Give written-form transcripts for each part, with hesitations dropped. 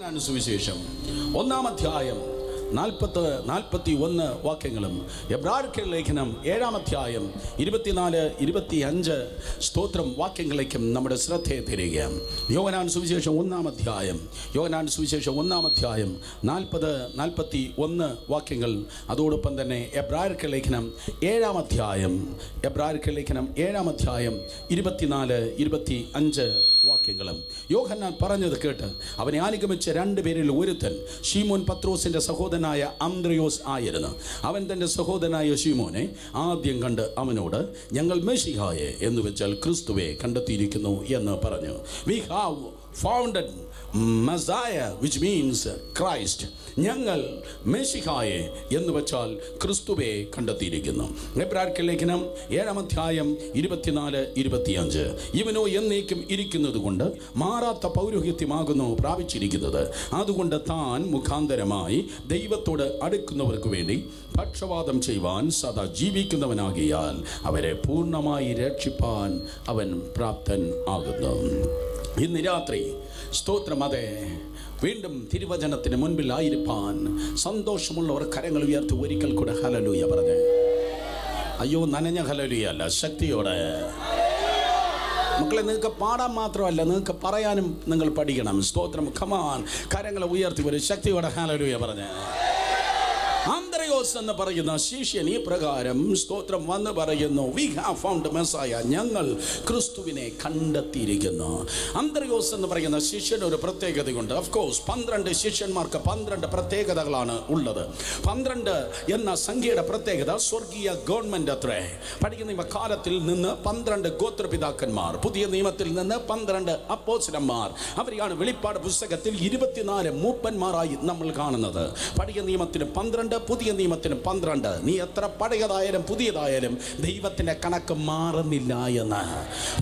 യോഹന്നാൻ സുവിശേഷം 1-ാം അധ്യായം 41 വാക്യങ്ങളും എബ്രായർക്കുള്ള ലേഖനം 7-ാം അധ്യായം 24-25 സ്തോത്രം വാക്യങ്ങളിലേക്കും നമ്മുടെ ശ്രദ്ധയെ തിരികെയാണ്. യോഹന്നാൻ സുവിശേഷം 1-ാം അധ്യായം 40-41 വാക്യങ്ങൾ, അതോടൊപ്പം തന്നെ എബ്രായർക്കുള്ള ലേഖനം 7-ാം അധ്യായം 24-25 വാക്യങ്ങളും. യോഹന്നാൻ പറഞ്ഞത് കേട്ട് അവനെ അനുഗമിച്ച രണ്ടുപേരിൽ ഒരുത്തൻ ശീമോൻ പത്രോസിന്റെ സഹോദരനായ അന്ത്രയോസ് ആയിരുന്നു. അവൻ തന്റെ സഹോദരനായ ശീമോനെ ആദ്യം കണ്ട് അവനോട്, ഞങ്ങൾ മെശിഹായെ എന്ന് വെച്ചാൽ ക്രിസ്തുവെ കണ്ടെത്തിയിരിക്കുന്നു എന്ന് പറഞ്ഞു. We have founded Messiah, which means Christ. ഞങ്ങൾ മെശിഹായെ എന്ന് വെച്ചാൽ ക്രിസ്തുവെ കണ്ടെത്തിയിരിക്കുന്നു. എബ്രായർക്കുള്ള ലേഖനം 7-ാം അധ്യായം 24-25 ഇവനോ എന്നേക്കും ഇരിക്കുന്നത് കൊണ്ട് മാറാത്ത പൗരോഹിത്യമാകുന്നു പ്രാപിച്ചിരിക്കുന്നത്. അതുകൊണ്ട് താൻ മുഖാന്തരമായി ദൈവത്തോട് അടുക്കുന്നവർക്ക് വേണ്ടി പക്ഷവാദം ചെയ്യുവാൻ സദാ ജീവിക്കുന്നവനാകിയാൽ അവരെ പൂർണ്ണമായി രക്ഷിപ്പാൻ അവൻ പ്രാപ്തൻ ആകുന്നു. ഇന്ന് രാത്രി സ്തോത്രം, അതെ, വീണ്ടും തിരുവചനത്തിന് മുൻപിലായിരിക്കാൻ സന്തോഷമുള്ളവർ കരങ്ങൾ ഉയർത്തി ഒരിക്കൽ കൂടെ ഹല്ലേലൂയ പറഞ്ഞേ. അയ്യോ, നനഞ്ഞ ഹല്ലേലൂയ അല്ല, ശക്തിയോടെ. മക്കളെ, നിങ്ങൾക്ക് പാടാൻ മാത്രമല്ല, നിങ്ങൾക്ക് പറയാനും നിങ്ങൾ പഠിക്കണം. സ്തോത്രം, കമാൻ, കരങ്ങൾ ഉയർത്തി ഒരു ശക്തിയോടെ ഹല്ലേലൂയ പറഞ്ഞേ. അന്ത്രയോസ് എന്ന് പറയുന്ന ശിഷ്യൻ ഈ പ്രകാരം സ്തോത്രം വന്ന് പറയുന്നു, വി ഹാവ് ഫൗണ്ട് മെസ്സായ, ഞങ്ങൾ ക്രിസ്തുവിനെ കണ്ടെത്തിയിരിക്കുന്നു. അന്ത്രയോസ് എന്ന് പറയുന്ന ശിഷ്യന് ഒരു പ്രത്യേകതയുണ്ട്. ഓഫ് കോഴ്സ് 12 ശിഷ്യന്മാർക്ക് 12 പ്രത്യേകതകളാണ് ഉള്ളത്. 12 എന്ന സംഖ്യയുടെ പ്രത്യേകത സ്വർഗീയ ഗവൺമെന്റ് അത്രേ. പഠിക്കുന്ന നിയമകാലത്തിൽ നിന്ന് 12 ഗോത്രപിതാക്കന്മാർ, പുതിയ നിയമത്തിൽ നിന്ന് 12 അപ്പോസ്തലന്മാർ, അവരെയാണ് വെളിപ്പാട് പുസ്തകത്തിൽ 24 മൂപ്പന്മാരായി നമ്മൾ കാണുന്നത്. പഠിക്കുന്ന നിയമത്തിന് 12, പുതിയ നിയമത്തിന് 12. നീ എത്ര പഴയതായാലും പുതിയതായാലും ദൈവത്തിന്റെ കണക്ക് മാറുന്നില്ല എന്ന്.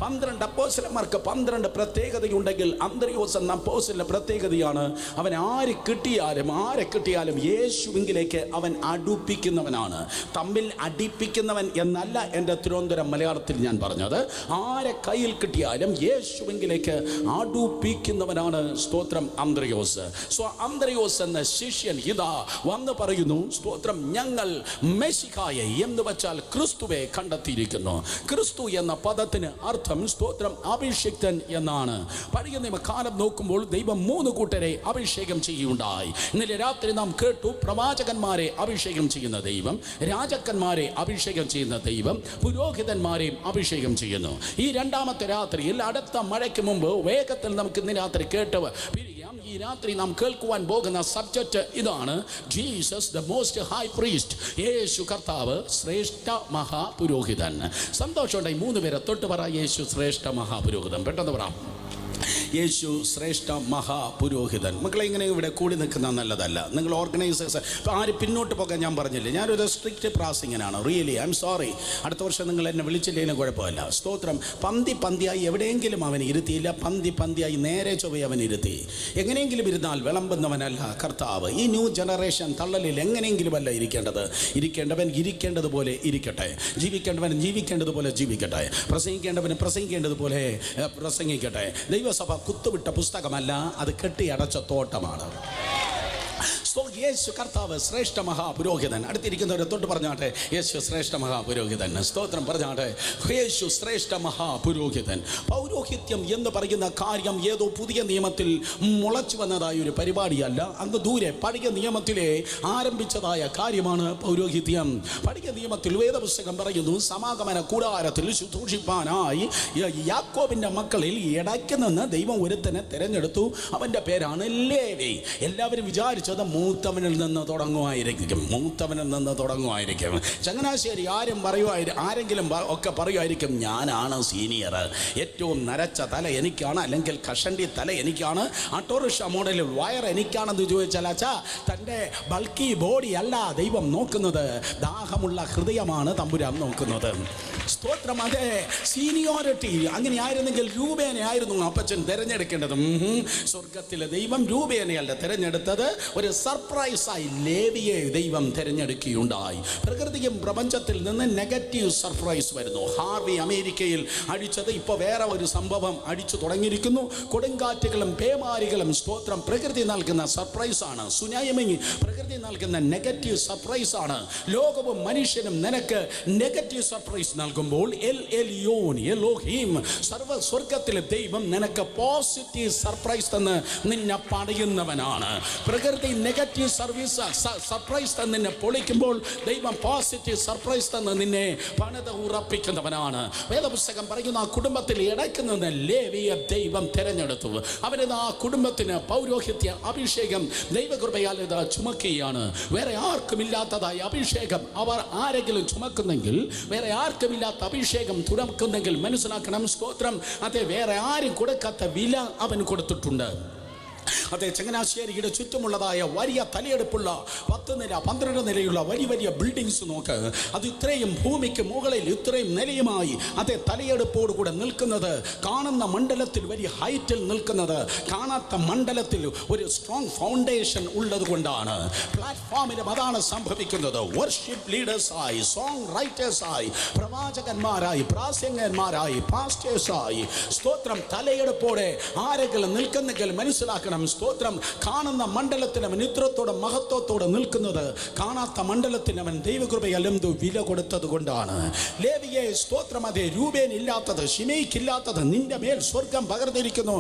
12 അപ്പോസ്തലന്മാർക്ക് 12 പ്രത്യേകതയുണ്ടെങ്കിൽ അന്ത്രയോസ് എന്ന അപ്പോസ്തലന്റെ പ്രത്യേകതയാണ്, അവൻ ആരെ കിട്ടിയാലും യേശുവിലേക്ക് അവൻ അടുപ്പിക്കുന്നവനാണ്. തമ്മിൽ അടിപ്പിക്കുന്നവൻ എന്നല്ല എൻ്റെ തിരുവനന്തപുരം മലയാളത്തിൽ ഞാൻ പറഞ്ഞത്. ആരെ കയ്യിൽ കിട്ടിയാലും യേശുവിലേക്ക് അടുപ്പിക്കുന്നവനാണ് സ്തോത്രം അന്ത്രയോസ്. സോ അന്ത്രയോസ് എന്ന ശിഷ്യൻ ഇതാ വന്ന് പറയുന്നു, സ്തോത്രം, ഞങ്ങൾ മെശിഹായെ എന്ന് വെച്ചാൽ ക്രിസ്തുവെ കണ്ടെത്തിയിരിക്കുന്നു. ക്രിസ്തു എന്ന പദത്തിന് അർത്ഥം സ്തോത്രം അഭിഷിക്തൻ എന്നാണ്. പഴയ നിയമകാലം നോക്കുമ്പോൾ ദൈവം 3 കൂട്ടരെ അഭിഷേകം ചെയ്യുകയുണ്ടായി. ഇന്നലെ രാത്രി നാം കേട്ടു, പ്രവാചകന്മാരെ അഭിഷേകം ചെയ്യുന്ന ദൈവം, രാജാക്കന്മാരെ അഭിഷേകം ചെയ്യുന്ന ദൈവം, പുരോഹിതന്മാരെയും അഭിഷേകം ചെയ്യുന്നു. ഈ 2ാമത്തെ രാത്രിയിൽ അടുത്ത മഴയ്ക്ക് മുമ്പ് വേഗത്തിൽ നമുക്ക് ഇന്ന് രാത്രി കേട്ടവ ഈ രാത്രി നാം കേൾക്കുവാൻ പോകുന്ന സബ്ജക്റ്റ് ഇതാണ്, Jesus the most high priest. യേശു കർത്താവ് ശ്രേഷ്ഠ മഹാപുരോഹിതൻ. സന്തോഷമുണ്ടായി 3 പേരെ തൊട്ട് പറ, യേശു ശ്രേഷ്ഠ മഹാപുരോഹിതൻ. പെട്ടെന്ന് പറ, യേശു ശ്രേഷ്ഠ മഹാപുരോഹിതൻ. മക്കളെ, ഇങ്ങനെ ഇവിടെ കൂടി നിൽക്കുന്ന നല്ലതല്ല. നിങ്ങൾ ഓർഗനൈസേഴ്സ് ആര് പിന്നോട്ട് പോകാൻ ഞാൻ പറഞ്ഞില്ലേ. ഞാനൊരു സ്ട്രിക്റ്റ് പ്രാസിങ്ങനാണ്. Really I am sorry. അടുത്ത വർഷം നിങ്ങൾ എന്നെ വിളിച്ചില്ലെങ്കിലും കുഴപ്പമില്ല. സ്തോത്രം, പന്തിയായി എവിടെയെങ്കിലും അവൻ ഇരുത്തിയില്ല. പന്തിയായി നേരെ ചൊവ്വേ അവൻ ഇരുത്തി. എങ്ങനെയെങ്കിലും ഇരുന്നാൽ വിളമ്പുന്നവനല്ല കർത്താവ്. ഈ ന്യൂ ജനറേഷൻ തള്ളലിൽ എങ്ങനെയെങ്കിലും അല്ല ഇരിക്കേണ്ടത്. ഇരിക്കേണ്ടവൻ ഇരിക്കേണ്ടതുപോലെ ഇരിക്കട്ടെ. ജീവിക്കേണ്ടവൻ ജീവിക്കേണ്ടതുപോലെ ജീവിക്കട്ടെ. പ്രസംഗിക്കേണ്ടവന് പ്രസംഗിക്കേണ്ടതുപോലെ പ്രസംഗിക്കട്ടെ. ദൈവസഭ കുത്തുവിട്ട പുസ്തകമല്ല, അത് കെട്ടിയടച്ച തോട്ടമാണ്. യേശു കർത്താവ് ശ്രേഷ്ഠ മഹാപുരോഹിതൻ. അടുത്തിരിക്കുന്നവരെ തൊട്ട് പറഞ്ഞാട്ടെ, യേശു ശ്രേഷ്ഠ മഹാപുരോഹിതൻ. സ്തോത്രം പറഞ്ഞാട്ടെ, യേശു ശ്രേഷ്ഠ മഹാപുരോഹിതൻ. പൗരോഹിത്യം എന്ന് പറയുന്ന കാര്യം ഏതോ പുതിയ നിയമത്തിൽ മുളച്ചു വന്നതായ ഒരു പരിപാടിയല്ല. അങ്ങ് ദൂരെ പഴയ നിയമത്തിലെ ആരംഭിച്ചതായ കാര്യമാണ് പൗരോഹിത്യം. പഴയ നിയമത്തിൽ വേദപുസ്തകം പറയുന്നു, സമാഗമന കൂടാരത്തിൽ ശുശ്രൂഷിപ്പാനായി യാക്കോബിന്റെ മക്കളിൽ ഇടയ്ക്ക് നിന്ന് ദൈവം ഒരുത്തനെ തിരഞ്ഞെടുത്തു. അവന്റെ പേരാണ് ലേവി. എല്ലാവരും വിചാരിച്ചത് മൂത്തവനിൽ നിന്ന് തുടങ്ങുമായിരിക്കും. ചങ്ങനാശ്ശേരി ആരെങ്കിലും ഒക്കെ പറയുമായിരിക്കും, ഞാനാണ് സീനിയർ, ഏറ്റവും നരച്ച തല എനിക്കാണ്, അല്ലെങ്കിൽ കഷണ്ടി തല എനിക്കാണ്, ഓട്ടോറിക്ഷ മോഡലിൽ വയർ എനിക്കാണെന്ന് ചോദിച്ചാൽ, അച്ഛാ, തൻ്റെ ബൾക്കി ബോഡി അല്ല ദൈവം നോക്കുന്നത്, ദാഹമുള്ള ഹൃദയമാണ് തമ്പുരാൻ നോക്കുന്നത്. സ്തോത്രം. അതെ, സീനിയോറിറ്റി അങ്ങനെയായിരുന്നെങ്കിൽ രൂപേനെ ആയിരുന്നു അപ്പച്ചൻ തിരഞ്ഞെടുക്കേണ്ടത്. സ്വർഗത്തിലെ ദൈവം രൂപേനയല്ല തിരഞ്ഞെടുത്തത്, ഒരു സർപ്രൈസായി ലേവിയെ ദൈവം തിരഞ്ഞെടുക്കുകയുണ്ടായി. പ്രകൃതിയും പ്രപഞ്ചത്തിൽ നിന്ന് നെഗറ്റീവ് സർപ്രൈസ് വരുന്നു. ഹാർവി അമേരിക്കയിൽ അടിച്ചത് ഇപ്പോൾ വേറെ ഒരു സംഭവം അടിച്ചു തുടങ്ങിയിരിക്കുന്നു. കൊടുങ്കാറ്റുകളും പേമാരികളും സ്തോത്രം പ്രകൃതി നൽകുന്ന സർപ്രൈസാണ്. സുനാമി പ്രകൃതി നൽകുന്ന നെഗറ്റീവ് സർപ്രൈസാണ്. ലോകവും മനുഷ്യനും നിനക്ക് നെഗറ്റീവ് സർപ്രൈസ് നൽകുമ്പോൾ എലോഹീം സർവ്വ സ്വർഗത്തിലെ ദൈവം നിനക്ക് പോസിറ്റീവ് സർപ്രൈസ് തന്ന് നിന്നെ പണിയുന്നവനാണ്. പ്രകൃതി നെഗറ്റീവ് സർപ്രൈസ് തന്ന് നിന്നെ പൊളിക്കുമ്പോൾ ദൈവം പോസിറ്റീവ് സർപ്രൈസ് തന്ന് നിന്നെ പണിത് ഉറപ്പിക്കുന്നവനാണ്. വേദപുസ്തകം പറയുന്ന ആ കുടുംബത്തിൽ ഇടയ്ക്കുന്ന ലേവിയെ ദൈവം തിരഞ്ഞെടുത്തു. അവരത് ആ കുടുംബത്തിന് പൗരോഹിത്യ അഭിഷേകം ദൈവകൃപയാൽ ഇത് ചുമക്കുകയാണ്. വേറെ ആർക്കുമില്ലാത്തതായ അഭിഷേകം അവർ ആരെങ്കിലും ചുമക്കുന്നെങ്കിൽ, വേറെ ആർക്കുമില്ലാത്ത അഭിഷേകം തുറക്കുന്നെങ്കിൽ മനസ്സിലാക്കണം, സ്തോത്രം, അതെ, വേറെ ആരും കൊടുക്കാത്ത വില അവൻ കൊടുത്തിട്ടുണ്ട്. അതെ, ചങ്ങനാശ്ശേരിയുടെ ചുറ്റുമുള്ളതായ വലിയ തലയെടുപ്പുള്ള 10 നില 12 നിലയുള്ള വലിയ വലിയ ബിൽഡിങ്സ് നോക്ക്. അത് ഇത്രയും ഭൂമിക്ക് മുകളിൽ ഇത്രയും നിലയുമായി അതെ തലയെടുപ്പോടുകൂടെ നിൽക്കുന്നത്, കാണുന്ന മണ്ഡലത്തിൽ വലിയ ഹൈറ്റിൽ നിൽക്കുന്നത്, കാണാത്ത മണ്ഡലത്തിൽ ഒരു സ്ട്രോങ് ഫൗണ്ടേഷൻ ഉള്ളത് കൊണ്ടാണ്. പ്ലാറ്റ്ഫോമിലും അതാണ് സംഭവിക്കുന്നത്. വർഷിപ്പ് ലീഡേഴ്സായി, സോങ് റൈറ്റേഴ്സായി, പ്രവാചകന്മാരായി, പ്രാസംഗന്മാരായി, പാസ്റ്റേഴ്സായി, സ്തോത്രം, തലയെടുപ്പോടെ ആരെങ്കിലും നിൽക്കുന്നെങ്കിൽ മനസ്സിലാക്കണം, സ്തോത്രം, കാണുന്ന മണ്ഡലത്തിൽ അവൻ ഇത്രത്തോടെ മഹത്വത്തോടെ നിൽക്കുന്നത്, കാണാത്ത മണ്ഡലത്തിൽ അവൻ ദൈവകൃപയാലും വില കൊടുത്തത് കൊണ്ടാണ്. ലേവിയെ സ്തോത്രം, അതേ, രൂപേൻ ഇല്ലാത്തത്, ശിമേയ്ക്കില്ലാത്തത് നിന്റെ മേൽ സ്വർഗം പകർന്നിരിക്കുന്നു.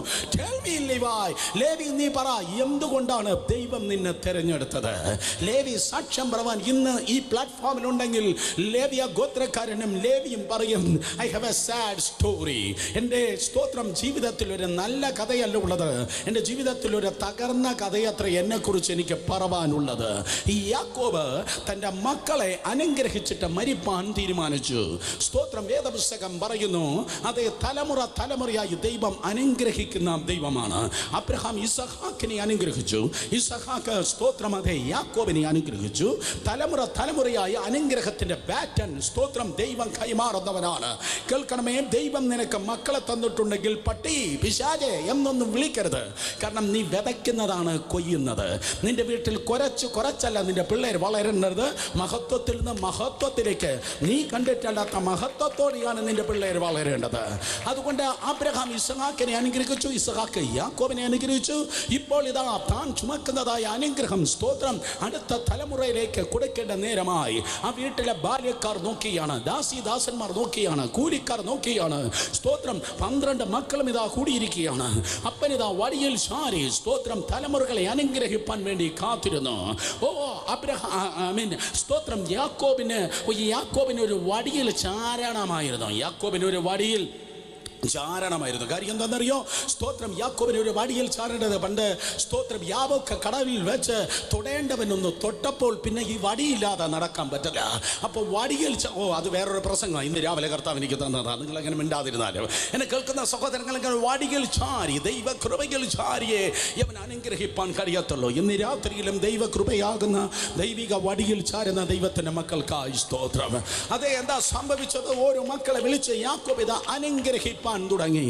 ലേവി, നീ പറ, എന്തുകൊണ്ടാണ് ദൈവം നിന്നെ തിരഞ്ഞെടുത്തത്? ലേവി സാക്ഷ്യം പറവാൻ ഇന്ന് ഈ പ്ലാറ്റ്ഫോമിൽ ഉണ്ടെങ്കിൽ ലേവിയ ഗോത്രക്കാരനും ലേവിയും പറയും, I have A sad story. എൻ്റെ സ്തോത്രം ജീവിതത്തിൽ ഒരു നല്ല കഥയല്ല ഉള്ളത്, എൻ്റെ ജീവിതത്തിൽ ഒരു തകർന്ന കഥയത്ര എന്നെക്കുറിച്ച് എനിക്ക് പറവാനുള്ളത്. ഈ യാക്കോബ് തൻ്റെ മക്കളെ അനുഗ്രഹിച്ചിട്ട് മരിപ്പാൻ തീരുമാനിച്ചു. സ്തോത്രം, വേദപുസ്തകം പറയുന്നു, അതേ, തലമുറ തലമുറയായി ദൈവം അനുഗ്രഹിക്കുന്ന ദൈവമാണ്. അബ്രഹാം ഇസഹാക്കിനെ അനുഗ്രഹിച്ചു, ഇസഹാക്ക് സ്തോത്രം അതേ യാക്കോബിനെ അനുഗ്രഹിച്ചു. തലമുറ തലമുറയായി അനുഗ്രഹത്തിന്റെ ബാറ്റൺ സ്തോത്രം ദൈവം കൈമാറുന്നവനാണ്. കേൾക്കണമേ, ദൈവം നിനക്ക് മക്കളെ തന്നിട്ടുണ്ടെങ്കിൽ പട്ടി പിശാചേ എന്നൊന്നും വിളിക്കരുത്. കാരണം നീ വിതയ്ക്കുന്നതാണ് കൊയ്യുന്നത്. നിന്റെ വീട്ടിൽ കുറച്ചല്ല നിന്റെ പിള്ളേർ വളരേണ്ടത്. മഹത്വത്തിൽ നിന്ന് മഹത്വത്തിലേക്ക്, നീ കണ്ടിട്ടല്ലാത്ത മഹത്വത്തോടെയാണ് നിന്റെ പിള്ളേർ വളരേണ്ടത്. അതുകൊണ്ട് അബ്രഹാം ഇസ്ഹാക്കിനെ അനുഗ്രഹിച്ചു, ഇസ്ഹാക്ക് യാക്കോബിനെ അനുഗ്രഹിച്ചു. ഇപ്പോൾ ഇതാ താൻ ചുമക്കുന്നതായ അനുഗ്രഹം സ്തോത്രം അടുത്ത തലമുറയിലേക്ക് കൊടുക്കേണ്ട നേരമായി. ആ വീട്ടിലെ ബാല്യക്കാർ നോക്കിയാണ്, ദാസന്മാർ നോക്കിയാണ്, കൂലിക്കാർ നോക്കിയാണ്. സ്തോത്രം 12 മക്കളും ഇതാ കൂടിയിരിക്കുകയാണ്. അപ്പനിതാ വടിയിൽ ചാരി സ്തോത്രം തലമുറകളെ അനുഗ്രഹിപ്പാൻ വേണ്ടി കാത്തിരുന്നു. സ്തോത്രം, യാക്കോബിന് ഒരു വടിയിൽ ചാരണമായിരുന്നു. യാക്കോബിന് ഒരു വടിയിൽ ചാരണമായിരുന്നു. കാര്യം എന്താണെന്നറിയോ? സ്തോത്രം, യാക്കോബിന് ഒരു വടിയിൽ ചാരേണ്ടത്. പണ്ട് സ്തോത്രം യാബോക്ക് കടവിൽ വെച്ച് തൊടേണ്ടവനൊന്ന് തൊട്ടപ്പോൾ പിന്നെ ഈ വടിയില്ലാതെ നടക്കാൻ പറ്റില്ല. അപ്പോൾ വടിയിൽ അത് വേറൊരു പ്രസംഗം ഇന്ന് രാവിലെ കർത്താവ് എനിക്ക് തന്നതാണ്. നിങ്ങളെങ്ങനെ മിണ്ടാതിരുന്നാലും എന്നെ കേൾക്കുന്ന സഹോദരങ്ങളെങ്ങനെ വടിയിൽ ചാരി, ദൈവകൃപയിൽ ചാരിയെ അവൻ അനുഗ്രഹിപ്പാൻ കഴിയത്തുള്ളൂ. ഇന്ന് രാത്രിയിലും ദൈവകൃപയാകുന്ന ദൈവിക വടിയിൽ ചാരുന്ന ദൈവത്തിൻ്റെ മക്കൾക്കായി സ്തോത്രം. അതേ, എന്താ സംഭവിച്ചത്? ഓരോ മക്കളെ വിളിച്ച് യാക്കോബ് ഇതാ അനുഗ്രഹിപ്പാൻ തുടങ്ങി.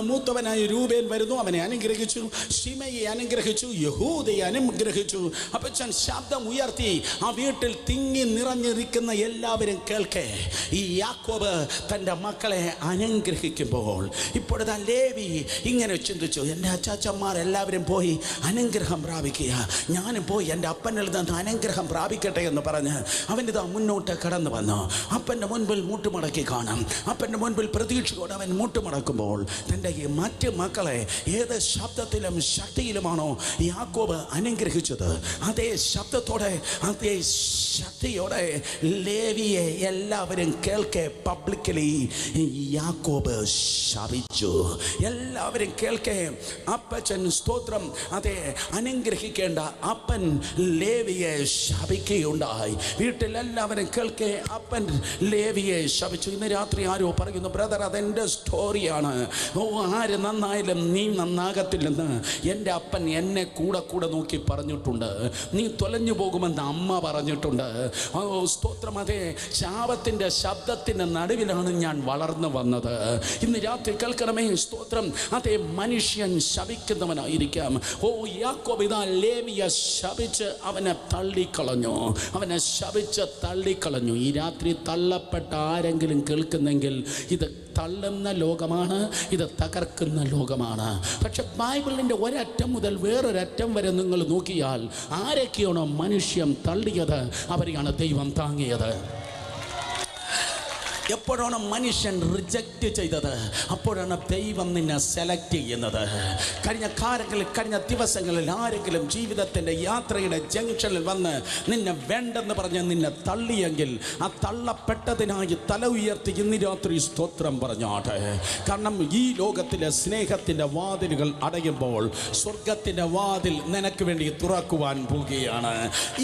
മൂത്തവനായ രൂബേൻ വരുന്നു, അവനെ അനുഗ്രഹിച്ചു. ശിമയെ അനുഗ്രഹിച്ചു, യഹൂദയെ അനുഗ്രഹിച്ചു. അപ്പച്ചൻ ശബ്ദം ഉയർത്തി. ആ വീട്ടിൽ തിങ്ങി നിറഞ്ഞിരിക്കുന്ന എല്ലാവരും കേൾക്കേ, ഈ യാക്കോബ് തൻ്റെ മക്കളെ അനുഗ്രഹിക്കുമ്പോൾ ഇപ്പോഴത്തെ ലേവി ഇങ്ങനെ ചിന്തിച്ചു, എൻ്റെ അച്ചാച്ചന്മാർ എല്ലാവരും പോയി അനുഗ്രഹം പ്രാപിക്കുക, ഞാനും പോയി എൻ്റെ അപ്പനിൽ നിന്ന് അനുഗ്രഹം പ്രാപിക്കട്ടെ എന്ന് പറഞ്ഞ് അവനിതാ മുന്നോട്ട് കടന്നു വന്നു. അപ്പൻ്റെ മുൻപിൽ മുട്ടുമടക്കി കാണാം. അപ്പൻ്റെ മുൻപിൽ പ്രതീക്ഷയോടെ അവൻ മുട്ടുമടക്കുമ്പോൾ തൻ്റെ ഈ മറ്റ് മക്കളെ ഏത് ശബ്ദത്തിലും ശക്തിയിലുമാണോ യാക്കോബ് അനുഗ്രഹിച്ചത്, അതേ ശബ്ദത്തോടെ അതേ ശക്തിയോടെ ലേവിയെ എല്ലാവരും കേൾക്കെ പബ്ലിക്കലി യാക്കോബ് ശപിച്ചു. എല്ലാവരും കേൾക്കെ അപ്പച്ചൻ സ്തോത്രം അതേ അനുഗ്രഹിക്കേണ്ട അപ്പൻ ലേവിയെ ശപിക്കുകയുണ്ടായി. വീട്ടിലെല്ലാവരും കേൾക്കെ അപ്പൻ ലേവിയെ ശപിച്ചു. ഇന്ന് രാത്രി ആരോ പറയുന്നു, ബ്രദർ, അതെൻ്റെ സ്റ്റോറിയാണ്. ആര് നന്നായാലും നീ നന്നാകത്തില്ലെന്ന് എൻ്റെ അപ്പൻ എന്നെ കൂടെ നോക്കി പറഞ്ഞിട്ടുണ്ട്. നീ തൊലഞ്ഞു പോകുമെന്ന് അമ്മ പറഞ്ഞിട്ടുണ്ട്. സ്തോത്രം. അതെ, ശാപത്തിൻ്റെ ശബ്ദത്തിൻ്റെ നടുവിലാണ് ഞാൻ വളർന്നു വന്നത്. ഇന്ന് രാത്രി കേൾക്കണമേ. സ്തോത്രം. അതെ, മനുഷ്യൻ ശപിക്കുന്നവനായിരിക്കാം. യാക്കോബ് ഇതാ ലേവിയെ ശപിച്ച് അവനെ തള്ളിക്കളഞ്ഞു. അവനെ ശപിച്ച് തള്ളിക്കളഞ്ഞു. ഈ രാത്രി തള്ളപ്പെട്ട ആരെങ്കിലും കേൾക്കുന്നെങ്കിൽ ഇത് തള്ളുന്ന ലോകമാണ്, ഇത് തകർക്കുന്ന ലോകമാണ്. പക്ഷെ ബൈബിളിൻ്റെ ഒരറ്റം മുതൽ വേറൊരറ്റം വരെ നിങ്ങൾ നോക്കിയാൽ ആരൊക്കെയാണോ മനുഷ്യൻ തള്ളിയത് അവരെയാണ് ദൈവം താങ്ങിയത്. എപ്പോഴാണ് മനുഷ്യൻ റിജക്റ്റ് ചെയ്തത് അപ്പോഴാണ് ദൈവം നിന്നെ സെലക്ട് ചെയ്യുന്നത്. കഴിഞ്ഞ ദിവസങ്ങളിൽ ആരെങ്കിലും ജീവിതത്തിൻ്റെ യാത്രയുടെ ജംഗ്ഷനിൽ വന്ന് നിന്നെ വേണ്ടെന്ന് പറഞ്ഞ് നിന്നെ തള്ളിയെങ്കിൽ ആ തള്ളപ്പെട്ടതിനായി തല ഉയർത്തി ഇന്ന് രാത്രി സ്തോത്രം പറഞ്ഞാട്ടെ. കാരണം ഈ ലോകത്തിലെ സ്നേഹത്തിൻ്റെ വാതിലുകൾ അടയുമ്പോൾ സ്വർഗത്തിൻ്റെ വാതിൽ നിനക്ക് വേണ്ടി തുറക്കുവാൻ പോവുകയാണ്.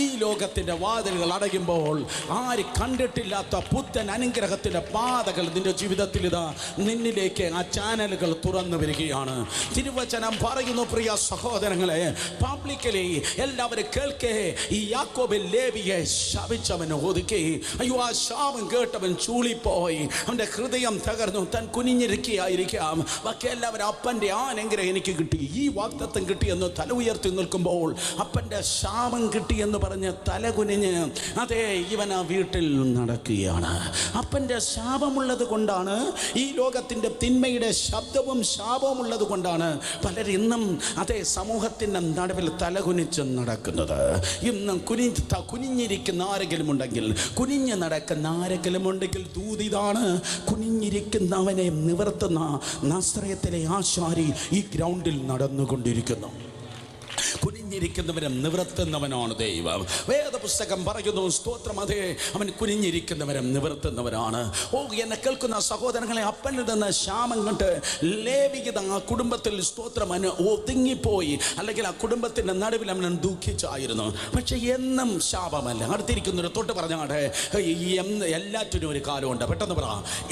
ഈ ലോകത്തിൻ്റെ വാതിലുകൾ അടയുമ്പോൾ ആര് കണ്ടിട്ടില്ലാത്ത പുത്തൻ അനുഗ്രഹത്തിൻ്റെ പാതകൾ നിന്റെ ജീവിതത്തിൽ ഇതാ നിന്നിലേക്ക് ആ ചാനലുകൾ തുറന്നു വരികയാണ്. തിരുവചനം പറയുന്നു, പ്രിയ സഹോദരങ്ങളെ, പബ്ലിക്കലി എല്ലാവരും കേൾക്കേ. ഈ യാക്കോബ് ലേവിയെ ശപിച്ചവൻ ഒതുക്കി. അയ്യോ, ആ ശാപം കേട്ടവൻ ചൂളിപ്പോയി. അവൻ്റെ ഹൃദയം തകർന്നു. താൻ കുനിഞ്ഞിരിക്കുകയായിരിക്കാം. ബാക്കി എല്ലാവരും അപ്പൻ്റെ അനുഗ്രഹം എനിക്ക് കിട്ടി, ഈ വാഗ്ദത്തം കിട്ടിയെന്ന് തല ഉയർത്തി നിൽക്കുമ്പോൾ അപ്പൻ്റെ ശാപം കിട്ടിയെന്ന് പറഞ്ഞ് തല കുനിഞ്ഞ് അതേ ഇവൻ ആ വീട്ടിൽ നടക്കുകയാണ്. അപ്പൻ്റെ ശാപമുള്ളത് കൊണ്ടാണ്, ഈ ലോകത്തിൻ്റെ തിന്മയുടെ ശബ്ദവും ശാപവും ഉള്ളത് കൊണ്ടാണ് പലരും ഇന്നും അതേ സമൂഹത്തിൻ്റെ നടുവിൽ തലകുനിച്ച് നടക്കുന്നത്. ഇന്നും കുനിഞ്ഞിരിക്കുന്ന ആരെങ്കിലും ഉണ്ടെങ്കിൽ, കുനിഞ്ഞ് നടക്കുന്ന ആരെങ്കിലും ഉണ്ടെങ്കിൽ ദൂതിതാണ്. കുനിഞ്ഞിരിക്കുന്നവനെ നിവർത്തുന്ന നസ്രയത്തിലെ ആശാരി ഈ ഗ്രൗണ്ടിൽ നടന്നുകൊണ്ടിരിക്കുന്നു. കുനിഞ്ഞിരിക്കുന്നവരെ നിവർത്തുന്നവനാണ് ദൈവം. വേദപുസ്തകം പറയുന്നു, സ്തോത്രം. അതേ, അവൻ കുനിഞ്ഞിരിക്കുന്നവരെ നിവർത്തുന്നവരാണ്. എന്നെ കേൾക്കുന്ന സഹോദരങ്ങളെ, അപ്പനിൽ നിന്ന് ശാപം കണ്ട് ലേവിയുടെ ആ കുടുംബത്തിൽ സ്തോത്രം അവന് ഒതുങ്ങിപ്പോയി. അല്ലെങ്കിൽ ആ കുടുംബത്തിൻ്റെ നടുവിൽ അവൻ ദുഃഖിച്ചായിരുന്നു. പക്ഷെ എന്നും ശാപമല്ല. അടുത്തിരിക്കുന്നൊരു തൊട്ട് പറഞ്ഞാട്ടെ, എല്ലാറ്റിനും ഒരു കാലമുണ്ട്. പെട്ടെന്ന് പറ,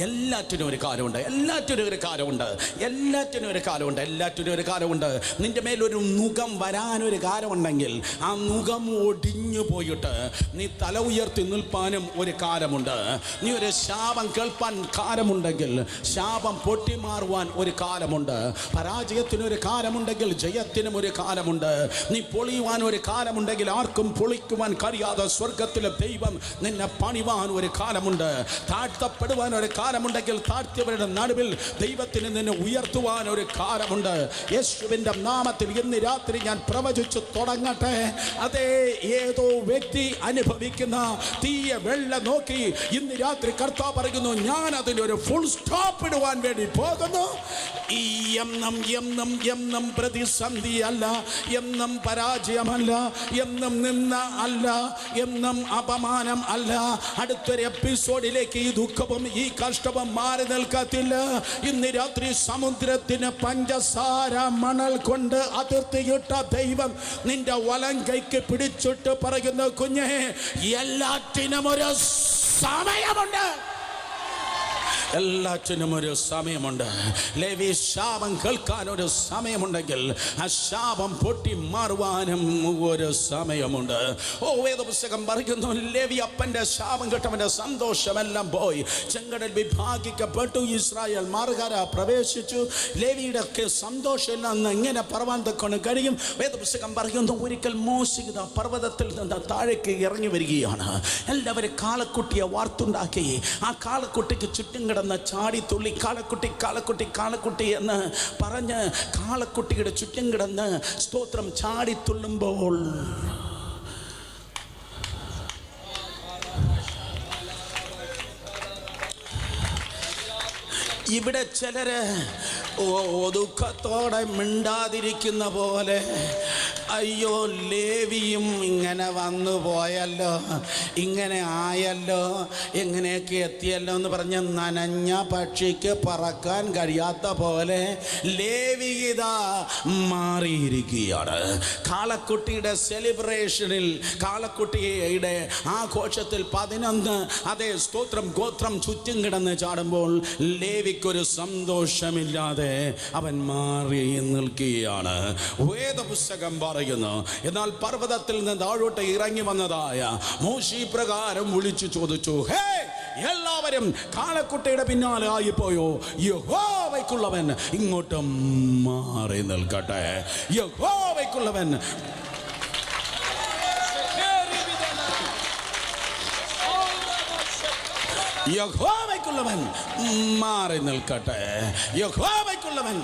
എല്ലാറ്റിനും ഒരു കാലമുണ്ട്. എല്ലാറ്റിനും ഒരു കാലമുണ്ട്. എല്ലാറ്റിനും ഒരു കാലമുണ്ട്. എല്ലാറ്റിനും ഒരു കാലമുണ്ട്. നിന്റെ മേലൊരു മുഖം വരാനൊരു കാലമുണ്ടെങ്കിൽ ആ മുഖം ഒടിഞ്ഞു പോയിട്ട് നീ തല ഉയർത്തി നിൽപ്പാനും ഒരു കാലമുണ്ട്. നീ ഒരു ശാപം കേൾപ്പാൻ കാലമുണ്ടെങ്കിൽ ശാപം പൊട്ടിമാറുവാൻ ഒരു കാലമുണ്ട്. പരാജയത്തിനൊരു കാലമുണ്ടെങ്കിൽ ജയത്തിനും ഒരു കാലമുണ്ട്. നീ പൊളിയുവാൻ ഒരു കാലമുണ്ടെങ്കിൽ ആർക്കും പൊളിക്കുവാൻ കഴിയാതെ സ്വർഗത്തിലെ ദൈവം നിന്നെ പണിവാൻ ഒരു കാലമുണ്ട്. താഴ്ത്തപ്പെടുവാൻ ഒരു കാലമുണ്ടെങ്കിൽ താഴ്ത്തിയവരുടെ നടുവിൽ ദൈവത്തിന് നിന്നെ ഉയർത്തുവാൻ ഒരു കാലമുണ്ട്. യേശുവിൻ്റെ നാമത്തിൽ ഇന്ന് രാത്രി ഞാൻ പ്രവചിച്ചു തുടങ്ങട്ടെ. അതേ, ഏതോ വ്യക്തി അനുഭവിക്കുന്ന തീയ വെള്ള നോക്കി ഇന്ന് രാത്രി കർത്താവ് പറയുന്നു, ഞാൻ അതിലൊരു ഫുൾ സ്റ്റോപ്പ് ഇടുവാൻ വേണ്ടി പോകുന്നു. ഈ എന്നും പ്രതിസന്ധി അല്ല, എന്നും പരാജയമല്ല, എന്നും നിന്ന അല്ല, എന്നും അപമാനം അല്ല. അടുത്തൊരു എപ്പിസോഡിലേക്ക് ഈ ദുഃഖവും ഈ കഷ്ടവും മാറി നിൽക്കത്തില്ല. ഇന്ന് രാത്രി സമുദ്രത്തിന് പഞ്ചസാര മണൽ കൊണ്ട് അതിർത്തിയിട്ട ദൈവം നിന്റെ വലം കൈക്ക് പിടിച്ചിട്ട് പറയുന്ന, കുഞ്ഞേ, എല്ലാറ്റിനും ഒരു സമയമുണ്ട്. എല്ലാറ്റിനും ഒരു സമയമുണ്ട്. ലേവി ശാപം കേൾക്കാൻ ഒരു സമയമുണ്ടെങ്കിൽ ആ ശാപം പൊട്ടി മാറുവാനും ഒരു സമയമുണ്ട്. വേദപുസ്തകം പറയുന്നു, ലേവി അപ്പൻ്റെ ശാപം കേട്ടവൻ്റെ സന്തോഷമെല്ലാം പോയി. ചെങ്കടൽ വിഭാഗിക്കപ്പെട്ടു. ഇസ്രായേൽ മാർഗര പ്രവേശിച്ചു. ലേവിയുടെ ഒക്കെ സന്തോഷമെല്ലാം എങ്ങനെ പറവാൻ തക്കൊണ്ട് കഴിയും? വേദപുസ്തകം പറയുന്നു, ഒരിക്കൽ മോശ പർവ്വതത്തിൽ നിന്ന് താഴേക്ക് ഇറങ്ങി വരികയാണ്. എല്ലാവരും കാളക്കുട്ടിയെ വാർത്തുണ്ടാക്കി ആ കാളക്കുട്ടിക്ക് ചുറ്റും കിടന്ന് ചാടി തുള്ളി കാളക്കുട്ടി കാളക്കുട്ടി കാളക്കുട്ടി എന്ന് പറഞ്ഞ് കാളക്കുട്ടിയുടെ ചുറ്റും കിടന്ന് സ്തോത്രം ചാടി തുള്ളുമ്പോൾ ഇവിടെ ചിലര് ദുഃഖത്തോടെ മിണ്ടാതിരിക്കുന്ന പോലെ അയ്യോ ലേവിയും ഇങ്ങനെ വന്നു പോയല്ലോ, ഇങ്ങനെ ആയല്ലോ, എങ്ങനെയൊക്കെ എത്തിയല്ലോ എന്ന് പറഞ്ഞ് നനഞ്ഞ പക്ഷിക്ക് പറക്കാൻ കഴിയാത്ത പോലെ ലേവി ഇതാ മാറിയിരിക്കുകയാണ്. കാളക്കുട്ടിയുടെ സെലിബ്രേഷനിൽ, കാളക്കുട്ടിയുടെ ആഘോഷത്തിൽ 11 അതേ സ്തോത്രം ഗോത്രം ചുറ്റും കിടന്ന് ചാടുമ്പോൾ ലേവിക്കൊരു സന്തോഷമില്ലാതെ അവൻ മാറി നിൽക്കുകയാണ്. വേദപുസ്തകം പറയുന്നു, എന്നാൽ പർവ്വതത്തിൽ നിന്ന് താഴോട്ട് ഇറങ്ങി വന്നതായ മോശെ പ്രകാരം വിളിച്ചു ചോദിച്ചു, ഹേ എല്ലാവരും കാളക്കുട്ടിയുടെ പിന്നാലെ ആയിപ്പോയോ? യഹോവയ്ക്കുള്ളവൻ ഇങ്ങോട്ടും മാറി നിൽക്കട്ടെ. യഹോവയ്ക്കുള്ളവൻ യഹോവയ്ക്കുള്ളവൻ മാറി നിൽക്കട്ടെ. യഹോവയ്ക്കുള്ളവൻ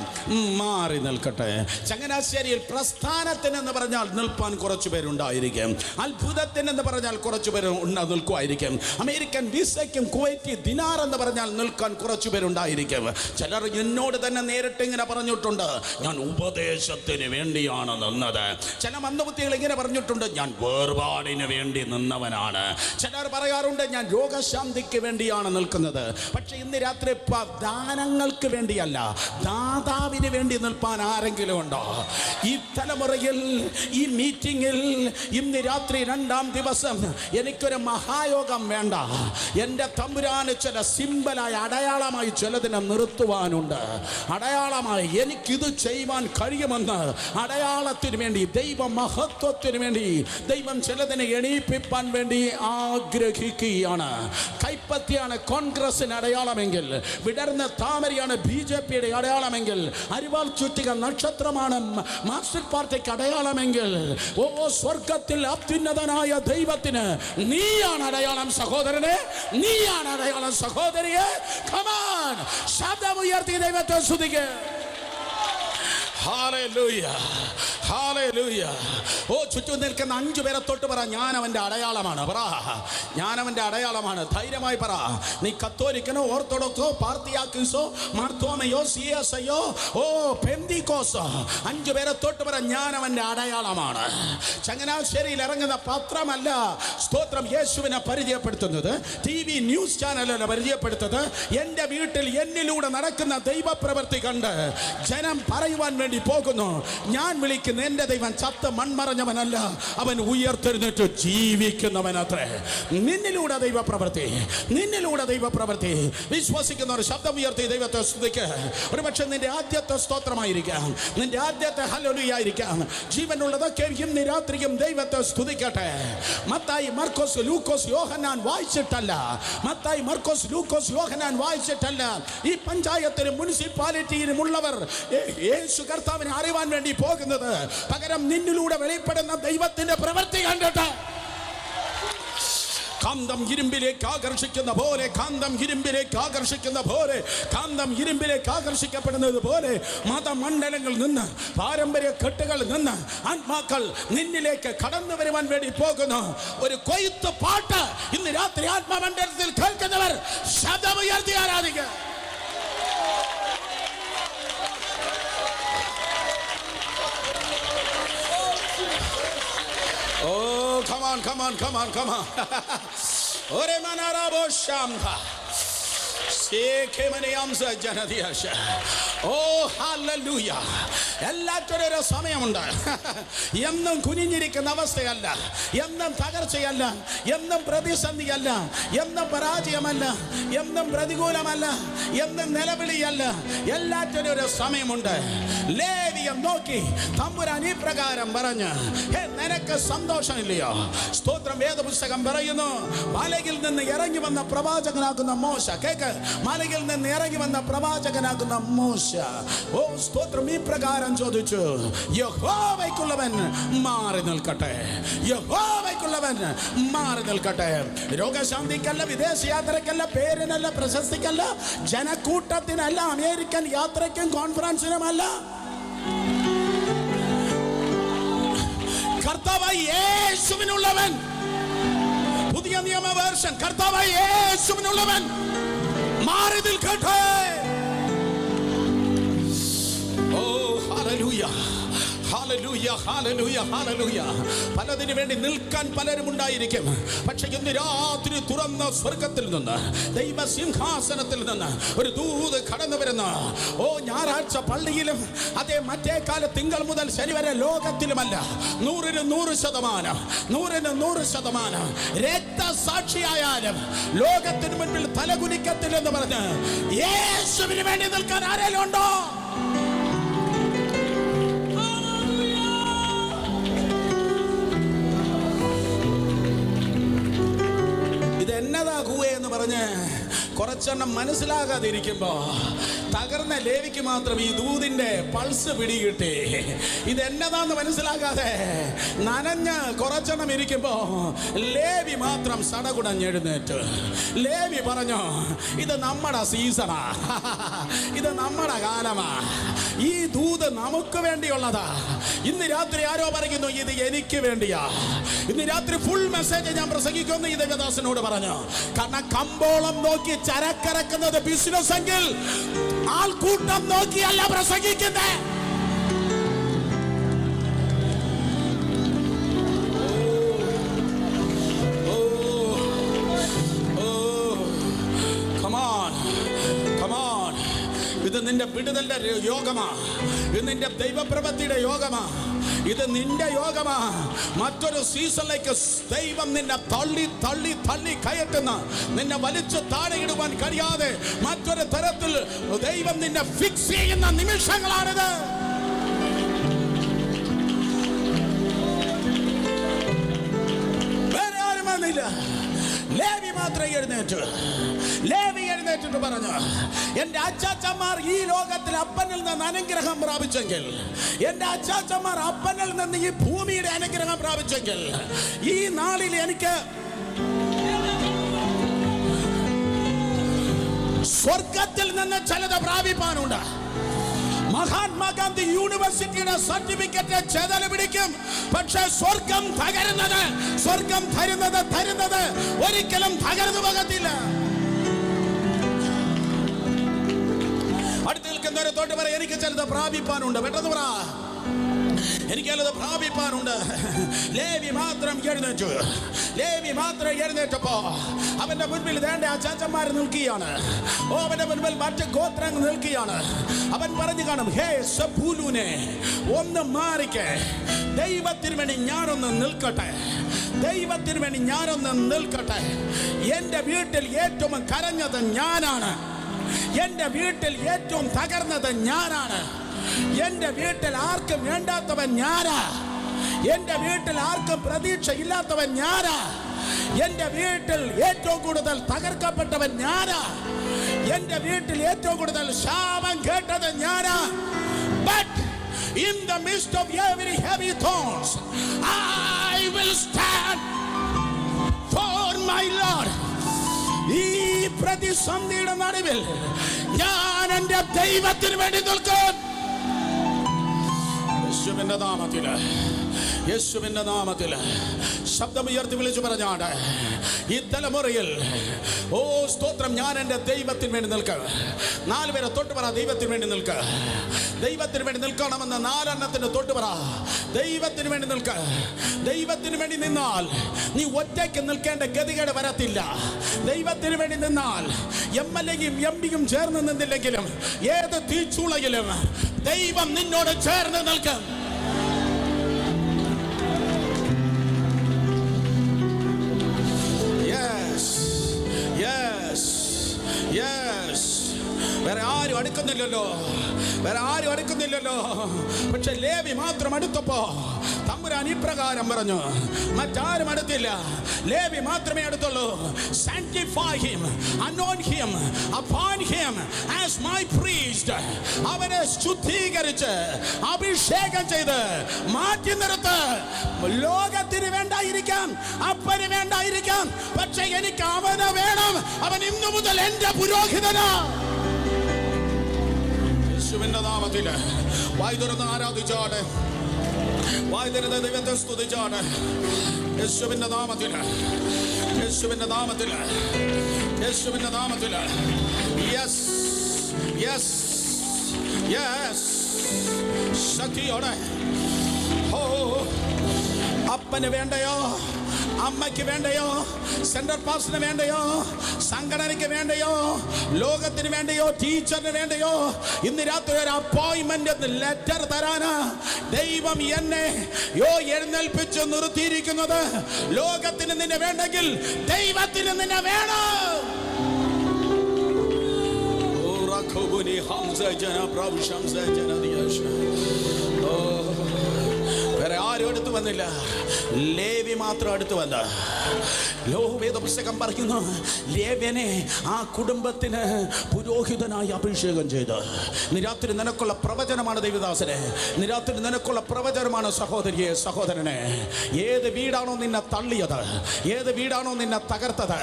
മാറി നിൽക്കട്ടെ. ചങ്ങനാശ്ശേരിയിൽ പ്രസ്ഥാനത്തിന് എന്ന് പറഞ്ഞാൽ നിൽപ്പാൻ കുറച്ചു പേരുണ്ടായിരിക്കും. അത്ഭുതത്തിന് എന്ന് പറഞ്ഞാൽ കുറച്ചു പേര് നിൽക്കുമായിരിക്കും. അമേരിക്കൻ വിസയ്ക്കും കുവൈറ്റി ദിനാർ എന്ന് പറഞ്ഞാൽ നിൽക്കാൻ കുറച്ചു പേരുണ്ടായിരിക്കും. ചിലർ എന്നോട് തന്നെ നേരിട്ട് ഇങ്ങനെ പറഞ്ഞിട്ടുണ്ട്, ഞാൻ ഉപദേശത്തിന് വേണ്ടിയാണ് നിന്നത്. ചില മന്ദബുദ്ധികൾ ഇങ്ങനെ പറഞ്ഞിട്ടുണ്ട്, ഞാൻ വേർപാടിന് വേണ്ടി നിന്നവനാണ്. ചിലർ പറയാറുണ്ട്, ഞാൻ രോഗശാന്തിക്ക് വേണ്ടി നിൽക്കുന്നത്. പക്ഷെ ഇന്ന് രാത്രി ദാനങ്ങൾക്ക് വേണ്ടിയല്ല, ദാതാവിന് വേണ്ടി നിൽപ്പാൻ ആരെങ്കിലും ഉണ്ടോ? ഈ തലമുറയിൽ, ഈ മീറ്റിംഗിൽ ഇന്ന് രാത്രി 2ാം ദിവസം എനിക്കൊരു മഹായോഗം വേണ്ട. എൻ്റെ തമ്പുരാന് ചില സിമ്പലായി, അടയാളമായി ചിലതിനെ നിർത്തുവാനുണ്ട്. അടയാളമായി എനിക്കിത് ചെയ്യുവാൻ കഴിയുമെന്ന് അടയാളത്തിന് വേണ്ടി, ദൈവ മഹത്വത്തിന് വേണ്ടി ദൈവം ചിലതിനെ എണീപ്പിപ്പാൻ വേണ്ടി ആഗ്രഹിക്കുകയാണ്. കൈപ്പത്തിയാണ് കോൺഗ്രസിന് അടയാളമെങ്കിൽ, വിടർന്ന താമരയാണ് BJPയുടെ അടയാളമെങ്കിൽ, അരിവാൾ ചുറ്റിക നക്ഷത്രമാണ് മാർക്സിസ്റ്റ് പാർട്ടിക്ക് അടയാളമെങ്കിൽ, ഓ സ്വർഗത്തിൽ അത്യുന്നതനായ ദൈവത്തിന് നീയാണ് അടയാളം സഹോദരനെ, നീയാണ് അടയാളം സഹോദരിയെ. കമാൻ, ശബ്ദമുയർത്തി ദൈവത്തെ സ്തുതിക്കുക. Hallelujah, hallelujah. ഓ ചുറ്റും നിൽക്കുന്ന 5 പേരെ തൊട്ട് പറ, ഞാൻ അവൻ്റെ അടയാളമാണ്. പറ, ഞാൻ അവൻ്റെ അടയാളമാണ്. ധൈര്യമായി പറ. നീ കത്തോലിക്കനോ ഓർത്തഡോക്സോ പാർത്തിയാക്കീസോ മാർത്തോമയോ CSIയോ ഓ പെന്തിക്കോസോ, 5 പേരെ തൊട്ട് പറ, ഞാൻ അവൻ്റെ അടയാളമാണ്. ചങ്ങനാശ്ശേരിയിൽ ഇറങ്ങുന്ന പത്രമല്ല സ്തോത്രം യേശുവിനെ പരിചയപ്പെടുത്തുന്നത്, TV ന്യൂസ് ചാനലല്ല പരിചയപ്പെടുത്തുന്നത്. എൻ്റെ വീട്ടിൽ എന്നിലൂടെ നടക്കുന്ന ദൈവപ്രവൃത്തി കണ്ട് ജനം പറയുവാൻ വേണ്ടി പോകുന്നു, ഞാൻ വിളിക്കുന്ന എൻ്റെ ദൈവം ചത്ത മൺമറഞ്ഞവനല്ല, അവൻ ഉയർത്തെഴുന്നേറ്റ് ജീവിക്കുന്നവനത്രേ. നിന്നിലൂടെ ദൈവപ്രവൃത്തി, നിന്നിലൂടെ ദൈവപ്രവൃത്തി. വിശ്വസിക്കുന്നവർ ശബ്ദം ഉയർത്തി ദൈവത്തെ സ്തുതിക്ക്. ഒരുപക്ഷെ നിന്റെ ആദ്യത്തെ സ്തോത്രമായിരിക്കാം, നിന്റെ ആദ്യത്തെ ഹല്ലേലൂയ ആയിരിക്കാം. ജീവനുള്ളതൊക്കെ ഇന്ന് രാത്രിയും ദൈവത്തെ സ്തുതിക്കട്ടെ. മത്തായി, മർക്കോസ്, ലൂക്കോസ്, യോഹന്നാൻ വായിച്ചിട്ടല്ല, മത്തായി, മർക്കോസ്, ലൂക്കോസ്, യോഹന്നാൻ വായിച്ചിട്ടല്ല ഈ പഞ്ചായത്തിലും മുനിസിപ്പാലിറ്റിയിലും ഉള്ളവർ യേശു കർത്താവിനെ അറിയാൻ വേണ്ടി പോകുന്നത്. പകരം നിന്നിലൂടെ വെളിപ്പെടുന്ന ദൈവത്തിന്റെ പ്രവൃത്തി കണ്ടിട്ട് കാന്തം ഇരുമ്പിലേക്ക് ആകർഷിക്കുന്ന പോലെ, കാന്തം ഇരുമ്പിലേക്ക് ആകർഷിക്കുന്ന പോലെ, കാന്തം ഇരുമ്പിലേക്ക് ആകർഷിക്കപ്പെടുന്നത് പോലെ മതമണ്ഡലങ്ങളിൽ നിന്ന്, പാരമ്പര്യ കെട്ടുകളിൽ നിന്ന് ആത്മാക്കൾ നിന്നിലേക്ക് കടന്നു വരുവാൻ വേണ്ടി പോകുന്നു. ഒരു കൊയ്ത്ത് പാട്ട് ഇന്ന് രാത്രി ആത്മമണ്ഡലത്തിൽ കേൾക്കുന്നവർ ശബ്ദമുയർത്തി ആരാധിക്കുക. Oh, come on, come on, come on, come on. Ore manarabo shamba. ഓ ഹല്ലേലൂയ. എല്ലാറ്റിനും ഒരു സമയമുണ്ട്. എന്നും കുനിഞ്ഞിരിക്കുന്ന അവസ്ഥയല്ല, എന്നും തകർച്ചയല്ല, എന്നും പ്രതിസന്ധിയല്ല, എന്നും പരാജയമല്ല, എന്നും പ്രതികൂലമല്ല, എന്നും നിലവിളിയല്ല. എല്ലാറ്റിനും ഒരു സമയമുണ്ട്. ലേവിയെ നോക്കി തമ്പുരാൻ ഈ പ്രകാരം പറഞ്ഞു, നിനക്ക് സന്തോഷമില്ലയോ? സ്തോത്രം. വേദപുസ്തകം പറയുന്നു, മലയിൽ നിന്ന് ഇറങ്ങി വന്ന പ്രവാചകനാകുന്ന മോശ, കേക്ക്, മലയിൽ നിന്ന് ഇറങ്ങി വന്ന പ്രവാചകനാകുന്ന മോശ ഓ സ്തോത്രം ഈ പ്രകാരം ചോദിച്ചു, യഹോവയ്ക്കുള്ളവൻ മാറി നിൽക്കട്ടെ, യഹോവയ്ക്കുള്ളവൻ മാറി നിൽക്കട്ടെ. രോഗശാന്തിക്കല്ല, വിദേശയാത്രയ്ക്കല്ല, പേരിനല്ല, പ്രശസ്തിക്കല്ല, ജനക്കൂട്ടത്തിനല്ല, അമേരിക്കൻ യാത്രയ്ക്കും കോൺഫറൻസിനുമല്ല, കർത്താവായ യേശുവിനുള്ളവൻ. പുതിയ നിയമ വേർഷൻ, കർത്താവായ യേശുവിനുള്ളവൻ മാറി നിൽക്കട്ടെ. Oh hallelujah, hallelujah. Hallelujah, hallelujah, hallelujah. പലതിനു വേണ്ടി നിൽക്കാൻ പലരും ഉണ്ടായിരിക്കും. പക്ഷെ ഇന്ന് രാത്രി തുറന്ന സ്വർഗത്തിൽ നിന്ന്, ദൈവസിംഹാസനത്തിൽ നിന്ന് ഒരു ദൂത് കടന്നു വരുന്ന, ഓ ഞായറാഴ്ച പള്ളിയിലും അതേ മറ്റേ കാല തിങ്കൾ മുതൽ ശനി വരെ ലോകത്തിലുമല്ല, 100% 100% രക്തസാക്ഷിയായാലും ലോകത്തിന് മുൻപിൽ തലകുനിക്കത്തില്ലെന്ന് പറഞ്ഞ് യേശുവിന് വേണ്ടി നിൽക്കാൻ ആരെങ്കിലും ഉണ്ടോ? ഇതെന്നതാ കൂവേ എന്ന് പറഞ്ഞ് കുറച്ചെണ്ണം മനസ്സിലാകാതെ ഇരിക്കുമ്പോ തകർന്ന ലേവിക്ക് മാത്രം ഈ ദൂതിന്റെ പൾസ് പിടികിട്ടി. ഇതെന്നതാന്ന് മനസ്സിലാകാതെ നനഞ്ഞ് കുറച്ചെണ്ണം ഇരിക്കുമ്പോ ലേവി മാത്രം സടകുടഞ്ഞെഴുന്നേറ്റ്. ലേവി പറഞ്ഞു, ഇത് നമ്മുടെ സീസണാ, ഇത് നമ്മുടെ കാലമാ, ഈ ദൂത് നമുക്ക് വേണ്ടിയുള്ളതാ. ഇന്ന് രാത്രി ആരോ പറയുന്നു, ഇത് എനിക്ക് വേണ്ടിയാ. ഇന്ന് രാത്രി ഫുൾ മെസ്സേജ് ഞാൻ പ്രസംഗിക്കുന്നു ഈ ദേവദാസനോട് പറഞ്ഞു. കാരണം കമ്പോളം നോക്കി ചരക്കിറക്കുന്നത് ബിസിനസ് എങ്കിൽ ആൾക്കൂട്ടം നോക്കിയല്ല പ്രസംഗിക്കുന്നേ. ഇത് നിന്റെ വിടുതലിന്റെ യോഗമാ, ഇത് നിന്റെ ദൈവപ്രവൃത്തിയുടെ യോഗമാ, ഇത് നിന്റെ യോഗമാ. മറ്റൊരു സീസണിലേക്ക് ദൈവം നിന്നെ തള്ളി തള്ളി തള്ളി കയറ്റുന്ന, നിന്നെ വലിച്ചു താഴെയിടുവാൻ കഴിയാതെ മറ്റൊരു തരത്തിൽ ദൈവം നിന്നെ ഫിക്സ് ചെയ്യുന്ന നിമിഷങ്ങളാണിത്. വേറെ ആരും വന്നില്ല. ലേവി മാത്രം എഴുന്നേറ്റിട്ട് പറഞ്ഞു, എന്റെ അച്ചാച്ചന്മാർ ഈ ലോകത്തിൽ അപ്പനിൽ നിന്ന് അനുഗ്രഹം പ്രാപിച്ചെങ്കിൽ, എന്റെ അച്ചാച്ചന്മാർ അപ്പനിൽ നിന്ന് ഈ ഭൂമിയുടെ അനുഗ്രഹം പ്രാപിച്ചെങ്കിൽ, ഈ നാളിൽ എനിക്ക് സ്വർഗത്തിൽ നിന്ന് ചിലത് പ്രാപിപ്പാനുണ്ട്. മഹാത്മാഗാന്ധി യൂണിവേഴ്സിറ്റിയുടെ സർട്ടിഫിക്കറ്റ് ചെതല് പിടിക്കും. പക്ഷെ സ്വർഗം തരുന്നത് ഒരിക്കലും തകർന്നു പോകത്തില്ല. അടുത്ത് നിൽക്കുന്നവരെ തൊട്ട് പറ, എനിക്ക് ചിലത് പ്രാപിപ്പാനുണ്ട്. പെട്ടെന്ന് പറ, എനിക്കത് പ്രാപിപ്പാനുണ്ട്. ലേവി മാത്രം എഴുന്നേറ്റപ്പോ അവന്റെ മുൻപിൽ വേണ്ട അച്ചാച്ചന്മാർ നിൽക്കുകയാണ്. ഓ, അവന്റെ മുൻപിൽ മറ്റ് ഗോത്രങ്ങൾ നിൽക്കുകയാണ്. അവൻ പറഞ്ഞു കാണും, ഹേ സബൂലൂനെ, ഒന്ന് മാറിക്കേ, ദൈവത്തിന് വേണ്ടി ഞാനൊന്ന് നിൽക്കട്ടെ. എന്റെ വീട്ടിൽ ഏറ്റവും കരഞ്ഞത് ഞാനാണ്. എന്റെ വീട്ടിൽ ഏറ്റവും തകർന്നത് ഞാനാണ്. എന്റെ വീട്ടിൽ ആർക്കും വേണ്ടാത്തവൻ ഞാനാ. എന്റെ വീട്ടിൽ ആർക്കും പ്രതീക്ഷ ഇല്ലാത്തവൻ ഞാനാ. എന്റെ വീട്ടിൽ ഏറ്റവും കൂടുതൽ തകർക്കപ്പെട്ടവൻ ഞാനാ. എന്റെ വീട്ടിൽ ഏറ്റവും കൂടുതൽ ശാപം കേട്ടത് ഞാനാ. But in the midst of every heavy thorns, I will stand for my Lord. ഈ പ്രതിസന്ധിയുടെ നടുവിൽ ഞാൻ എന്റെ ദൈവത്തിന് വേണ്ടി നിൽക്കും. യേശുവിന്റെ നാമത്തിൽ ശബ്ദമുയർത്തി വിളിച്ചു പറഞ്ഞാണ് ഈ തലമുറയിൽ, ഓ സ്തോത്രം, ഞാൻ എൻ്റെ ദൈവത്തിന് വേണ്ടി നിൽക്കുക. 4 പേരെ തൊട്ട് പറ, ദൈവത്തിന് വേണ്ടി നിൽക്കുക. ദൈവത്തിന് വേണ്ടി നിൽക്കണമെന്ന് 4 എണ്ണത്തിന് തൊട്ട് പറ. ദൈവത്തിന് വേണ്ടി നിൽക്കുക. ദൈവത്തിന് വേണ്ടി നിന്നാൽ നീ ഒറ്റയ്ക്ക് നിൽക്കേണ്ട ഗതികേട് വരത്തില്ല. ദൈവത്തിന് വേണ്ടി നിന്നാൽ MLAയും MP-യും ചേർന്ന് നിന്നില്ലെങ്കിലും ഏത് തീച്ചൂളയിലും ദൈവം നിന്നോട് ചേർന്ന് നിൽക്കും. വേറെ ആരും അടുക്കുന്നില്ലല്ലോ. പക്ഷെ ലേവി മാത്രം അടുത്തപ്പോ തമ്പുരാൻ ഇപ്രകാരം പറഞ്ഞു, മറ്റാരും അടുത്തില്ല, ലേവി മാത്രമേ അടുത്തുള്ളൂ. Sanctify him, anoint him, appoint him as my priest. അവനെ ശുദ്ധീകരിച്ച് അഭിഷേകം ചെയ്ത് മാറ്റി നിർത്ത്. ലോകത്തിന് വേണ്ടായിരിക്കാം, അപ്പന് വേണ്ടായിരിക്കാം, പക്ഷെ എനിക്ക് അവനെ വേണം. അവൻ ഇന്നു മുതൽ എന്റെ പുരോഹിതനാ. യേശുവിന്റെ നാമത്തില് വായ് തുറന്ന് ആരാധിച്ചാണ്, വായ് തുറന്ന് ദൈവത്തെ സ്തുതിച്ചാണ്. യേശുവിന്റെ നാമത്തില് ശക്തിയോടെ അപ്പന് വേണ്ടയോ, അമ്മയ്ക്ക് വേണ്ടയോ, സെൻട്രൽ പാസ്റ്റിന് വേണ്ടയോ, സംഘടനയ്ക്ക് വേണ്ടയോ, ലോകത്തിന് വേണ്ടയോ, ടീച്ചറിന് വേണ്ടയോ, ഇന്ന് രാത്രി ഒരു അപ്പോയിന്റ്മെന്റ് ലെറ്റർ തരാന് ദൈവം എന്നെ എഴുന്നേൽപ്പിച്ച് നിർത്തിയിരിക്കുന്നത്. ലോകത്തിന് നിന്നെ വേണ്ടെങ്കിൽ ദൈവത്തിന് നിന്നെ വേണം. വേറെ ആരും അടുത്ത് വന്നില്ല, ലേവി മാത്രം അടുത്ത് വന്ന. വേദപുസ്തകം പറയുന്നു, ലേവ്യനെ ആ കുടുംബത്തിന് പുരോഹിതനായി അഭിഷേകം ചെയ്ത്. നിരാത്രി നിനക്കുള്ള പ്രവചനമാണ് ദൈവദാസനെ, നിരാത്രി നിനക്കുള്ള പ്രവചനമാണ് സഹോദരിയെ, സഹോദരനെ. ഏത് വീടാണോ നിന്നെ തള്ളിയത്, ഏത് വീടാണോ നിന്നെ തകർത്തത്,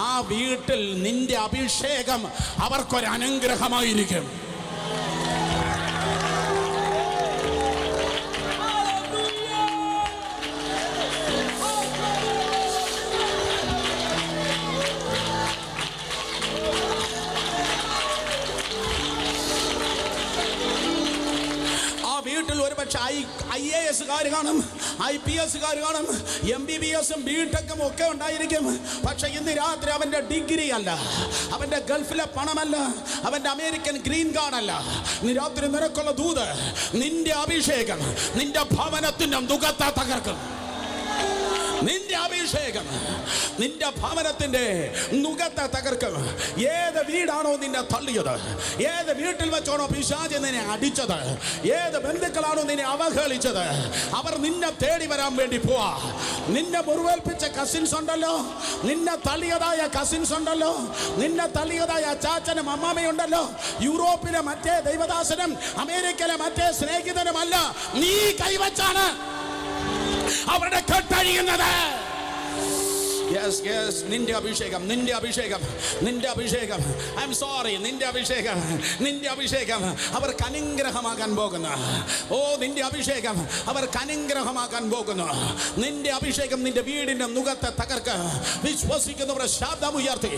ആ വീട്ടിൽ നിന്റെ അഭിഷേകം അവർക്കൊരു അനുഗ്രഹമായിരിക്കും. ഒരുപക്ഷെ IAS കാണും, IPS കാണും, MBBS BTech ഒക്കെ ഉണ്ടായിരിക്കും. പക്ഷെ ഇന്ന് രാത്രി അവന്റെ ഡിഗ്രി അല്ല, അവന്റെ ഗൾഫിലെ പണമല്ല, അവന്റെ അമേരിക്കൻ ഗ്രീൻ കാർഡ് അല്ല. ഇന്ന് രാത്രി നിനക്കുള്ള ദൂത്, നിന്റെ അഭിഷേകം നിന്റെ ഭവനത്തിന്റെ മുഖത്തെ തകർക്കും. നിന്റെ അഭിഷേകം നിന്റെ ഭവനത്തിന്റെ മുഖത്തെ തകർക്കും. ഏത് വീടാണോ നിന്നെ തള്ളിയത്, ഏത് വീട്ടിൽ വെച്ചാണോ പിശാച് നിന്നെ അടിച്ചത്, ഏത് ബന്ധുക്കളാണോ നിന്നെ അവഹേളിച്ചത്, അവർ നിന്നെ തേടി വരാൻ വേണ്ടി പോവാ. നിന്നെ മുറിവേൽപ്പിച്ച കസിൻസ് ഉണ്ടല്ലോ, നിന്നെ തള്ളിയതായ കസിൻസ് ഉണ്ടല്ലോ, നിന്നെ തള്ളിയതായ ചാച്ചനും അമ്മാമയുണ്ടല്ലോ, യൂറോപ്പിലെ മറ്റേ ദൈവദാസനും അമേരിക്കയിലെ മറ്റേ സ്നേഹിതനുമല്ല, നീ കൈവച്ചാണ് അവരുടെ കെട്ടഴിയുന്നത്. നിന്റെ അഭിഷേകം, നിന്റെ അഭിഷേകം, നിന്റെ അഭിഷേകം, ഐ എം സോറി, നിന്റെ അഭിഷേകം, നിന്റെ അഭിഷേകം അവർക്ക് അനുഗ്രഹമാകാൻ പോകുന്നു. നിന്റെ അഭിഷേകം അവർക്ക് അനുഗ്രഹമാകാൻ പോകുന്നു. നിന്റെ അഭിഷേകം നിന്റെ വീടിന്റെ മുഖത്തെ തകർക്ക്. വിശ്വസിക്കുന്നവരുടെ ശബ്ദം ഉയർത്തി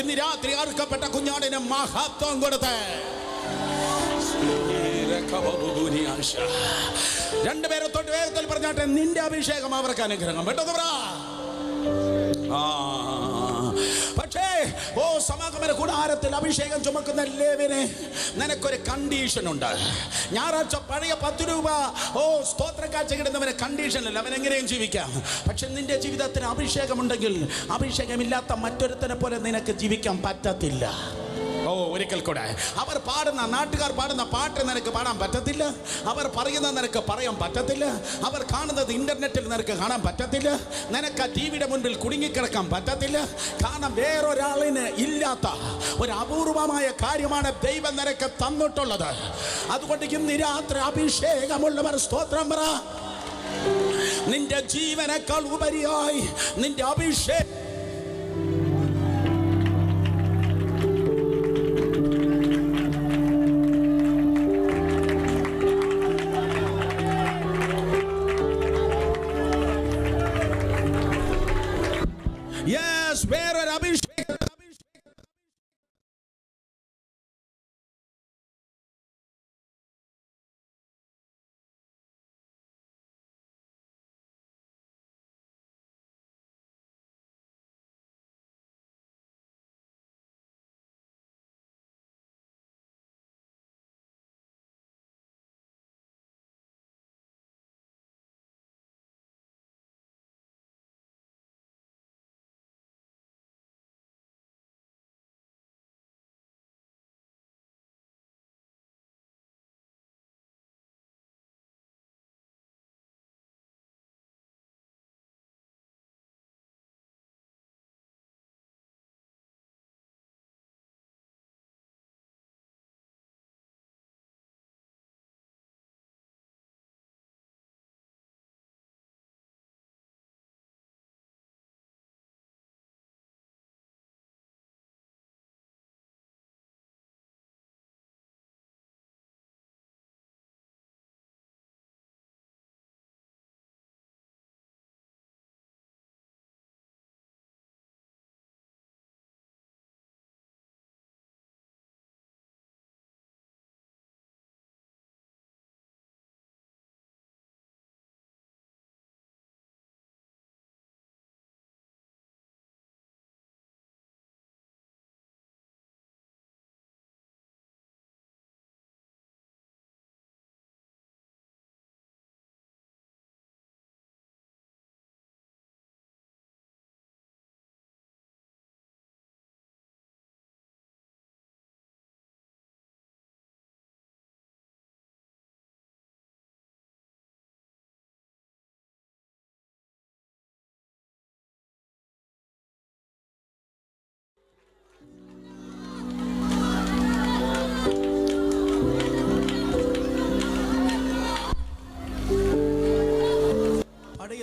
ഇന്ന് രാത്രി അറുക്കപ്പെട്ട കുഞ്ഞാടിന് മഹത്വം കൊടുത്ത് രണ്ടുപേരെ തൊട്ട് വേഗത്തിൽ പറഞ്ഞാട്ടെ, നിന്റെ അഭിഷേകം അവർക്ക് അനുഗ്രഹം. പെട്ടെന്ന് പറ. പക്ഷേ സമാഗമന കൂടാരത്തിൽ അഭിഷേകം ചുമക്കുന്ന ലേവ്യനെ നിനക്കൊരു കണ്ടീഷൻ ഉണ്ട്. ഞായറാഴ്ച പഴയ 10 രൂപ സ്തോത്രക്കാഴ്ച കിട്ടുന്നവന് കണ്ടീഷനില്ല, അവൻ എങ്ങനെയും ജീവിക്കാം. പക്ഷെ നിന്റെ ജീവിതത്തിന് അഭിഷേകമുണ്ടെങ്കിൽ അഭിഷേകമില്ലാത്ത മറ്റൊരുത്തനെ പോലെ നിനക്ക് ജീവിക്കാൻ പറ്റത്തില്ല. ഒരിക്കൽ കൂടെ, അവർ പാടുന്ന, നാട്ടുകാർ പാടുന്ന പാട്ട് നിനക്ക് പാടാൻ പറ്റത്തില്ല, അവർ പറയുന്നത് നിനക്ക് പറയാൻ പറ്റത്തില്ല, അവർ കാണുന്നത് ഇന്റർനെറ്റിൽ നിനക്ക് കാണാൻ പറ്റത്തില്ല, നിനക്ക് ആ ടിവിയുടെ മുൻപിൽ കുടുങ്ങിക്കിടക്കാൻ പറ്റത്തില്ല. കാരണം വേറൊരാളിന് ഇല്ലാത്ത ഒരു അപൂർവമായ കാര്യമാണ് ദൈവം നിനക്ക് തന്നിട്ടുള്ളത്. അതുകൊണ്ട് ഇന്ന് രാത്രി അഭിഷേകമുള്ളവർ സ്തോത്രം പറ. നിന്റെ ജീവനേക്കാൾ ഉപരിയായി നിന്റെ അഭിഷേകം വേറൊരു അഭിഷേകം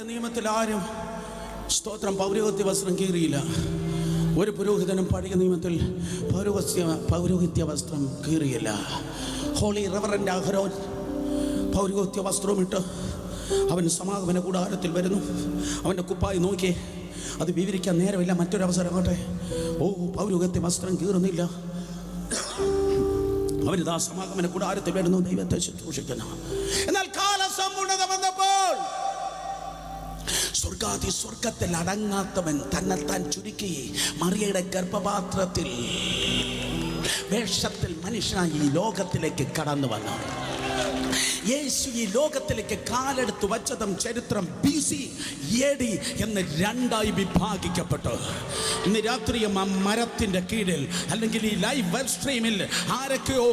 നിയമത്തിൽ ആരും സ്തോത്രം പൗരോഹിത്യ വസ്ത്രം കീറിയില്ല. ഒരു പുരോഹിതനും പഴയ നിയമത്തിൽ പൗരോഹിത്യ വസ്ത്രം കീറിയില്ല. ഹോളി റവറൻഡ് അഹരോൻ പൗരോഹിത്യ വസ്ത്രമിട്ട് അവൻ സമാഗമന കൂടാരത്തിൽ വരുന്നു. അവൻ്റെ കുപ്പായി നോക്കി, അത് വിവരിക്കാൻ നേരമില്ല, മറ്റൊരവസരം ആകട്ടെ. പൗരോഹിത്യ വസ്ത്രം കീറുന്നില്ല. അവരിതാ സമാഗമന കൂടാരത്തിൽ വരുന്നു, ദൈവത്തെ ശുശ്രൂഷിക്കുന്നു. എന്നാൽ കാലസമ്പൂർണ്ണത വന്നപ്പോൾ സ്വർഗത്തിൽ അടങ്ങാത്തവൻ തന്നെത്താൻ ചുരുക്കി മറിയയുടെ ഗർഭപാത്രത്തിൽ വേഷത്തിൽ മനുഷ്യനായി ഈ ലോകത്തിലേക്ക് കടന്നു വന്നു. യേശു ഈ ലോകത്തിലേക്ക് കാലെടുത്ത് വച്ചതും ചരിത്രം BC AD എന്ന് രണ്ടായി വിഭാഗിക്കപ്പെട്ടു. ഇന്ന് രാത്രിയും ആ മരത്തിന്റെ കീഴിൽ അല്ലെങ്കിൽ ഈ ലൈവ് വെബ് സ്ട്രീമിൽ ആരൊക്കെയോ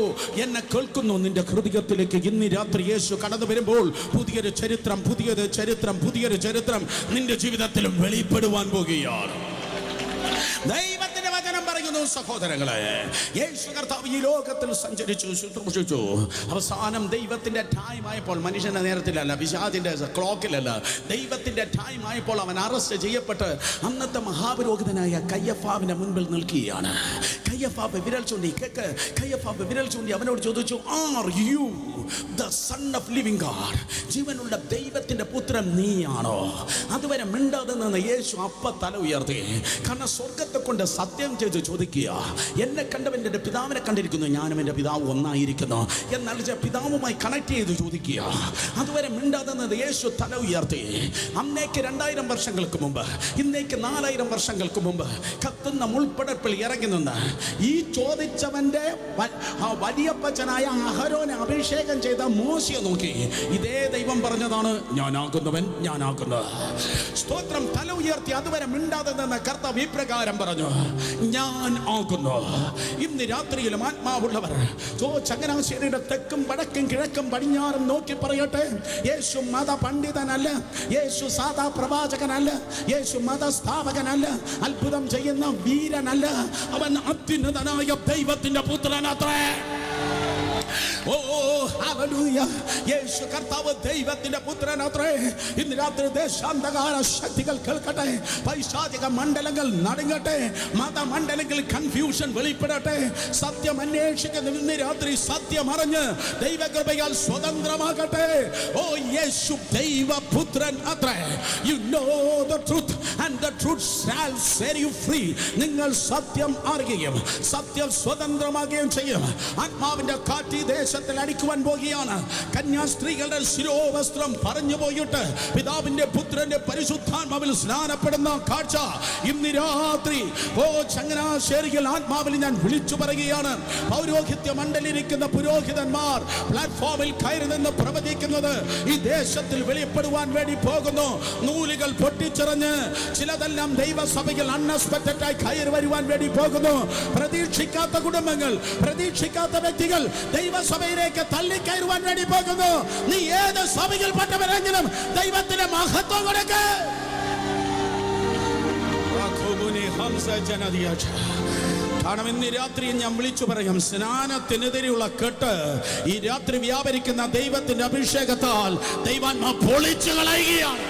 എന്നെ കേൾക്കുന്നു, നിന്റെ ഹൃദയത്തിലേക്ക് ഇന്ന് രാത്രി യേശു കടന്നു വരുമ്പോൾ പുതിയൊരു ചരിത്രം നിന്റെ ജീവിതത്തിലും വെളിപ്പെടുവാൻ പോകുകയാണ്. ദൈവത്തിന്റെ വചനം പറയുന്നു, സഹോദരങ്ങളെ, യേശു കർത്താവ് ഈ ലോകത്തിൽ സഞ്ചരിച്ചു, ശുശ്രൂഷിച്ചു. അവസാനം ദൈവത്തിന്റെ ടൈം ആയപ്പോൾ, മനുഷ്യന്റെ നേരത്തിലല്ല, പിശാചിന്റെ ക്ലോക്കിലല്ല, ദൈവത്തിന്റെ ടൈം ആയപ്പോൾ അവൻ അറസ്റ്റ് ചെയ്യപ്പെട്ട് അന്നത്തെ മഹാപുരോഹിതനായ കയ്യഫാവിന്റെ മുൻപിൽ നിൽക്കുകയാണ്. കയ്യഫാവ് വിരൽ ചൂണ്ടി അവനോട് ചോദിച്ചു, are you the son of living God? ജീവനുള്ള ദൈവത്തിന്റെ പുത്രൻ നീയാണോ? അതുവരെ മിണ്ടാതെ നിന്ന് യേശു അപ്പ തല ഉയർത്തി. കാരണം സ്വർഗത്തെ കൊണ്ട് സത്യം ചെയ്ത് ചോദിക്കുക, എന്നെ കണ്ടവൻ എൻ്റെ പിതാവിനെ കണ്ടിരിക്കുന്നു, ഞാനും എൻ്റെ പിതാവ് ഒന്നായിരിക്കുന്നു. എന്നാൽ പിതാവുമായി കണക്ട് ചെയ്ത് ചോദിക്കുക. അതുവരെ മിണ്ടാതെ നിന്ന് യേശു തല ഉയർത്തി. അന്നേക്ക് 2000 വർഷങ്ങൾക്ക് മുമ്പ്, ഇന്നേക്ക് 4000 വർഷങ്ങൾക്ക് മുമ്പ് കത്തുന്ന മുൾപ്പടർപ്പിൽ ഇറങ്ങി നിന്ന് ഈ ചോദിച്ചവന്റെ വലിയപ്പച്ചനായ അഹരോനെ അഭിഷേകം ചെയ്ത മോശയെ നോക്കി ഇതേ ദൈവം പറഞ്ഞതാണ്, ഞാനാകുന്നവൻ ഞാനാകുന്നത്. സ്തോത്രം. തല ഉയർത്തി അതുവരെ മിണ്ടാതെ നിന്ന് കർത്താവ് ഇപ്രകാരം പറഞ്ഞു, ഞാൻ ആകുന്നു. ഇന്ന് രാത്രിയിലും ആത്മാവുള്ളവർ ചങ്ങനാശ്ശേരിയുടെ തെക്കും വടക്കും കിഴക്കും പടിഞ്ഞാറും നോക്കി പറയട്ടെ, യേശു മത പണ്ഡിതനല്ല, യേശു സാധാ പ്രവാചകനല്ല, യേശു മതസ്ഥാപകനല്ല, അത്ഭുതം ചെയ്യുന്ന വീരനല്ല, അവൻ അത്യുന്നതനായ ദൈവത്തിന്റെ പുത്രനത്രേ. യേശു കർത്താവ് ദൈവത്തിന്റെ പുത്രനത്രേ. ഇന്ന് രാത്രി ദേശാന്തകാല ശക്തികൾ കേൾക്കട്ടെ, പൈശാചിക മണ്ഡലങ്ങൾ നടുങ്ങട്ടെ, മതമണ്ഡലങ്ങൾ കൺഫ്യൂഷൻ വെളിപ്പെടട്ടെ. സത്യം അന്വേഷിക്കുന്ന ഇന്ന് രാത്രി സത്യം അറിഞ്ഞ് ദൈവകൃപയാൽ സ്വതന്ത്രമാകട്ടെ. ഓ യേശു ദൈവപുത്രൻ അത്രേ. You know the truth and the truth shall set you free. നിങ്ങൾ സത്യം അറിയുകയും സത്യം സ്വതന്ത്രമാകുകയും ചെയ്യും. ആത്മാവിന്റെ കാറ്റ് ദേശത്തിൽ അടിക്കുവാൻ പോകുകയാണ്. കന്യാസ്ത്രീകളുടെ ശിരോവസ്ത്രം പറഞ്ഞു പോയിട്ട് പിതാവിന്റെ പുത്രന്റെ പരിശുദ്ധാത്മാവിൽ സ്നാനപ്പെടുന്ന കാഴ്ച ഇന്ന് രാത്രി ചങ്ങനാശ്ശേരിയിൽ ആത്മാവിൽ ഞാൻ വിളിച്ചു പറയുകയാണ്. പൗരോഹിത്യ മണ്ഡലിരിക്കുന്ന പുരോഹിതന്മാർ പ്ലാറ്റ്ഫോമിൽ കയറി നിന്ന് പ്രവചിക്കുന്നത് ഈ ദേശത്തിൽ വെളിപ്പെടുവാൻ വേണ്ടി പോകുന്നു. നൂലുകൾ പൊട്ടിച്ചെറിഞ്ഞ് ചിലതെല്ലാം ദൈവസഭയിൽ അൺഎക്സ്പെക്റ്റഡായി കയറി വരുവാൻ വേണ്ടി പോകുന്നു. പ്രതീക്ഷിക്കാത്ത കുടുംബങ്ങൾ, പ്രതീക്ഷിക്കാത്ത വ്യക്തികൾ ദൈവസഭയിലേക്ക് തള്ളിക്കയറുവാൻ വേണ്ടി പോകുന്നു. നീ ഏത് സഭയിൽപ്പെട്ടവരെങ്കിലും ദൈവത്തിന്റെ മഹത്വം കൊടുക്ക. കാരണം ഇന്ന് രാത്രി ഞാൻ വിളിച്ചു പറയാം, സ്നാനത്തിനെതിരെയുള്ള കെട്ട് ഈ രാത്രി വ്യാപരിക്കുന്ന ദൈവത്തിന്റെ അഭിഷേകത്താൽ ദൈവാത്മാ പൊളിച്ചു കളയുകയാണ്.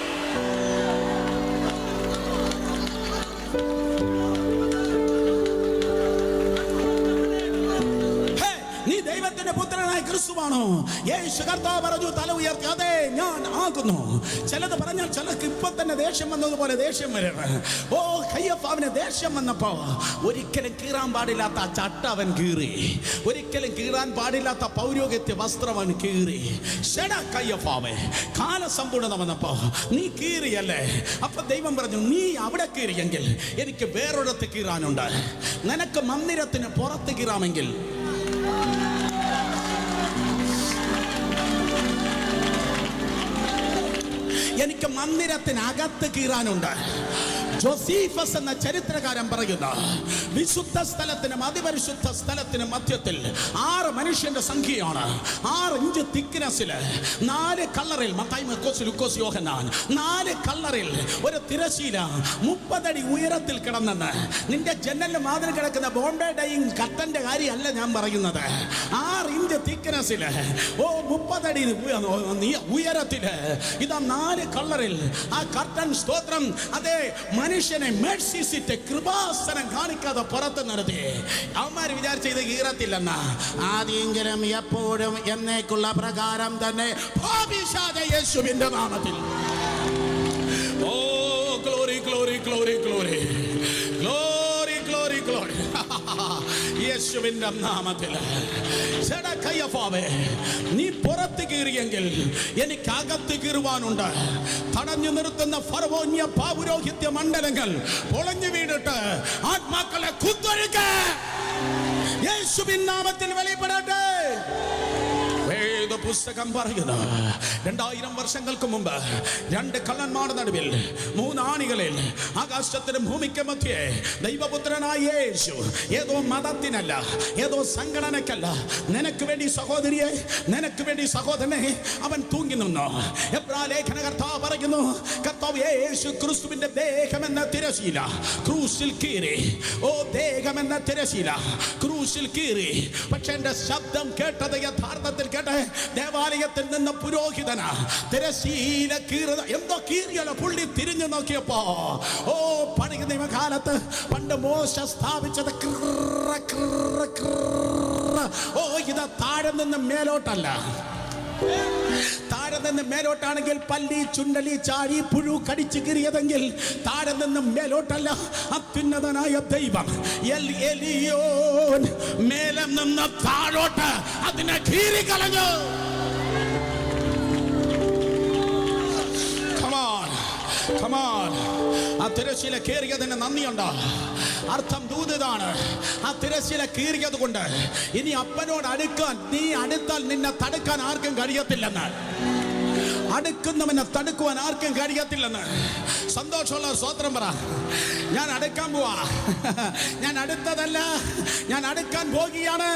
പുത്രനായ ക്രിസ്തുവാണോ? യേശു കർത്താവ് പറഞ്ഞു, തല ഉയർത്തി, അതെ ഞാൻ ആകുന്നു. ചിലത് പറഞ്ഞാൽ ചിലർക്ക് ഇപ്പൊ തന്നെ ദേഷ്യം വന്നതുപോലെ ദേഷ്യം വരണം. കയ്യഫാവിന് ദേഷ്യം വന്നപ്പോ ഒരിക്കലും കീറാൻ പാടില്ലാത്ത ചട്ട അവൻ കീറി, ഒരിക്കലും കീറാൻ പാടില്ലാത്ത പൗരോഹിത്യ വസ്ത്രം അവൻ കീറി. കയ്യഫാവേ, കാലസമ്പൂർണ്ണത വന്നപ്പോ നീ കീറിയല്ലേ? അപ്പൊ ദൈവം പറഞ്ഞു, നീ അവിടെ കീറിയെങ്കിൽ എനിക്ക് വേറൊരിടത്ത് കീറാനുണ്ട്. നിനക്ക് മന്ദിരത്തിന് പുറത്ത് കീറാമെങ്കിൽ എനിക്ക് മന്ദിരത്തിനകത്ത് കീറാനുണ്ട്. ജോസീഫസ് എന്ന ചരിത്രകാരൻ പറയുന്ന വിശുദ്ധ സ്ഥലത്തിനും അതിപരിശുദ്ധ സ്ഥലത്തിനും മധ്യത്തിൽ 6 മനുഷ്യന്റെ സംഖ്യയാണ്. 6 ഇഞ്ച് തിക്നെസ്സിൽ 4 കളറിൽ മത്തായി, മർക്കോസ്, ലൂക്കോസ്, യോഹന്നാൻ 4 കളറിൽ ഒരു തിരശീല 30 അടി ഉയരത്തിൽ കിടന്നെന്ന്. നിന്റെ ജനലിന് മാതിരി കിടക്കുന്ന ബോംബെ ഡൈയിങ് കട്ടന്റെ കാര്യമല്ല ഞാൻ പറയുന്നത്. 6 ഇഞ്ച് തിക്നെസ്സിൽ 30 അടി ഉയരത്തില് ഇതാ 4 കളറിൽ ആ കർട്ടൻ. സ്തോത്രം. അതേ മനുഷ്യനെ മേഴ്സി സീറ്റ്, കൃപാസനം കാണിക്കാതെ പുറത്ത് നിർത്തി. അവന്മാര് വിചാരിച്ച ഇത് കീറത്തില്ലെന്ന. ആദ്യെങ്കിലും എപ്പോഴും എന്നേക്കുള്ള പ്രകാരം തന്നെ യേശുവിന്റെ നാമത്തിൽ. Oh glory glory glory glory glory glory glory യേശുവിന്റെ നാമത്തിൽ. നീ പുറത്ത് കീറിയെങ്കിൽ എനിക്ക് അകത്ത് കീറുവാനുണ്ട്. തടഞ്ഞു നിർത്തുന്ന ഫറവോന്യ പൗരോഹിത്യ മണ്ഡലങ്ങൾ പൊളഞ്ഞു വീണിട്ട് ആത്മാക്കളെ കുത്തൊഴുക യേശുവിൻ നാമത്തിൽ വെളിപ്പെടട്ടെ. പുസ്തകം പറയുന്നു 2000 വർഷങ്ങൾക്ക് മുമ്പ് 2 കള്ളന്മാരുടെ നടുവിൽ 3 ആണികളിൽ ആകാശത്തിനും ഭൂമിക്ക് മധ്യേ ദൈവപുത്രനായ യേശു ഏതോ മതത്തിനല്ല, ഏതോ സംഘടനക്കല്ല, നിനക്ക് വേണ്ടി സഹോദരിയെ, നിനക്ക് വേണ്ടി സഹോദരനെ അവൻ തൂങ്ങി നിന്നു. എബ്രായ ലേഖന കർത്താവ് പറയുന്നു, കർത്താവ് യേശു ക്രിസ്തുവിന്റെ ദേഹമെന്ന തിരശീല ക്രൂശിൽ കീറി. ഓ ദേഹമെന്ന തിരശീല ക്രൂശിൽ കീറി. പക്ഷെ എന്റെ ശബ്ദം കേട്ടത് യഥാർത്ഥത്തിൽ കേട്ടെ ദേവാലയത്തിൽ നിന്ന് പുരോഹിതനാ തിരശീല കീറുക എന്തോ കീറിയല്ലോ. പുള്ളി തിരിഞ്ഞു നോക്കിയപ്പോ പഴയ നിയമകാലത്ത് പണ്ട് മോശ സ്ഥാപിച്ചത് ഇത് താഴെ നിന്ന് മേലോട്ടല്ല. താഴെ നിന്ന് മേലോട്ടാണെങ്കിൽ പല്ലി, ചുണ്ടലി, ചാഴി, പുഴു കടിച്ചു കീറിയതെങ്കിൽ താഴെ നിന്ന് മേലോട്ടല്ല. അത്യുന്നതനായ ദൈവം മേലെ നിന്ന് താഴോട്ട് അതിനെ കീറിക്കളഞ്ഞു. ആ തിരശ്ശീല കീറിയതിന് നന്ദിയുണ്ടോ? അർത്ഥം ദൂതതാണ്. ആ തിരശ്ശീല കീറിയത് കൊണ്ട് ഇനി അപ്പനോട് അടുക്കാൻ, നീ അടുത്താൽ നിന്നെ തടുക്കാൻ ആർക്കും കഴിയത്തില്ലെന്ന്. അടുക്കുന്നവനെ തടുക്കുവാൻ ആർക്കും കഴിയത്തില്ലെന്ന്. സന്തോഷമുള്ള സ്വോത്രം പറ. ഞാൻ അടുക്കാൻ പോവാ. ഞാൻ അടുത്തതല്ല, ഞാൻ അടുക്കാൻ പോകുകയാണ്.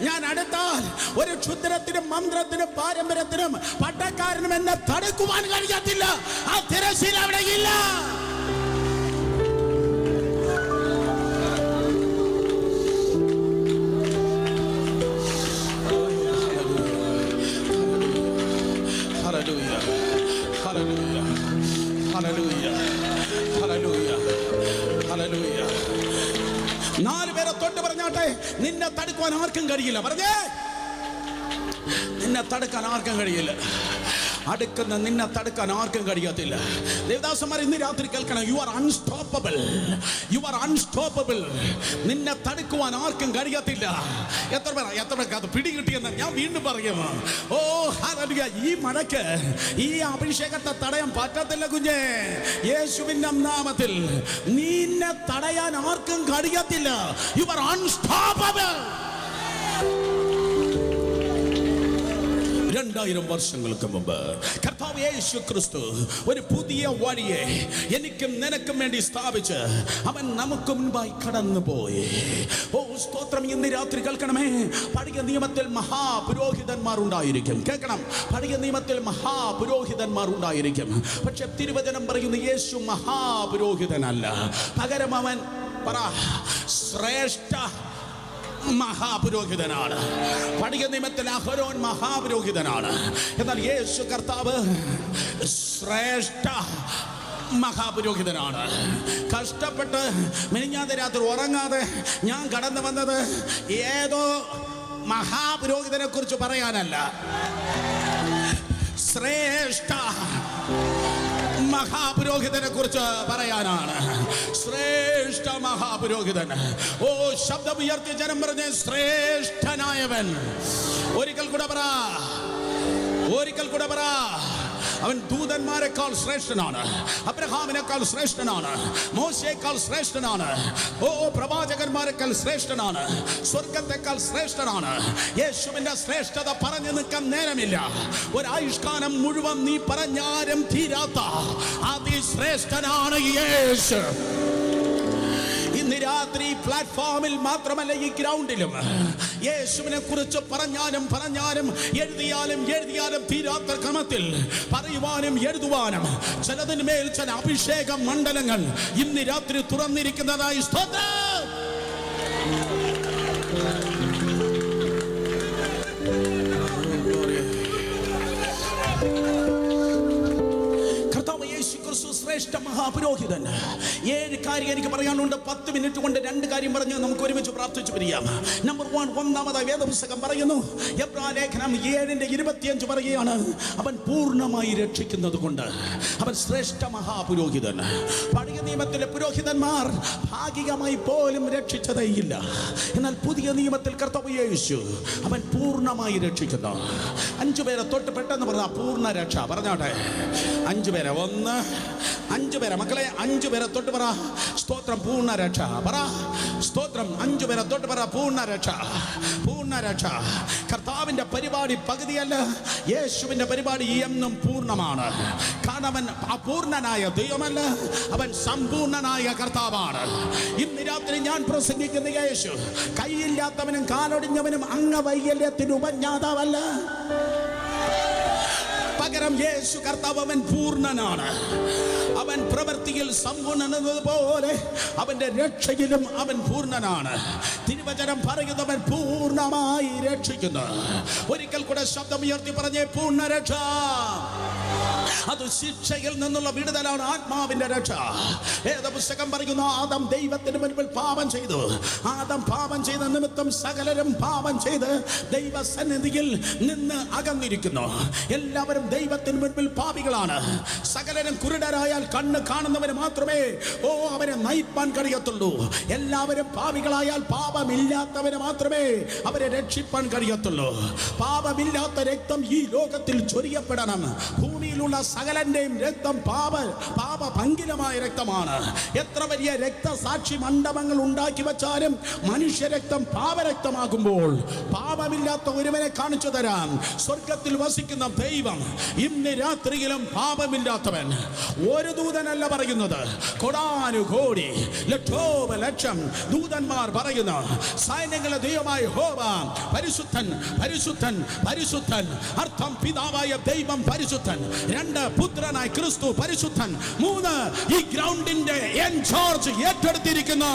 ഞാൻ അടുത്താൽ ഒരു ക്ഷുദ്രത്തിനും മന്ത്രത്തിനും പാരമ്പര്യത്തിനും പട്ടക്കാരനും എന്നെ തടുക്കുവാൻ കഴിയത്തില്ല. ആ തിരശ്ശീല അവിടെ ഇല്ല. നാല് പേരെ തൊട്ട് പറഞ്ഞാട്ടെ, നിന്നെ തടുക്കുവാൻ ആർക്കും കഴിയില്ല. പറഞ്ഞേ, നിന്നെ തടുക്കാൻ ആർക്കും കഴിയില്ല. അടുക്കുന്ന നിന്നെ തടുക്കാൻ ആർക്കും കഴിയത്തില്ല. ദേവദാസന്മാർ ഇന്ന് രാത്രി കേൾക്കണം, you are unstoppable. You are unstoppable. നിന്നെ തടുക്കുവാൻ ആർക്കും കഴിയത്തില്ല. എത്ര പേർക്ക് അത് പിടികിട്ടിയെന്ന് ഞാൻ വീണ്ടും പറയുമോ? ഓ ഹല്ലേലൂയ. ഈ മഴയ്ക്ക് ഈ അഭിഷേകത്തെ തടയാൻ പറ്റത്തില്ല കുഞ്ഞേ. യേശുവിന്റെ നാമത്തിൽ നിന്നെ തടയാൻ ആർക്കും കഴിയത്തില്ല. You are unstoppable. 2000 വർഷങ്ങൾക്ക് മുമ്പ് കർത്താവ് യേശു ക്രിസ്തു ഒരു പുതിയ വഴിയെ എനിക്കും നിനക്കും വേണ്ടി സ്ഥാപിച്ച് അവൻ നമുക്ക് മുൻപായി കടന്നുപോയി. ഓ സ്തോത്രം. ഇന്ന് രാത്രി കേൾക്കണമേ, പഴയ നിയമത്തിൽ മഹാപുരോഹിതന്മാർ ഉണ്ടായിരിക്കും. കേൾക്കണം, പഴയ നിയമത്തിൽ മഹാപുരോഹിതന്മാർ ഉണ്ടായിരിക്കും. പക്ഷെ തിരുവചനം പറയുന്ന യേശു മഹാപുരോഹിതനല്ല. പകരം അവൻ പറ ശ്രേഷ്ഠ മഹാപുരോഹിതനാണ്. പഴയ നിയമത്തിൽ അഹരോൻ മഹാപുരോഹിതനാണ്. എന്നാൽ യേശു കർത്താവ് ശ്രേഷ്ഠ മഹാപുരോഹിതനാണ്. കഷ്ടപ്പെട്ട് മിനിഞ്ഞാന്ന് രാത്രി ഉറങ്ങാതെ ഞാൻ കടന്നു വന്നത് ഏതോ മഹാപുരോഹിതനെ കുറിച്ച് പറയാനല്ല, ശ്രേഷ്ഠ മഹാപുരോഹിതനെ കുറിച്ച് പറയാനാണ്. ശ്രേഷ്ഠ മഹാപുരോഹിതൻ. ഓ ശബ്ദമുയർത്തിയ ജനം പറഞ്ഞ ശ്രേഷ്ഠനായവൻ. ഒരിക്കൽ കൂടെ പറ, ഒരിക്കൽ കൂടെ പറ. അവൻ ദൂതന്മാരെക്കാൾ ശ്രേഷ്ഠനാണ്, അബ്രഹാമിനേക്കാൾ ശ്രേഷ്ഠനാണ്, മോശയേക്കാൾ ശ്രേഷ്ഠനാണ്, പ്രവാചകന്മാരെക്കാൾ ശ്രേഷ്ഠനാണ്, സ്വർഗത്തെക്കാൾ ശ്രേഷ്ഠനാണ്. യേശുവിന്റെ ശ്രേഷ്ഠത പറഞ്ഞു നിൽക്കാൻ നേരമില്ല. ഒരായുഷ്കാലം മുഴുവൻ നീ പറഞ്ഞാലും തീരാത്ത അതിശ്രേഷ്ഠനാണ് യേശു. ഇന്ന് രാത്രി പ്ലാറ്റ്ഫോമിൽ മാത്രമല്ല, ഈ ഗ്രൗണ്ടിലും യേശുവിനെ കുറിച്ച് പറഞ്ഞാലും എഴുതിയാലും തീരാത്ത ക്രമത്തിൽ പറയുവാനും എഴുതുവാനും ചിലതിന്മേൽ ചില അഭിഷേക മണ്ഡലങ്ങൾ ഇന്ന് രാത്രി തുറന്നിരിക്കുന്നതായി സ്തോത്രം. ശ്രേഷ്ഠ മഹാപുരോഹിതൻ. 7 കാര്യം എനിക്ക് പറയാനുണ്ട്. 10 മിനിറ്റ് കൊണ്ട് 2 കാര്യം പറഞ്ഞ് നമുക്ക് ഒരുമിച്ച് പ്രാർത്ഥിച്ചു പിരിയാം. നമ്പർ 1, ഒന്നാമതായി വേദപുസ്തകം പറയുന്നു, എബ്രായലേഖനം 7:25 പറയുകയാണ്, അവൻ പൂർണ്ണമായി രക്ഷിക്കുന്നത് കൊണ്ട് അവൻ ശ്രേഷ്ഠ മഹാപുരോഹിതൻ. പഴയ നിയമത്തിലെ പുരോഹിതന്മാർ ഭാഗികമായി പോലും രക്ഷിച്ചതേയില്ല. എന്നാൽ പുതിയ നിയമത്തിൽ കർത്താവ് യേശു അവൻ പൂർണ്ണമായി രക്ഷിക്കുന്നു. 5 പേരെ തൊട്ട് പെട്ടെന്ന് പറഞ്ഞ പൂർണ്ണ രക്ഷ പറഞ്ഞാട്ടെ. 5 പേരെ 5 പേരെ മക്കളെ, 5 പേരെ തൊട്ട് പറ സ്തോത്രം, പൂർണ്ണ രക്ഷ പറ സ്തോത്രം. 5 പേരെ തൊട്ട് പറ പൂർണ്ണ രക്ഷ, പൂർണ്ണ രക്ഷ. കർത്താവിന്റെ പരിപാടി പകുതിയല്ല, യേശുവിന്റെ പരിപാടി എന്നും പൂർണ്ണമാണ്. കാരണം അവൻ അപൂർണനായ ദൈവമല്ല, അവൻ സമ്പൂർണനായ കർത്താവാണ്. ഇന്ന് രാത്രി ഞാൻ പ്രസംഗിക്കുന്ന യേശു കൈയില്ലാത്തവനും കാലൊടിഞ്ഞവനും അംഗവൈകല്യത്തിന് ഉപജ്ഞാതാവല്ല. പകരം യേശു കർത്താവ് അവൻ പൂർണ്ണനാണ്. അവൻ പ്രവൃത്തിയിൽ സമ്പൂർണ്ണനതുപോലെ അവന്റെ രക്ഷയിലും അവൻ പൂർണ്ണനാണ്. തിരുവചനം പറയുന്നവൻ പൂർണ്ണമായി രക്ഷിക്കുന്നു. ഒരിക്കൽ കൂടെ ശബ്ദം ഉയർത്തി പറഞ്ഞേ, പൂർണ്ണ രക്ഷ. അത് ശിക്ഷയിൽ നിന്നുള്ള വിടുതലാണ്, ആത്മാവിന്റെ രക്ഷ. വേദപുസ്തകം പറയുന്നു, ആദം ദൈവത്തിന് മുൻപിൽ പാപം ചെയ്തു. ആദം പാപം ചെയ്ത നിമിത്തം സകലരും പാപം ചെയ്ത് ദൈവസന്നിധിയിൽ നിന്ന് അകന്നിരിക്കുന്നു. എല്ലാവരും ദൈവത്തിന് മുൻപിൽ പാപികളാണ്. സകലരും കുരുടരായാൽ കണ്ണ് കാണുന്നവന് മാത്രമേ അവരെ നയിപ്പാൻ കഴിയത്തുള്ളൂ. എല്ലാവരും പാപികളായാൽ പാപമില്ലാത്തവന് മാത്രമേ അവരെ രക്ഷിപ്പാൻ കഴിയത്തുള്ളൂ. പാപമില്ലാത്ത രക്തം ഈ ലോകത്തിൽ ചൊരിയപ്പെടണം. ഭൂമിയിലുള്ള സകലന്റെയും രക്തം പാപഭംഗിലമായ രക്തമാണ്. എത്ര വലിയ രക്തസാക്ഷി മണ്ഡപങ്ങൾ ഉണ്ടാക്കി വെച്ചാലും മനുഷ്യരക്തം പാപരക്തമാകുമ്പോൾ പാപമില്ലാത്ത ഒരുവനെ കാണിച്ചു തരാം. സ്വർഗത്തിൽ വസിക്കുന്ന ദൈവം ഇന്ന് രാത്രിയിലും പാപമില്ലാത്തവൻ. ഒരു ദൂതനല്ല പറയുന്നത്, കോടാനുകോടി ലക്ഷോപലക്ഷം ദൂതന്മാർ പറയുന്ന സൈന്യങ്ങളെ ദൈവമായ യഹോവ പരിശുദ്ധൻ പരിശുദ്ധൻ പരിശുദ്ധൻ. അർത്ഥം പിതാവായ ദൈവം പരിശുദ്ധൻ. 2 പുത്രനായ ക്രിസ്തു പരിശുദ്ധൻ. 3 ഈ ഗ്രൗണ്ടിന്റെ ഇൻചാർജ് ഏറ്റെടുത്തിരിക്കുന്ന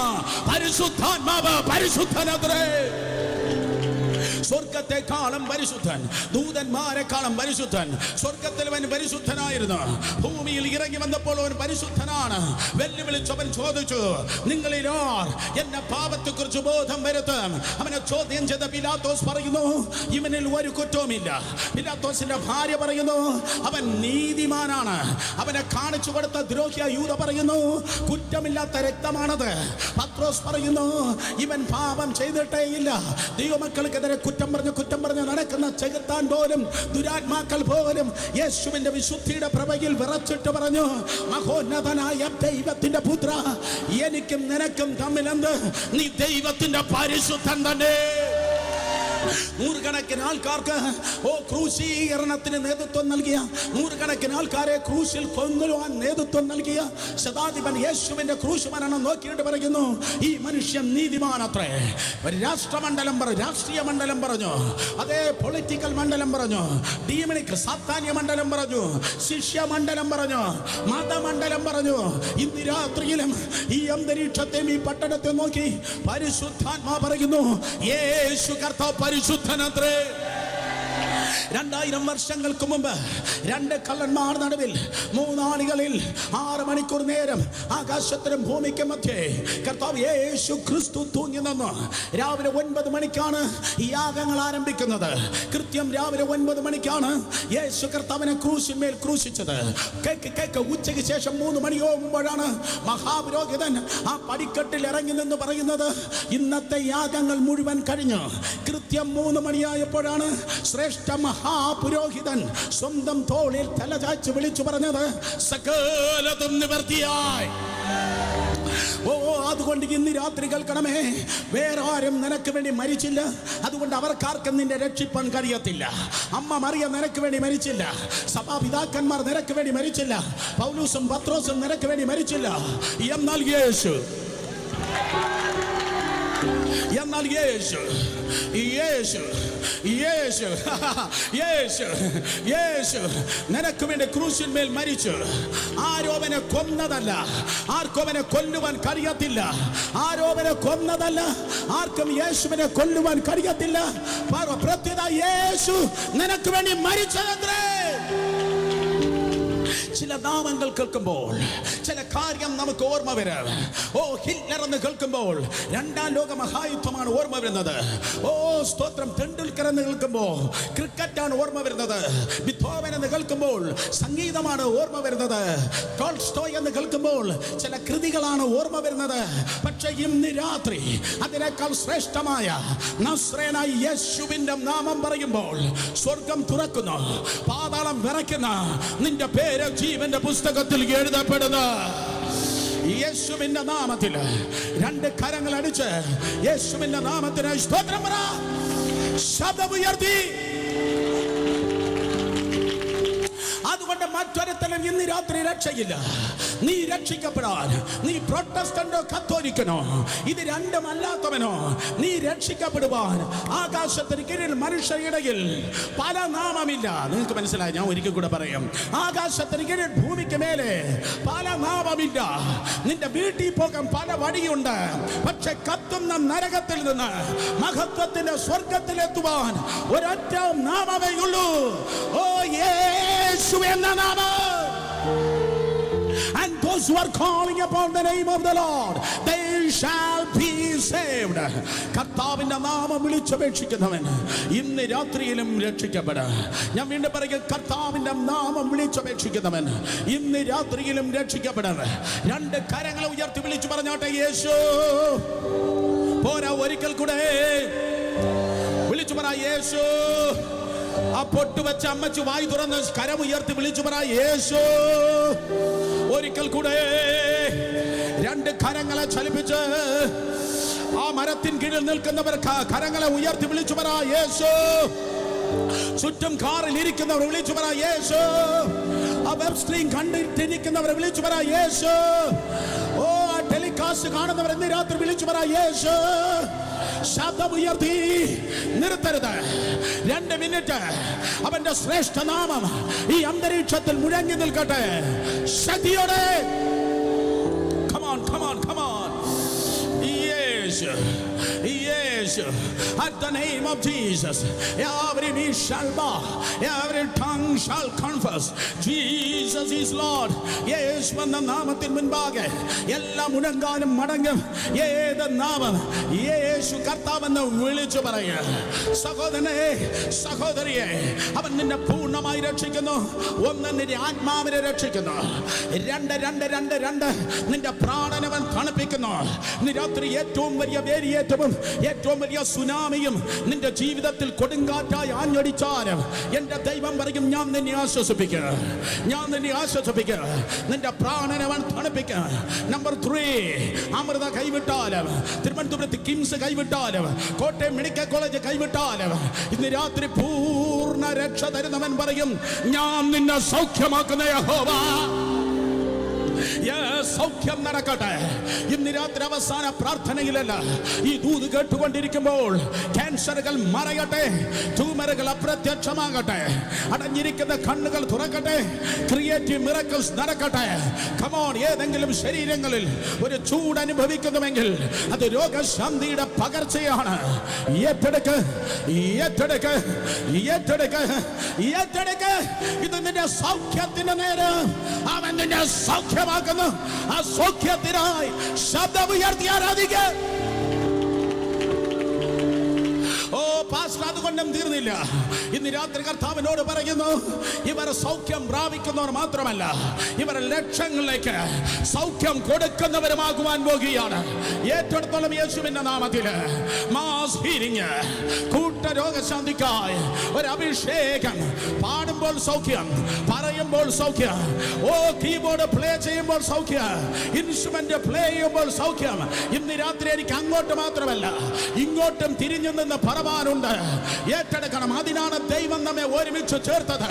പരിശുദ്ധാത്മാവ് പരിശുദ്ധനത്രേ. സ്വർഗത്തെക്കാളും പരിശുദ്ധൻ, ദൂതന്മാരെക്കാളും പരിശുദ്ധൻ. സ്വർഗത്തിൽ അവൻ പരിശുദ്ധനായിരുന്നു. ഭൂമിയിൽ ഇറങ്ങി വന്നപ്പോൾ അവൻ പരിശുദ്ധനാണ്. വെല്ലുവിളിച്ചവൻ ചോദിച്ചു, നിങ്ങളിലാർ എന്നെ പാപത്തെക്കുറിച്ച് ബോധം വരുത്തും? അവനെ ചോദ്യം ചെയ്ത പിലാത്തോസ് പറയുന്നു, ഇവനിൽ ഒരു കുറ്റവുമില്ല. പിലാത്തോസിന്റെ ഭാര്യ പറയുന്നു, അവൻ നീതിമാനാണ്. അവനെ കാണിച്ചു കൊടുത്ത ദ്രോഹിയ യൂദ പറയുന്നു, കുറ്റമില്ലാത്ത രക്തമാണത്. പത്രോസ് പറയുന്നു, ഇവൻ പാപം ചെയ്തിട്ടേ ഇല്ല. ദൈവമക്കൾക്കെതിരെ കുറ്റം പറഞ്ഞ് നടക്കുന്ന ചെകുത്താൻ പോലും, ദുരാത്മാക്കൾ പോലും യേശുവിന്റെ വിശുദ്ധിയുടെ പ്രഭയിൽ വിറച്ചിട്ട് പറഞ്ഞു, മഹോന്നതനായ ദൈവത്തിന്റെ പുത്ര, എനിക്കും നിനക്കും തമ്മിലെന്ത്? നീ ദൈവത്തിന്റെ പരിശുദ്ധൻ തന്നെ. നൂറുകണക്കിന് ആൾക്കാർക്ക് ക്രൂശീകരണത്തിന് നേതൃത്വം നൽകിയ, നൂറുകണക്കിന് ആൾക്കാരെ ക്രൂശിൽ കൊന്നുവാൻ നേതൃത്വം നൽകിയ ശതാധിപൻ യേശുവിന്റെ ക്രൂശ് മരണം നോക്കിയിട്ട് പറയുന്നു, ഈ മനുഷ്യൻ നീതിമാനത്രേ. രാഷ്ട്രീയ മണ്ഡലം പറഞ്ഞു, അതേ പൊളിറ്റിക്കൽ മണ്ഡലം പറഞ്ഞു, ഡീമണിക് സാത്താന്യ മണ്ഡലം പറഞ്ഞു, ശിഷ്യ മണ്ഡലം പറഞ്ഞു, മതമണ്ഡലം പറഞ്ഞു. ഇന്ന് രാത്രിയിലും ഈ അന്തരീക്ഷത്തെയും ഈ പട്ടണത്തെ നോക്കി പരിശുദ്ധാത്മാ പറയുന്നു, യേശു കർത്താവ് പരിശുദ്ധനത്രേ. 2000 വർഷങ്ങൾക്ക് മുമ്പ് 2 കള്ളന്മാർ നടുവിൽ 3 ആണികളിൽ 6 മണിക്കൂർ നേരം ആകാശത്തിനും ഭൂമിക്കും മധ്യേ കർത്താവ് യേശു ക്രിസ്തു തൂങ്ങി നിന്നു. രാവിലെ 9 മണിക്കാണ് ഈ യാഗങ്ങൾ ആരംഭിക്കുന്നത്. കൃത്യം രാവിലെ 9 മണിക്കാണ് യേശു കർത്താവിനെ ക്രൂശിന്മേൽ ക്രൂശിച്ചത്. ഉച്ചയ്ക്ക് ശേഷം 3 മണിയാകുമ്പോഴാണ് മഹാപുരോഹിതൻ ആ പടിക്കെട്ടിൽ ഇറങ്ങി നിന്ന് പറയുന്നത്, ഇന്നത്തെ യാഗങ്ങൾ മുഴുവൻ കഴിഞ്ഞു. കൃത്യം 3 മണിയായപ്പോഴാണ് ശ്രേഷ്ഠ മഹാപുരോഹിതൻ സ്വന്തം തോളിൽ തലചായ്ച്ച് വിളിച്ചു പറഞ്ഞത് സകലതും നിവർത്തിയായി. ഓ, അതുകൊണ്ട് ഇന്ന് രാത്രി കേൾക്കണമേ, വേറെ ആരും നിനക്ക് വേണ്ടി മരിച്ചില്ല. അതുകൊണ്ട് അവർക്കാർക്കും നിന്നെ രക്ഷിപ്പാൻ കഴിയത്തില്ല. അമ്മ മറിയ നിനക്ക് വേണ്ടി മരിച്ചില്ല. സഭാപിതാക്കന്മാർ നിനക്ക് വേണ്ടി മരിച്ചില്ല. പൗലോസും പത്രോസും നിനക്ക് വേണ്ടി മരിച്ചില്ല. എന്നാൽ യേശു നിനക്ക് വേണ്ടി ക്രൂശിന്മേൽ മരിച്ചു. ആരോപനെ കൊന്നതല്ല, ആർക്കും അവനെ കൊല്ലുവാൻ കഴിയത്തില്ല. ആരോപനെ കൊന്നതല്ല, ആർക്കും യേശുവിനെ കൊല്ലുവാൻ കഴിയത്തില്ല. പ്രത്യേക യേശു നിനക്ക് വേണ്ടി മരിച്ചതത്രേ. ചില നാമങ്ങൾ കേൾക്കുമ്പോൾ ചില കാര്യം നമുക്ക് ഓർമ്മ വരാം. ഓ, ഹിറ്റ്ലർ എന്ന് കേൾക്കുമ്പോൾ രണ്ടാം ലോക മഹായുദ്ധമാണ് ഓർമ്മ വരുന്നത്. ഓ സ്തോത്രം, തെണ്ടുൽക്കർ എന്ന് കേൾക്കുമ്പോൾ ക്രിക്കറ്റാണ് ഓർമ്മ വരുന്നത്. ബിഥോവൻ എന്ന് കേൾക്കുമ്പോൾ സംഗീതമാണ് ഓർമ്മ വരുന്നത്. ടോൾസ്റ്റോയ് എന്ന് കേൾക്കുമ്പോൾ ചില കൃതികളാണ് ഓർമ്മ വരുന്നത്. പക്ഷേ ഇന്ന് രാത്രി അതിനേക്കാൾ ശ്രേഷ്ഠമായ നസ്രേനായ യേശുവിന്റെ നാമം പറയുമ്പോൾ സ്വർഗം തുറക്കുന്നു, പാതാളം വിറയ്ക്കുന്ന, നിന്റെ പേര് ജീവന്റെ പുസ്തകത്തിൽ എഴുതപ്പെടുന്ന യേശുവിന്റെ നാമത്തിൽ രണ്ട് കരങ്ങൾ അടിച്ച് യേശുവിന്റെ നാമത്തിന് സ്തോത്രം പറ. ശബ്ദമുയർത്തി. അതുകൊണ്ട് മറ്റൊരുത്തനും ഇന്ന് രാത്രി രക്ഷയില്ല. നീ രക്ഷിക്കപ്പെടാൻ, നീ പ്രൊട്ടസ്റ്റന്റോ കത്തോലിക്കനോ ഇത് രണ്ടും അല്ലാത്തവനോ, നീ രക്ഷിക്കപ്പെടുവാൻ ആകാശത്തിന് കീഴിൽ മനുഷ്യരിടയിൽ പല നാമമില്ല. നിങ്ങൾക്ക് മനസ്സിലായി? ഞാൻ ഒരിക്കൽ കൂടെ പറയാം. ആകാശത്തിന് കീഴിൽ ഭൂമിക്ക് മേലെ പല നാമമില്ല. നിന്റെ വീട്ടിൽ പോകാൻ പല വഴിയുണ്ട്. പക്ഷെ കത്തുന്ന നരകത്തിൽ നിന്ന് മഹത്വത്തിന്റെ സ്വർഗത്തിലെത്തുവാൻ ഒരൊറ്റ നാമമേ ഉള്ളൂ. ഓ, യേശു എന്ന നാമം. And those who are calling upon the name of the Lord, they shall be saved. കർത്താവിന്റെ നാമം വിളിച്ചപേക്ഷിക്കുന്നവൻ ഇന്ന് രാത്രിയിലും രക്ഷിക്കപ്പെടും. ഞാൻ വീണ്ടും പറയും, കർത്താവിന്റെ നാമം വിളിച്ചപേക്ഷിക്കുന്നവൻ ഇന്ന് രാത്രിയിലും രക്ഷിക്കപ്പെടും. രണ്ട് കരങ്ങൾ ഉയർത്തി വിളിച്ചു പറഞ്ഞോട്ടെ, യേശു. പോരാ, ഒരിക്കൽ കൂടെ വിളിച്ചു പറ, യേശു. ആ പൊട്ട് വെച്ച അമ്മച്ചു വായി തുറന്ന് കരമുയർത്തി വിളിച്ചു പറ, യേശു. ഒരിക്കൽ കൂടെ രണ്ട് കരങ്ങളെ ചലിപ്പിച്ച് ആ മരത്തിൻ കീഴിൽ നിൽക്കുന്നവർ കരങ്ങളെ ഉയർത്തി വിളിച്ചു പറ, യേശു. ചുറ്റും കാറിൽ ഇരിക്കുന്നവർ വിളിച്ചു പറ, യേശു. ആ വെബ് സ്ക്രീൻ കണ്ടിരിക്കുന്നവർ വിളിച്ചു പറ, യേശു. ഓ, ആ ടെലികാസ്റ്റ് കാണുന്നവർ ഇന്ന് രാത്രി വിളിച്ചു പറ, യേശു. ശബ്ദമുയർത്തി നിർത്തരുത്. 2 മിനിറ്റ് അവന്റെ ശ്രേഷ്ഠ നാമം ഈ അന്തരീക്ഷത്തിൽ മുഴങ്ങി നിൽക്കട്ടെ ശക്തിയോടെ. Come on, come on, come on. Yes, yes. At the name of Jesus, every knee shall bow, every tongue shall confess Jesus is Lord. Yes, വന്ന നാമത്തിൻ മുൻപാകെ എല്ലാ മുഴങ്കാലും മടങ്ങും. ഏത് നാമം? യേശു കർത്താവെന്ന് വിളിച്ചു പറയുക. സഹോദരനെ, സഹോദരിയെ, അവൻ നിന്നെ പൂർണ്ണമായി രക്ഷിക്കുന്നു. ഒന്ന്, നിന്റെ ആത്മാവിനെ രക്ഷിക്കുന്നു. 2 നിന്റെ പ്രാണനവൻ തണുപ്പിക്കുന്നു. ഇന്ന് രാത്രി ഏറ്റവും വലിയ വേലിയേറ്റവും ഏറ്റവും വലിയ സുനാമിയും നിന്റെ ജീവിതത്തിൽ കൊടുങ്കാറ്റായി ആഞ്ഞടിച്ചാലും എന്റെ ദൈവം പറയും, ഞാൻ നിന്നെ ആശ്വസിപ്പിക്കുക, ഞാൻ നിന്നെ ആശ്വസിപ്പിക്കുക. നിന്റെ പ്രാണനവൻ തണുപ്പിക്കുക. നമ്പർ 3, അമൃത കൈവിട്ടാലും, തിരുവനന്തപുരത്ത് കിംസ് കൈവിട്ടാലും, കോട്ടയം മെഡിക്കൽ കോളേജ് കൈവിട്ടാലും, ഇന്ന് രാത്രി പൂർണ്ണ രക്ഷ തരുന്നവൻ പറയും, ഞാൻ നിന്നെ സൗഖ്യമാക്കുന്ന യഹോവ. സൗഖ്യം നടക്കട്ടെ. ഇന്ന് രാത്രി അവസാന പ്രാർത്ഥനയിലല്ല, ഈ ദൂത് കേട്ടുകൊണ്ടിരിക്കുമ്പോൾ ക്യാൻസറുകൾ മറയട്ടെ, ട്യൂമറുകൾ അപ്രത്യക്ഷമാകട്ടെ, അടഞ്ഞിരിക്കുന്ന കണ്ണുകൾ തുറക്കട്ടെ, ക്രിയേറ്റീവ് മിറക്കിൾസ് നടക്കട്ടെ. കമോൺ, ഏതെങ്കിലും ശരീരങ്ങളിൽ ഒരു ചൂട് അനുഭവിക്കുന്നുവെങ്കിൽ അത് രോഗശാന്തിയുടെ പകർച്ചയാണ്. ഏറ്റെടുക്ക്, ഏറ്റെടുക്ക്, ഏറ്റെടുക്ക്, ഏറ്റെടുക്ക്. ഇത് നിന്റെ സൗഖ്യത്തിന്റെ നേരം. അവൻ നിന്നെ സൗഖ്യമാക്കുന്നു. ആ സൗഖ്യത്തിനായി ശബ്ദമുയർത്തി ആരാധിക്കുക. ഓ പാസ്റ്റർ, അതുകൊണ്ട് അതുകൊണ്ടും തീർന്നില്ല. ഇന്ന് രാത്രി കർത്താവിനോട് പറയുന്നു, ഇവർ സൗഖ്യം പ്രാപിക്കുന്നവർ മാത്രമല്ല, ഇവർ ലക്ഷങ്ങളിലേക്ക് സൗഖ്യം കൊടുക്കുന്നവരുമാകുവാൻ പോകുകയാണ്. ഏറ്റെടുത്തോളം യേശുവിന്റെ നാമത്തിൽ മാസ് ഹീലിംഗ്, കൂട്ടരോഗശാന്തിക്കായി ഒരു അഭിഷേകം. പാടുമ്പോൾ സൗഖ്യം, പറയുമ്പോൾ സൗഖ്യം, കീബോർഡ് പ്ലേ ചെയ്യുമ്പോൾ സൗഖ്യം, ഇൻസ്ട്രുമെന്റ് പ്ലേ ചെയ്യുമ്പോൾ സൗഖ്യം. ഇന്ന് രാത്രി എനിക്ക് അങ്ങോട്ട് മാത്രമല്ല ഇങ്ങോട്ടും തിരിഞ്ഞു നിന്ന് പറവാനുണ്ട്. ഏറ്റെടുക്കണം. അതിനാണ് ദൈവം നമ്മെ ഒരുമിച്ച് ചേർത്തത്.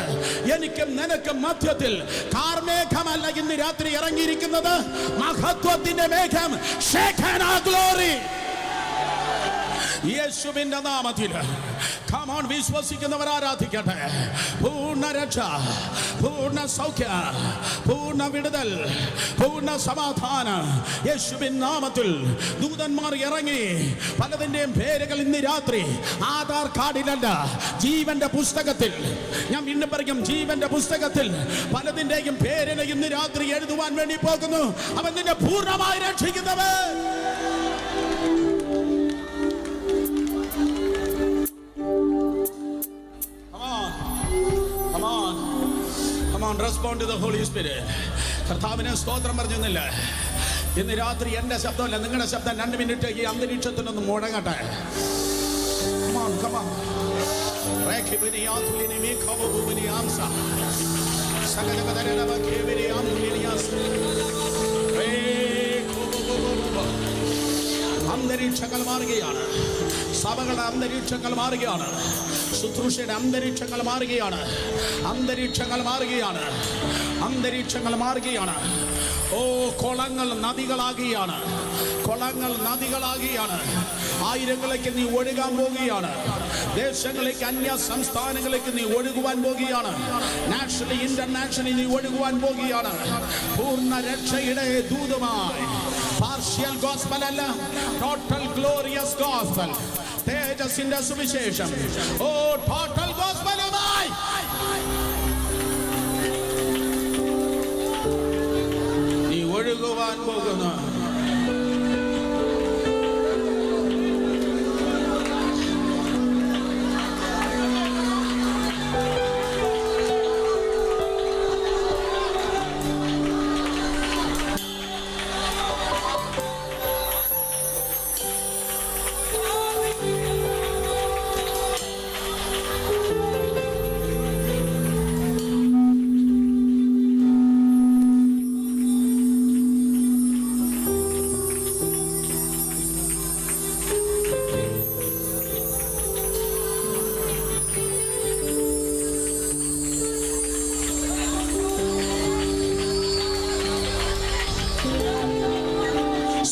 എനിക്കും നിനക്കും മധ്യത്തിൽ കാർമേഘമല്ല ഇന്ന് രാത്രി ഇറങ്ങിയിരിക്കുന്നത്, മഹത്വത്തിന്റെ മേഘം. ഷേഖനാ ഗ്ലോറി യേശുവിന്റെ നാമത്തിൽ. Come on, വിശ്വസിക്കുന്നവർ ആരാധിക്കട്ടെ. പൂർണ്ണ രക്ഷ, പൂർണ്ണ സൗഖ്യ, പൂർണ്ണ വിടുതൽ, പൂർണ്ണ സമാധാനം യേശുവിൻ നാമത്തിൽ. ദൂതന്മാർ ഇറങ്ങി. പലതിന്റെയും പേരുകൾ ഇന്ന് രാത്രി ആധാർ കാർഡിലല്ല, ജീവന്റെ പുസ്തകത്തിൽ. ഞാൻ വീണ്ടും പറയും, ജീവന്റെ പുസ്തകത്തിൽ പലതിന്റെയും പേരിനെ ഇന്ന് രാത്രി എഴുതുവാൻ വേണ്ടി പോകുന്നു. അവൻ നിന്നെ പൂർണ്ണമായി രക്ഷിക്കുന്നവൻ. Respond to the Holy Spirit. കർത്താവിനെ സ്തോത്രം പറഞ്ഞില്ല. ഇന്ന് രാത്രി എൻ്റെ ശബ്ദമല്ല, നിങ്ങളുടെ ശബ്ദം 2 മിനിറ്റ് ഈ അന്തരീക്ഷത്തിനൊന്ന് മുടങ്ങട്ടെ. അന്തരീക്ഷങ്ങൾ മാറുകയാണ്. സഭകളുടെ അന്തരീക്ഷങ്ങൾ മാറുകയാണ്. ശുശ്രൂഷയുടെ അന്തരീക്ഷങ്ങൾ മാറുകയാണ്. അന്തരീക്ഷങ്ങൾ മാറുകയാണ്. അന്തരീക്ഷങ്ങൾ മാറുകയാണ്. കുളങ്ങൾ നദികളാകുകയാണ്. കുളങ്ങൾ നദികളാകുകയാണ്. ആയിരങ്ങളിലേക്ക് നീ ഒഴുകാൻ പോകുകയാണ്. ദേശങ്ങളിലേക്ക്, അന്യ സംസ്ഥാനങ്ങളിലേക്ക് നീ ഒഴുകുവാൻ പോകുകയാണ്. നാഷണലി ഇന്റർനാഷണലി നീ ഒഴുകുവാൻ പോകുകയാണ്. പൂർണ്ണ രക്ഷയുടെ ദൂതമായി. പാർഷ്യൽ ഗോസ്പൽ അല്ല, ടോട്ടൽ ഗ്ലോറിയസ് ഗോസ്പൽ. തേജസ്സിന്റെ സുവിശേഷം. ടോട്ടൽ ഗോസ്പലുമായി നീ ഒഴുകുവാൻ പോകുന്നു.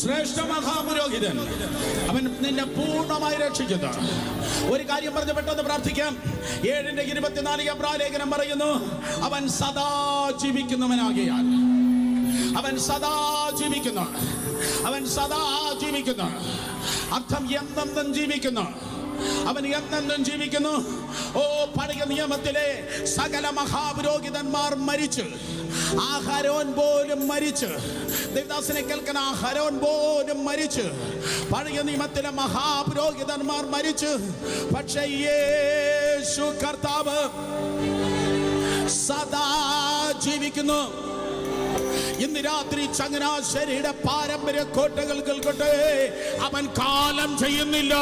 ശ്രേഷ്ഠ മഹാപുരോഹിതൻ, അവൻ നിന്നെ പൂർണ്ണമായി രക്ഷിക്കുന്നു. ഒരു കാര്യം പറഞ്ഞ് പെട്ടെന്ന് പ്രാർത്ഥിക്കാം. 7:24 എബ്രായ ലേഖനം പറയുന്നു, അവൻ സദാ ജീവിക്കുന്നവനാകിയാൽ. അവൻ സദാ ജീവിക്കുന്നു. അവൻ സദാ ജീവിക്കുന്നു. അർത്ഥം എന്നെന്നും ജീവിക്കുന്നു. അവൻ എന്നെന്നും ജീവിക്കുന്നു. പഴയ നിയമത്തിലെ സകല മഹാപുരോഹിതന്മാർ മരിച്ചു. ആഹാരോൻ പോലും മരിച്ചു. ദേവദാസനെ കേൾക്കുന്ന, ആഹാരോൻ പോലും മരിച്ചു. പഴയ നിയമത്തിലെ മഹാപുരോഹിതന്മാർ മരിച്ചു. പക്ഷേ യേശു കർത്താവ് സദാ ജീവിക്കുന്നു. ഇന്ന് രാത്രി ചങ്ങനാശ്ശേരിയുടെ പാരമ്പര്യ കോട്ടകൾ കേൾക്കട്ടെ, അവൻ കാലം ചെയ്യുന്നില്ല.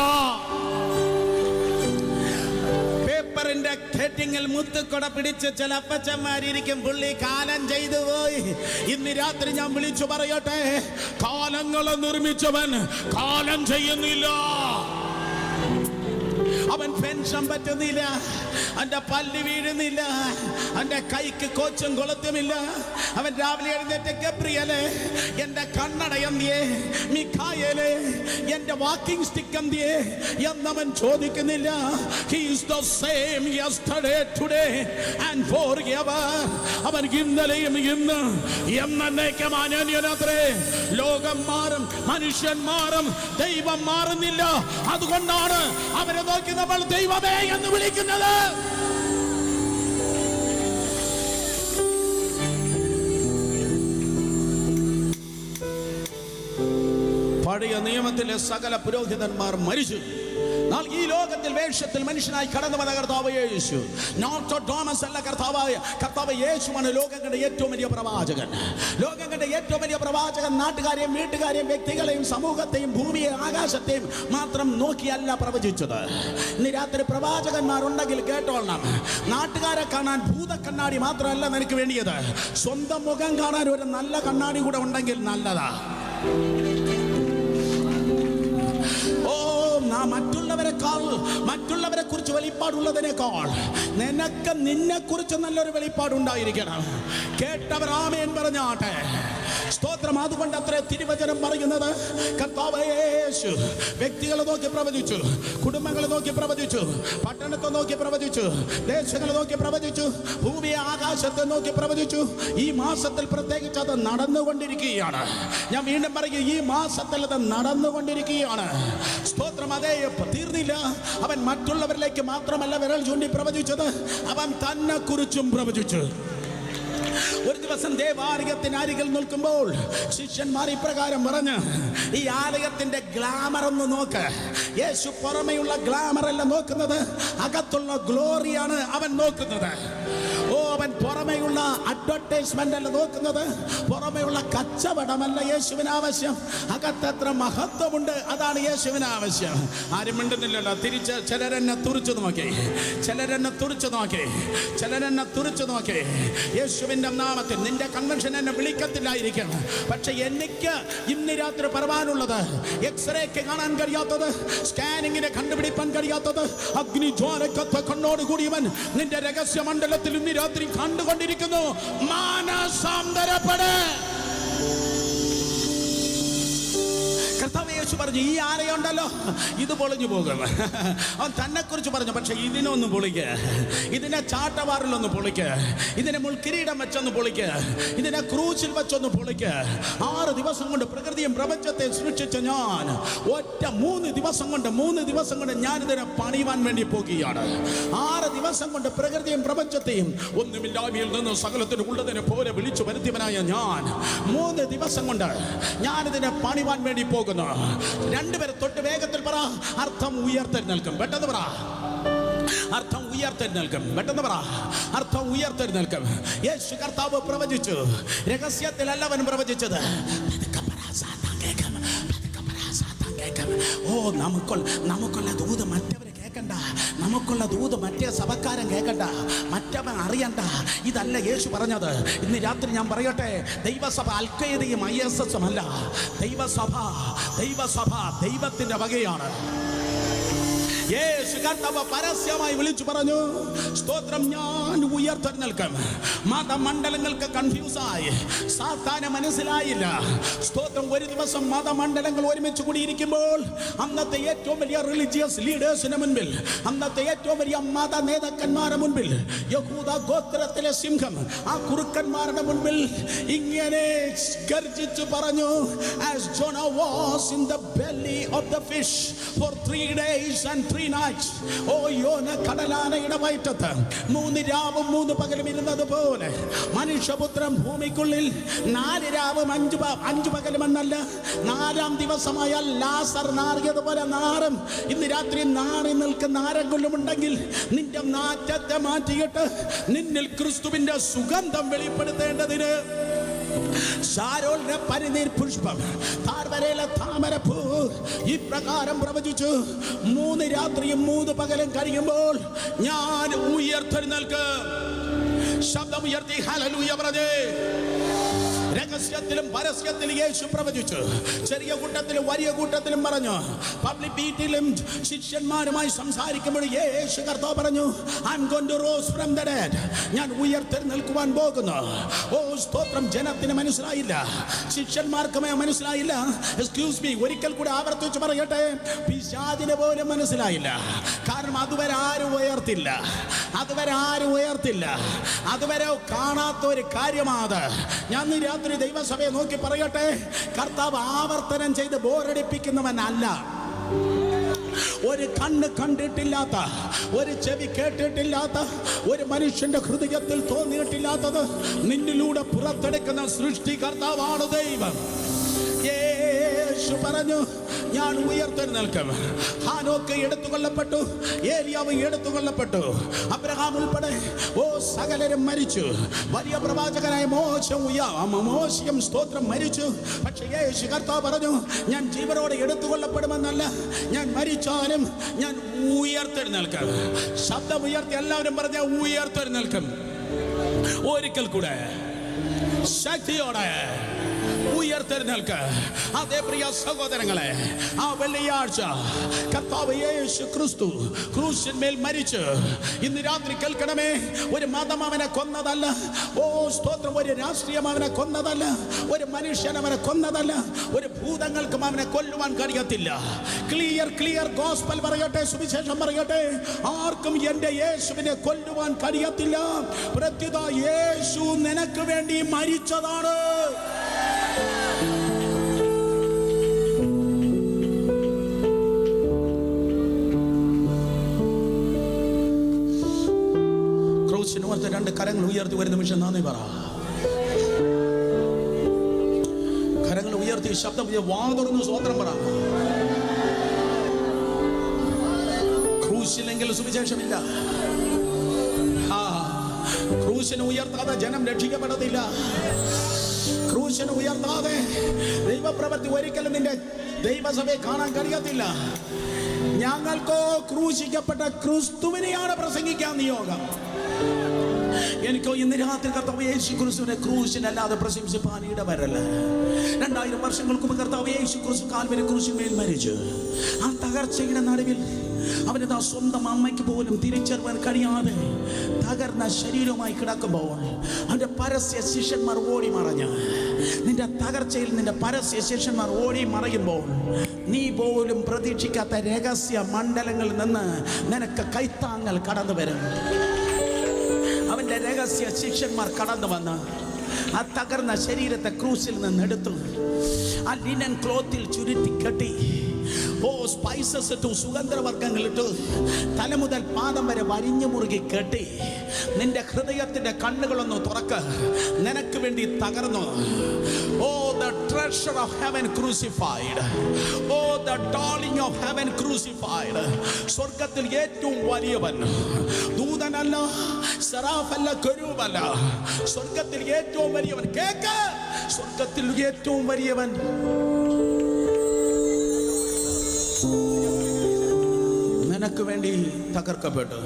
പേപ്പറിന്റെ കെട്ടിങ്ങിൽ മുത്തുകൊട പിടിച്ച് ചില അപ്പച്ചന്മാരിക്കും, പുള്ളി കാലം ചെയ്തു പോയി. ഇന്ന് രാത്രി ഞാൻ വിളിച്ചു പറയട്ടെ, കാലങ്ങളെ നിർമ്മിച്ചവൻ കാലം ചെയ്യുന്നില്ല. അവൻ പെൻഷൻ പറ്റുന്നില്ല, അവന്റെ പല്ല് വീഴുന്നില്ല, അവന്റെ കൈക്ക് കോച്ചും കൊളുത്തുമില്ല. അവൻ രാവിലെ എഴുന്നേറ്റ്, ഗബ്രിയേലേ എന്റെ കണ്ണട എന്തിയേ, മിഖായേലേ എന്റെ വാക്കിംഗ് സ്റ്റിക്ക് എന്തിയേ എന്നവൻ ചോദിക്കുന്നില്ല. He is the same yesterday, today and forever. അവൻ ഇന്നലെയും ഇന്ന് എന്നേക്കും അനന്യനത്രേ. ലോകം മാറും, മനുഷ്യൻ മാറും, ദൈവം മാറുന്നില്ല. അതുകൊണ്ടാണ് അവരെ നോക്കി നമ്മൾ ദൈവമേ എന്ന് വിളിക്കുന്നത്. പഴയ നിയമത്തിലെ സകല പുരോഹിതന്മാർ മരിച്ചു. ഈ ലോകത്തിൽ വേഷത്തിൽ മനുഷ്യനായി കടന്നു വന്ന കർത്താവ് യേശു, നോസ്ട്രഡാമസ് അല്ല, കർത്താവ് യേശുവാണ് ലോകം കണ്ട ഏറ്റവും വലിയ പ്രവാചകൻ. ലോകം കണ്ട ഏറ്റവും വലിയ പ്രവാചകൻ നാട്ടുകാരെയും വീട്ടുകാരെയും വ്യക്തികളെയും സമൂഹത്തെയും ഭൂമിയെ ആകാശത്തെയും മാത്രം നോക്കിയല്ല പ്രവചിച്ചത്. ഇന്ന് രാത്രി പ്രവാചകന്മാരുണ്ടെങ്കിൽ കേട്ടോളണം, നാട്ടുകാരെ കാണാൻ ഭൂതക്കണ്ണാടി മാത്രമല്ല നിനക്ക് വേണ്ടിയത്, സ്വന്തം മുഖം കാണാൻ ഒരു നല്ല കണ്ണാടി കൂടെ ഉണ്ടെങ്കിൽ നല്ലതാ. മറ്റുള്ളവരെ കുറിച്ച് വെളിപ്പാടുള്ളതിനേക്കാൾ നിനക്ക് നിന്നെ കുറിച്ച് നല്ലൊരു വെളിപ്പാടുണ്ടായിരിക്കണം. കേട്ടവർ ആമേൻ പറഞ്ഞാട്ടെ. സ്തോത്രം. അതുകൊണ്ട് അത്ര തിരുവചനം പറയുന്നത്, കർത്താവ് യേശു വ്യക്തികളെ നോക്കി പ്രവചിച്ചു, കുടുംബങ്ങളെ നോക്കി പ്രവചിച്ചു, പട്ടണത്തെ നോക്കി പ്രവചിച്ചു, ദേശങ്ങളെ നോക്കി പ്രവചിച്ചു, ഭൂമിയെ ആകാശത്തെ നോക്കി പ്രവചിച്ചു. ഈ മാസത്തിൽ പ്രത്യേകിച്ച് അത് നടന്നുകൊണ്ടിരിക്കുകയാണ്. ഞാൻ വീണ്ടും പറയും, ഈ മാസത്തിൽ അത് നടന്നുകൊണ്ടിരിക്കുകയാണ്. സ്തോത്രം. അതേ തീർന്നില്ല. അവൻ മറ്റുള്ളവരിലേക്ക് മാത്രമല്ല വിരൽ ചൂണ്ടി പ്രവചിച്ചത്, അവൻ തന്നെ കുറിച്ചും പ്രവചിച്ചു. ഒരു ദിവസം ദേവാലയത്തിനരികിൽ നിൽക്കുമ്പോൾ ശിഷ്യന്മാർ ഇപ്രകാരം പറഞ്ഞു, ഈ ആലയത്തിന്റെ ഗ്ലാമർ ഒന്ന് നോക്ക്. യേശു പുറമെയുള്ള ഗ്ലാമർ അല്ല നോക്കുന്നത്, അകത്തുള്ള ഗ്ലോറിയാണ് അവൻ നോക്കുന്നത്. അവൻ പുറമെയുള്ള അഡ്വർടൈസ്മെന്റ് അല്ല നോക്കുന്നത്, പുറമെയുള്ള കച്ചവടമല്ല യേശുവിന് ആവശ്യം, അകത്തെത്ര മഹത്വമുണ്ട് അതാണ് യേശുവിന് ആവശ്യം. ആരും മിണ്ടുന്നില്ലല്ലോ. തിരിച്ച് ചിലരെന്നെ തുറിച്ചു നോക്കി, ചിലരെന്നെ തുറിച്ചു നോക്കി, ചിലരെന്നെ തുറിച്ചു നോക്കി. യേശുവിന്റെ നാമത്തിൽ നിന്റെ കൺവെൻഷൻ എന്നെ വിളിക്കത്തില്ലായിരിക്കും, പക്ഷെ എനിക്ക് ഇന്ന് രാത്രി പറയാനുള്ളത്, എക്സ്റേക്ക് കാണാൻ കഴിയാത്തത്, സ്കാനിങ്ങിനെ കണ്ടുപിടിപ്പാൻ കഴിയാത്തത്, അഗ്നിജ്വാലക്കത്ത് കണ്ണോട് കൂടിയവൻ നിന്റെ രഹസ്യ മണ്ഡലത്തിൽ ഇന്ന് രാത്രി കണ്ടുകൊണ്ടിരിക്കുന്നു. മാനസാന്തരപ്പെട്. കർത്താവ് യേശു പറഞ്ഞു, ഈ ആലയുണ്ടല്ലോ ഇത് പൊളിഞ്ഞു പോകും. അവൻ തന്നെ കുറിച്ച് പറഞ്ഞു, പക്ഷെ ഇതിനൊന്ന് പൊളിക്ക്, ഇതിനെ ചാട്ടവാറിലൊന്ന് പൊളിക്ക്, ഇതിനെ മുൾക്കിരീടം വെച്ചൊന്ന് പൊളിക്ക്, ഇതിനെ ക്രൂശിൽ വെച്ചൊന്ന് പൊളിക്ക്. 6 ദിവസം കൊണ്ട് പ്രകൃതിയും പ്രപഞ്ചത്തെ സൃഷ്ടിച്ച ഞാൻ ഒറ്റ 3 ദിവസം കൊണ്ട് ഞാൻ ഇതിനെ പണിയുവാൻ വേണ്ടി പോകുകയാണ്. 6 ദിവസം കൊണ്ട് പ്രകൃതിയും പ്രപഞ്ചത്തെയും ഒന്നുമില്ലായ്മയിൽ നിന്ന് സകലത്തിന് ഉള്ളതിനെ പോലെ വിളിച്ചു വരുത്തിയവനായ ഞാൻ 3 ദിവസം കൊണ്ട് ഞാനിതിനെ പണിവാൻ വേണ്ടി പോകുന്നു. 2 പേരെ തൊട്ട് വേഗത്തിൽ പറ, അർത്ഥം ഉയർത്തെഴുന്നേൽക്കും. പെട്ടെന്ന് പറ, അർത്ഥം ഉയർത്തെഴുന്നേൽക്കും. പെട്ടെന്ന് പറ, അർത്ഥം ഉയർത്തെഴുന്നേൽക്കും. യേശു കർത്താവ് പ്രവചിച്ചു. രഹസ്യത്തിലല്ല അവൻ പ്രവചിച്ചത്. നമുക്കുള്ള ദൂത് മറ്റവരെ കേൾക്കണ്ട, നമുക്കുള്ള ദൂത് മറ്റേ സഭക്കാരൻ കേൾക്കണ്ട, മറ്റവൻ അറിയണ്ട. ഇതല്ല യേശു പറഞ്ഞത്. ഇന്ന് രാത്രി ഞാൻ പറയട്ടെ, ദൈവസഭ അൽഖയ്ദയും ISS അല്ല. ദൈവസഭ ദൈവത്തിന്റെ വകയാണ്. യേശു കർത്താവ് പരസ്യമായി വിളിച്ചു പറഞ്ഞു, സ്തോത്രം, ഞാൻ ഉയർത്തെഴുന്നേൽക്കും. മതമണ്ഡലങ്ങൾക്ക് കൺഫ്യൂസായി, സാത്താന് മനസ്സിലായില്ല. സ്തോത്രം. ഒരു ദിവസം മതമണ്ഡലങ്ങൾ ഒരുമിച്ച് കൂടിയിരിക്കുമ്പോൾ അന്നത്തെ ഏറ്റവും വലിയ റിലീജിയസ് ലീഡേഴ്സിന് മുൻപിൽ, അന്നത്തെ ഏറ്റവും വലിയ മത നേതാക്കന്മാരുടെ മുൻപിൽ, യഹൂദ ഗോത്രത്തിലെ സിംഹം ആ കുറുക്കന്മാരുടെ മുൻപിൽ ഇങ്ങനെ ഗർജിച്ചു പറഞ്ഞു, as Jonah was in the belly of the fish for 3 days and 3 nights. യോന കടലാനയുടെ വയറ്റത്ത് 3 രാവും 3 പകലും ഇരുന്നത് പോലെ മനുഷ്യപുത്രൻ ഭൂമിക്കുള്ളിൽ 4 രാവും 5 പകലും എന്നല്ല, 4-ാം ദിവസമായ ലാസർ നാറിയതുപോലെ നാറും. ഇന്ന് രാത്രി നാറി നിൽക്കുന്ന ആരെങ്കിലും ഉണ്ടെങ്കിൽ നിന്റെ നാറ്റത്തെ മാറ്റിയിട്ട് നിന്നിൽ ക്രിസ്തുവിന്റെ സുഗന്ധം വെളിപ്പെടുത്തേണ്ടതിന് ശാരോലിന്റെ പരിനീർ പുഷ്പം, താഴ്വരയിലെ താമരപ്പൂ ഇപ്രകാരം പ്രവചിച്ചു, 3 രാത്രിയും 3 പകലും കഴിയുമ്പോൾ ഞാൻ ഉയർത്തെഴുന്നേൽക്കും. ശബ്ദം ഉയർത്തി ഹല്ലേലൂയ പറഞ്ഞേ. രഹസ്യത്തിലും പരസ്യത്തിലും യേശു പ്രവചിച്ചു. ചെറിയ കൂട്ടത്തിലും വലിയ കൂട്ടത്തിലും പറഞ്ഞു. പബ്ലിക് മീറ്റിലും ശിഷ്യന്മാരുമായി സംസാരിക്കുമ്പോൾ യേശു കർത്താവ് പറഞ്ഞു, I am going to rose from the dead. ഞാൻ ഉയർത്തെഴുന്നേൽക്കുവാൻ പോകുന്നു. സ്തോത്രം. ജനത്തിന് മനസ്സിലായില്ല, ശിഷ്യന്മാർക്ക് മനസ്സിലായില്ല. എക്സ്ക്യൂസ് മീ, ഒരിക്കൽ കൂടി ആവർത്തിച്ച് പറയട്ടെ, പിശാചിന് പോലും മനസ്സിലായില്ല. കാരണം അതുവരെ ആരും ഉയർത്തില്ല, അതുവരെ കാണാത്ത ഒരു കാര്യമാണ്. ഞാൻ രാത്രി ദൈവസഭയെ നോക്കി പറയട്ടെ, കർത്താവ് ആവർത്തനം ചെയ്ത് ബോറടിപ്പിക്കുന്നവനല്ല. ഒരു കണ്ണ് കണ്ടിട്ടില്ലാത്ത, ഒരു ചെവി കേട്ടിട്ടില്ലാത്ത, ഒരു മനുഷ്യന്റെ ഹൃദയത്തിൽ തോന്നിയിട്ടില്ലാത്തത് നിന്നിലൂടെ പുറത്തെടുക്കുന്ന സൃഷ്ടികർത്താവാണ് ദൈവം. യേശു പറഞ്ഞു, ഞാൻ ഉയർത്തെഴുന്നേൽക്കും. ഹാനോക്ക് എടുത്തുകൊള്ളപ്പെട്ടു, ഏലിയാവ് എടുത്തുകൊള്ളപ്പെട്ടു, അബ്രഹാം ഉൾപ്പെടെ സകലരും മരിച്ചു. വലിയ പ്രവാചകനായ മോശയും സ്തോത്രം മരിച്ചു. പക്ഷേ യേശു കർത്താവ് പറഞ്ഞു, ഞാൻ ജീവനോടെ എടുത്തുകൊള്ളപ്പെടുമെന്നല്ല, ഞാൻ മരിച്ചാലും ഞാൻ ഉയർത്തെഴുന്നേൽക്കും. ശബ്ദം ഉയർത്തി എല്ലാവരും പറഞ്ഞ ഉയർത്തെഴുന്നേൽക്കും. ഒരിക്കൽ കൂടെ ശക്തിയോടെ ഉയർത്തെഴുന്നേൽക്ക്. അതേ പ്രിയ സഹോദരങ്ങളെ, ആ വെള്ളിയാഴ്ച കർത്താവ് യേശു ക്രിസ്തു ക്രൂശിന്മേൽ മരിച്ചു. ഇന്ന് രാത്രി കേൾക്കണമേ, ഒരു മതം അവനെ കൊന്നതല്ല, സ്തോത്രം, ഒരു രാഷ്ട്രീയം അവനെ കൊന്നതല്ല, ഒരു മനുഷ്യൻ അവനെ കൊന്നതല്ല, ഒരു ഭൂതങ്ങൾക്കും അവനെ കൊല്ലുവാൻ കഴിയത്തില്ല. ക്ലിയർ ഗോസ്പൽ പറയട്ടെ, സുവിശേഷം പറയട്ടെ, ആർക്കും എന്റെ യേശുവിനെ കൊല്ലുവാൻ കഴിയത്തില്ല. പ്രത്യുത യേശു നിനക്ക് വേണ്ടി മരിച്ചതാണ്. ക്രൂശിനോർത്ത് രണ്ട് കരങ്ങൾ ഉയർത്തി ഒരു നിമിഷം നന്ദി പറ. കരങ്ങൾ ഉയർത്തി ശബ്ദം വാതുറന്ന് സ്വതന്ത്രം പറ. ക്രൂശില്ലെങ്കിൽ സുവിശേഷമില്ല. ക്രൂശിനെ ഉയർത്താതെ ജനം രക്ഷിക്കപ്പെടത്തില്ല. ക്രൂശിനെ ഉയർത്താതെ ദൈവപ്രവൃത്തി ഒരിക്കലും നിന്റെ ദൈവസഭയെ കാണാൻ കഴിയത്തില്ല. ഞങ്ങൾക്കോ ക്രൂശിക്കപ്പെട്ട ക്രിസ്തുവിനെയാണ് പ്രസംഗിക്കാൻ നിയോഗം. എനിക്കോ ഇന്ന് രാത്രി കർത്താവ് യേശു ക്രിസ്തുവിനെ ക്രൂശിനല്ലാതെ പ്രശംസിപ്പാൻ ഇടവരല്ല. 2000 വർഷങ്ങൾക്ക് മുമ്പ് കർത്താവ് യേശു ക്രിസ്തു കാൽവരി ക്രൂശിന്മേൽ മരിച്ചു. ആ തകർച്ചയുടെ നടുവിൽ അവന് സ്വന്തം അമ്മയ്ക്ക് പോലും തിരിച്ചറിയാൻ കഴിയാതെ തകർന്ന ശരീരവുമായി കിടക്കുമ്പോൾ അവന്റെ പരസ്യ ശിഷ്യന്മാർ ഓടി മറഞ്ഞ്, നിന്റെ തകർച്ചയിൽ നിന്റെ പരസ്യ ശിഷ്യന്മാർ ഓടി മറയുമ്പോൾ നീ പോലും പ്രതീക്ഷിക്കാത്ത രഹസ്യ മണ്ഡലങ്ങളിൽ നിന്ന് നിനക്ക് കൈത്താങ്ങൽ കടന്നു വരും. അവന്റെ രഹസ്യ ശിഷ്യന്മാർ കടന്നു വന്ന് ആ തകർന്ന ശരീരത്തെ ക്രൂസിൽ നിന്ന് എടുത്തു, ആ ലിനൻ ക്ലോത്തിൽ ചുരുട്ടി കെട്ടി, സ്പൈസസ് ഇട്ടു, സുഗന്ധവർഗ്ഗങ്ങൾ ഇട്ടു, തല മുതൽ പാദം വരെ വരിഞ്ഞു മുറുകി കെട്ടി. നിന്റെ ഹൃദയത്തിന്റെ കണ്ണുകളൊന്ന് തുറക്ക്, നിനക്ക് വേണ്ടി തകർന്നു. The treasure of heaven crucified. The darling of heaven crucified. സ്വർഗത്തിൽ ഏറ്റവും വലിയവൻ ദൂതനല്ല, സെറാഫല്ല, കെരൂബല്ല. സ്വർഗത്തിൽ ഏറ്റവും വലിയവൻ, കേക്ക്, സ്വർഗത്തിൽ ഏറ്റവും വലിയവൻ നിനക്ക് വേണ്ടി തകർക്കപ്പെട്ടു.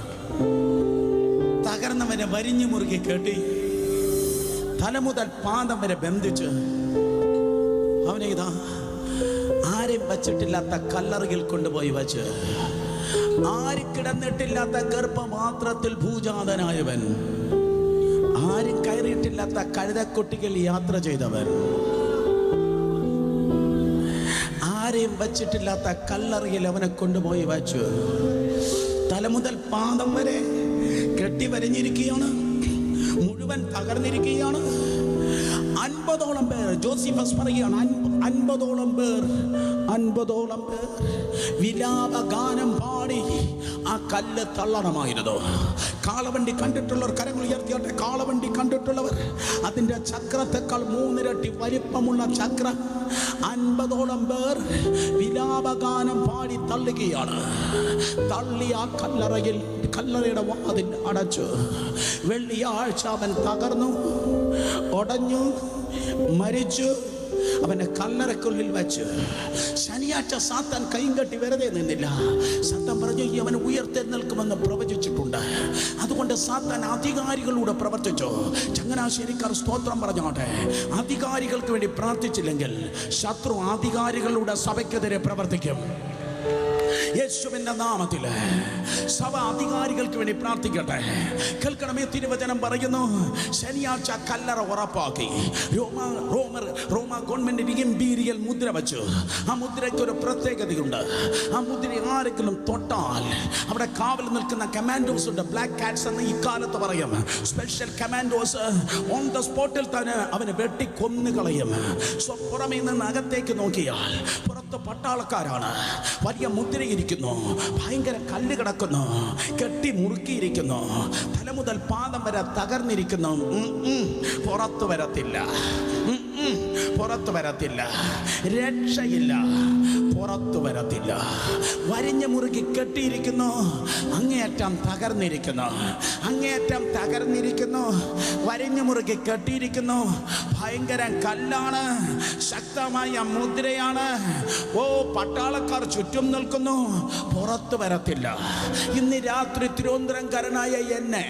തകർന്നവനെ വരിഞ്ഞു മുറുകി കെട്ടി, തല മുതൽ പാദം വരെ ബന്ധിച്ച് അവനെ ഇതാ ആരും വച്ചിട്ടില്ലാത്ത കല്ലറയിൽ കൊണ്ടുപോയി വച്ച്, ആരും കിടന്നിട്ടില്ലാത്ത ഗർഭപാത്രത്തിൽ ഭൂജാതനായവൻ, ആരും കയറിയിട്ടില്ലാത്ത കഴുതക്കൊട്ടികൾ യാത്ര ചെയ്തവൻ, ആരെയും വച്ചിട്ടില്ലാത്ത കല്ലറയിൽ അവനെ കൊണ്ടുപോയി വച്ചു. തല മുതൽ പാദം വരെ കെട്ടിവരഞ്ഞിരിക്കുകയാണ്, മുഴുവൻ തകർന്നിരിക്കുകയാണ്. 50ഓളം പേർ, ജോസിഫസ് പറയുകയാണ്, 50ഓളം പേർ വിലാപഗാനം പാടി ആ കല്ല് തള്ളണമായിരുന്നു. കാളവണ്ടി കണ്ടിട്ടുള്ളവർ കരങ്ങൾ ഉയർത്തിയാട്ടെ. കാളവണ്ടി കണ്ടിട്ടുള്ളവർ, അതിൻ്റെ ചക്രത്തെക്കാൾ 3 ഇരട്ടി വലിപ്പമുള്ള ചക്രം. 50ഓളം പേർ വിലാപഗാനം പാടി തള്ളുകയാണ്. തള്ളി ആ കല്ലറയുടെ വാതിൽ അടച്ചു. വെള്ളിയാഴ്ച അവൻ തകർന്നു, ഉടഞ്ഞു, മരിച്ചു. അവനെ കല്ലറക്കുള്ളിൽ വെച്ച് ശനിയാഴ്ച സാത്താൻ കൈയും കെട്ടി വെറുതെ നിന്നില്ല. സാത്താൻ പറഞ്ഞു, അവൻ ഉയർത്തെഴുന്നേൽക്കുമെന്ന് പ്രവചിച്ചിട്ടുണ്ട്. അതുകൊണ്ട് സാത്താൻ അധികാരികളൂടെ പ്രവർത്തിച്ചു. ചങ്ങനാശ്ശേരിക്കാർ സ്തോത്രം പറഞ്ഞോട്ടെ. അധികാരികൾക്ക് വേണ്ടി പ്രാർത്ഥിച്ചില്ലെങ്കിൽ ശത്രു അധികാരികളുടെ സഭയ്ക്കെതിരെ പ്രവർത്തിക്കും. യേശുവിന്റെ നാമത്തിൽ സഭ അധികാരികൾക്ക് വേണ്ടി പ്രാർത്ഥിക്കട്ടെ. കേൾക്കണമേ, തിരുവചനം പറയുന്നു, ശനിയാഴ്ച കല്ലറ ഉറപ്പാക്കി. റോമ ഗവൺമെന്റ് ഇമ്പീരിയൽ മുദ്ര വെച്ചു. ആ മുദ്രയ്ക്ക് ഒരു പ്രത്യേകതയുണ്ട്. ആ മുദ്ര ആരെങ്കിലും തൊട്ടാൽ അവിടെ കാവൽ നിൽക്കുന്ന കമാൻഡോസ് ഉണ്ട്, ബ്ലാക്ക് കാറ്റ്സ് എന്ന് ഇക്കാലത്ത് പറയും. സ്പെഷ്യൽ കമാൻഡോസ് ഓൺ ദ സ്പോട്ടിൽ തന്നെ അവനെ വെട്ടി കൊന്നുകളയും. പുറമേ നിന്ന് അകത്തേക്ക് നോക്കിയാൽ പുറത്ത് പട്ടാളക്കാരാണ്. വലിയ മുദ്രയിരിക്കുന്നു, ഭയങ്കര കല്ല് കിടക്കുന്നു, കെട്ടി മുറുക്കിയിരിക്കുന്നു, തല മുതൽ പാദം വരെ തകർന്നിരിക്കുന്നു. പുറത്തു വരത്തില്ല, പുറത്തു വരത്തില്ല, രക്ഷയില്ല, പുറത്തു വരത്തില്ല. വരിഞ്ഞ മുറുകി കെട്ടിയിരിക്കുന്നു, അങ്ങേയറ്റം തകർന്നിരിക്കുന്നു, അങ്ങേയറ്റം തകർന്നിരിക്കുന്നു, വരിഞ്ഞു മുറുകി കെട്ടിയിരിക്കുന്നു. ഭയങ്കര കല്ലാണ്, ശക്തമായ മുദ്രയാണ്. ഓ, പട്ടാളക്കാർ ചുറ്റും നിൽക്കുന്നു, പുറത്തു വരത്തില്ല. ഇന്ന് രാത്രി തിരുവനന്തപുരംകാരനായ എന്നെ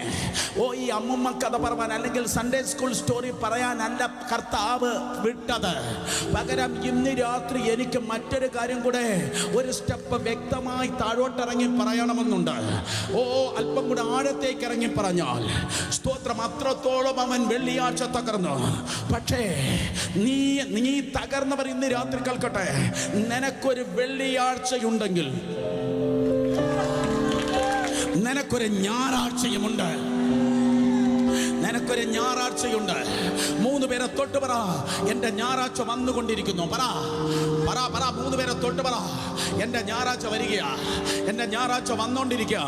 ഈ അമ്മുമ്മ കഥ പറയാൻ അല്ലെങ്കിൽ സൺഡേ സ്കൂൾ സ്റ്റോറി പറയാനല്ല കർത്താവ് വിട്ടത്. പകരം ഇന്ന് രാത്രി എനിക്ക് മറ്റൊരു കാര്യം കൂടെ, ഒരു സ്റ്റെപ്പ് വ്യക്തമായി താഴോട്ടിറങ്ങി പറയണമെന്നുണ്ട്. അല്പം കൂടെ ആഴത്തേക്ക് ഇറങ്ങി പറഞ്ഞാൽ സ്തോത്രം, അത്രത്തോളം അവൻ വെള്ളിയാഴ്ച തകർന്നു. പക്ഷേ നീ തകർന്നവർ ഇന്ന് രാത്രി കേൾക്കട്ടെ, നിനക്കൊരു വെള്ളിയാഴ്ചയുണ്ടെങ്കിൽ നിനക്കൊരു ഞായറാഴ്ചയുമുണ്ട്. നിനക്കൊരു ഞായറാഴ്ചയുണ്ട്. 3 പേരെ തൊട്ട് പറ, എൻ്റെ ഞായറാഴ്ച വന്നുകൊണ്ടിരിക്കുന്നു. പറ പറ പറ 3 പേരെ തൊട്ട് പറ, എൻ്റെ ഞായറാഴ്ച വരികയാ, എൻ്റെ ഞായറാഴ്ച വന്നോണ്ടിരിക്കുക,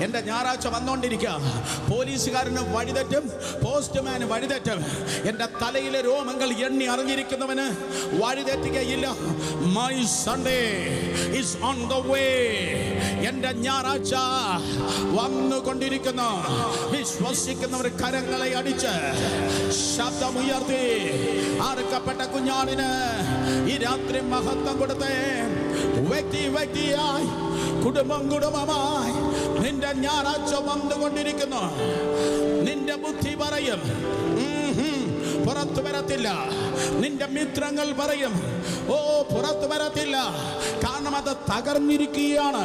എൻ്റെ ഞായറാഴ്ച വന്നോണ്ടിരിക്കുക. പോലീസുകാരന് വഴിതെറ്റും, പോസ്റ്റ്മാന് വഴിതെറ്റും, എൻ്റെ തലയിലെ രോമങ്ങൾ എണ്ണി അറിഞ്ഞിരിക്കുന്നവന് വഴിതെറ്റുകയില്ല. My Sunday is on the way. എൻ്റെ ഞായറാഴ്ച വന്നുകൊണ്ടിരിക്കുന്നു. വിശ്വസിക്കുന്നവർ കരങ്ങളെ അടിച്ച് ശബ്ദമുയർത്തി അറുക്കപ്പെട്ട കുഞ്ഞാടിന് ഈ രാത്രി മഹത്വം കൊടുത്തേ. വ്യക്തിയായി, കുടുംബമായി നിന്റെ ഞായറാഴ്ച വന്നുകൊണ്ടിരിക്കുന്നു. നിന്റെ ബുദ്ധി പറയും പുറത്തു വരത്തില്ല, നിന്റെ മിത്രങ്ങൾ പറയും പുറത്തു വരത്തില്ല. കാരണം അത് തകർന്നിരിക്കുകയാണ്,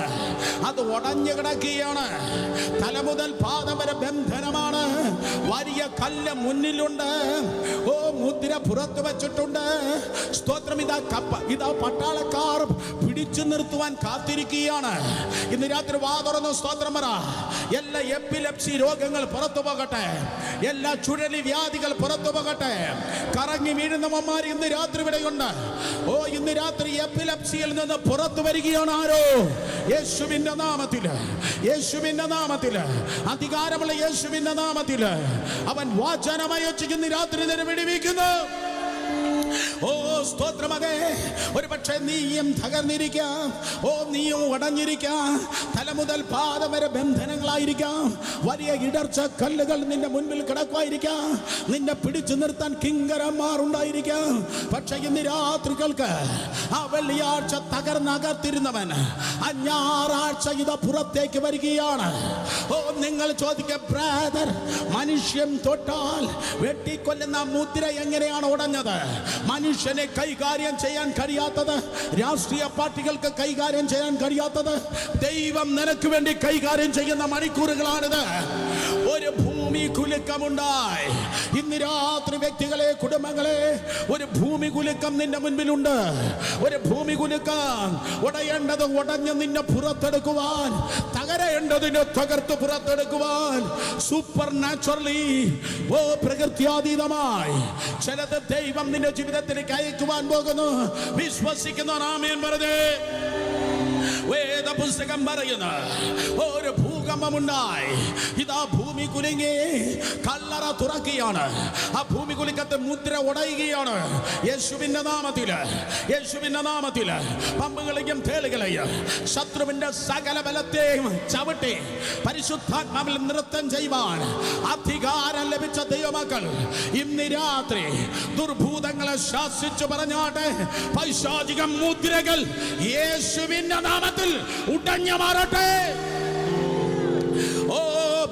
അത് ഉടഞ്ഞു കിടക്കുകയാണ്. തല മുതൽ പാദം വരെ ബന്ധനമാണ്. വലിയ കല്ല് മുന്നിലുണ്ട്, മുദ്ര പുറത്തു വെച്ചിട്ടുണ്ട്. സ്തോത്രം, ഇതാ പട്ടാളക്കാർ പിടിച്ചു നിർത്തുവാൻ കാത്തിരിക്കുകയാണ്. ഇന്ന് രാത്രി വാ തുറന്ന് സ്തോത്രം പറ. എല്ലാ എപ്പിലെപ്സി രോഗങ്ങൾ പുറത്തു പോകട്ടെ, എല്ലാ ചുഴലി വ്യാധികൾ പുറത്തു പോകട്ടെ. കറങ്ങി വീഴുന്നവന്മാർ ഇന്ന് രാത്രി ഇവിടെയുണ്ട്. ഇന്ന് രാത്രി എപ്പിലെപ്സിയിൽ നിന്ന് പുറത്തു വരികയാണ്. ആരോ? യേശുവിന്റെ നാമത്തില്, യേശുവിന്റെ നാമത്തില്, അധികാരമുള്ള യേശുവിന്റെ നാമത്തില് അവൻ വാചനമയച്ച് ഇന്ന് രാത്രി നിന്നെ വിടുവിക്കുന്നു. സ്തോത്രമകേ, ഒരു പക്ഷേ നീയും തകർന്നിരിക്കാം, നീയും ഉടഞ്ഞിരിക്കാം. തല മുതൽ പാദം വരെ ബന്ധനങ്ങളായിരിക്കാം. വലിയ ഇടർച്ച കല്ലുകൾ നിന്റെ മുൻപിൽ കിടക്കുമായിരിക്കാം. നിന്നെ പിടിച്ചു നിർത്താൻ കിങ്കരന്മാർ ഉണ്ടായിരിക്കാം. പക്ഷെ ഇന്ന് രാത്രികൾക്ക് ആ വെള്ളിയാഴ്ച തകർന്നകത്തിരുന്നവൻ ആ ഞായറാഴ്ച ഇത് പുറത്തേക്ക് വരികയാണ്. നിങ്ങൾ ചോദിക്കുക, ബ്രദർ, മനുഷ്യൻ തൊട്ടാൽ വെട്ടിക്കൊല്ലുന്ന മുദ്ര എങ്ങനെയാണ് ഉടഞ്ഞത്? മനുഷ്യനെ കൈകാര്യം ചെയ്യാൻ കഴിയാത്തത്, രാഷ്ട്രീയ പാർട്ടികൾക്ക് കൈകാര്യം ചെയ്യാൻ കഴിയാത്തത്, ദൈവം നിനക്ക് വേണ്ടി കൈകാര്യം ചെയ്യുന്ന മണിക്കൂറുകളാണിത്. ഒരു ഭൂമി കുലുക്കമുണ്ടായി. ഇന്ന് രാത്രി വ്യക്തികളെ, കുടുംബങ്ങളെ, ഒരു ഭൂമി കുലുക്കം നിന്റെ മുൻപിലുണ്ട്. ഒരു ഭൂമി കുലുക്കം. ഉടയേണ്ടത് ഉടഞ്ഞ് നിന്നെ പുറത്തെടുക്കുവാൻ, തകരേണ്ടതിനെ തകർത്ത് പുറത്തെടുക്കുവാൻ, സൂപ്പർ നാച്ചുറലി, പ്രകൃത്യാതീതമായി ചിലത് ദൈവം നിന്റെ ജീവിതത്തിലേക്ക് അയക്കുവാൻ പോകുന്നു. വിശ്വസിക്കുന്ന ആമേൻ പറഞ്ഞേ. വേദപുസ്തകം പറയുന്ന ഒരു ഭൂകമ്പമുണ്ടായി. ഇതാ ഭൂമി കുലുങ്ങി, കല്ലറ തുറക്കുകയാണ്. ആ ഭൂമി കുലുക്കത്തെ മുദ്ര ഉടയുകയാണ്. യേശുവിന്റെ നാമത്തില്, യേശുവിന്റെ നാമത്തില് പമ്പുകളെയും തേളുകളെയും ശത്രുവിന്റെ സകല ബലത്തെയും ചവിട്ടി പരിശുദ്ധാത്മാവിൽ നൃത്തം ചെയ്യുവാൻ അധികാരം ലഭിച്ച ദൈവമക്കൾ ഇന്ന് രാത്രി ദുർഭൂതങ്ങളെ ശാസിച്ചു പറഞ്ഞാട്ടെ. പൈശാചിക മുദ്രകൾ യേശുവിന്റെ നാമത്തിൽ ഉടഞ്ഞു മാറട്ടെ.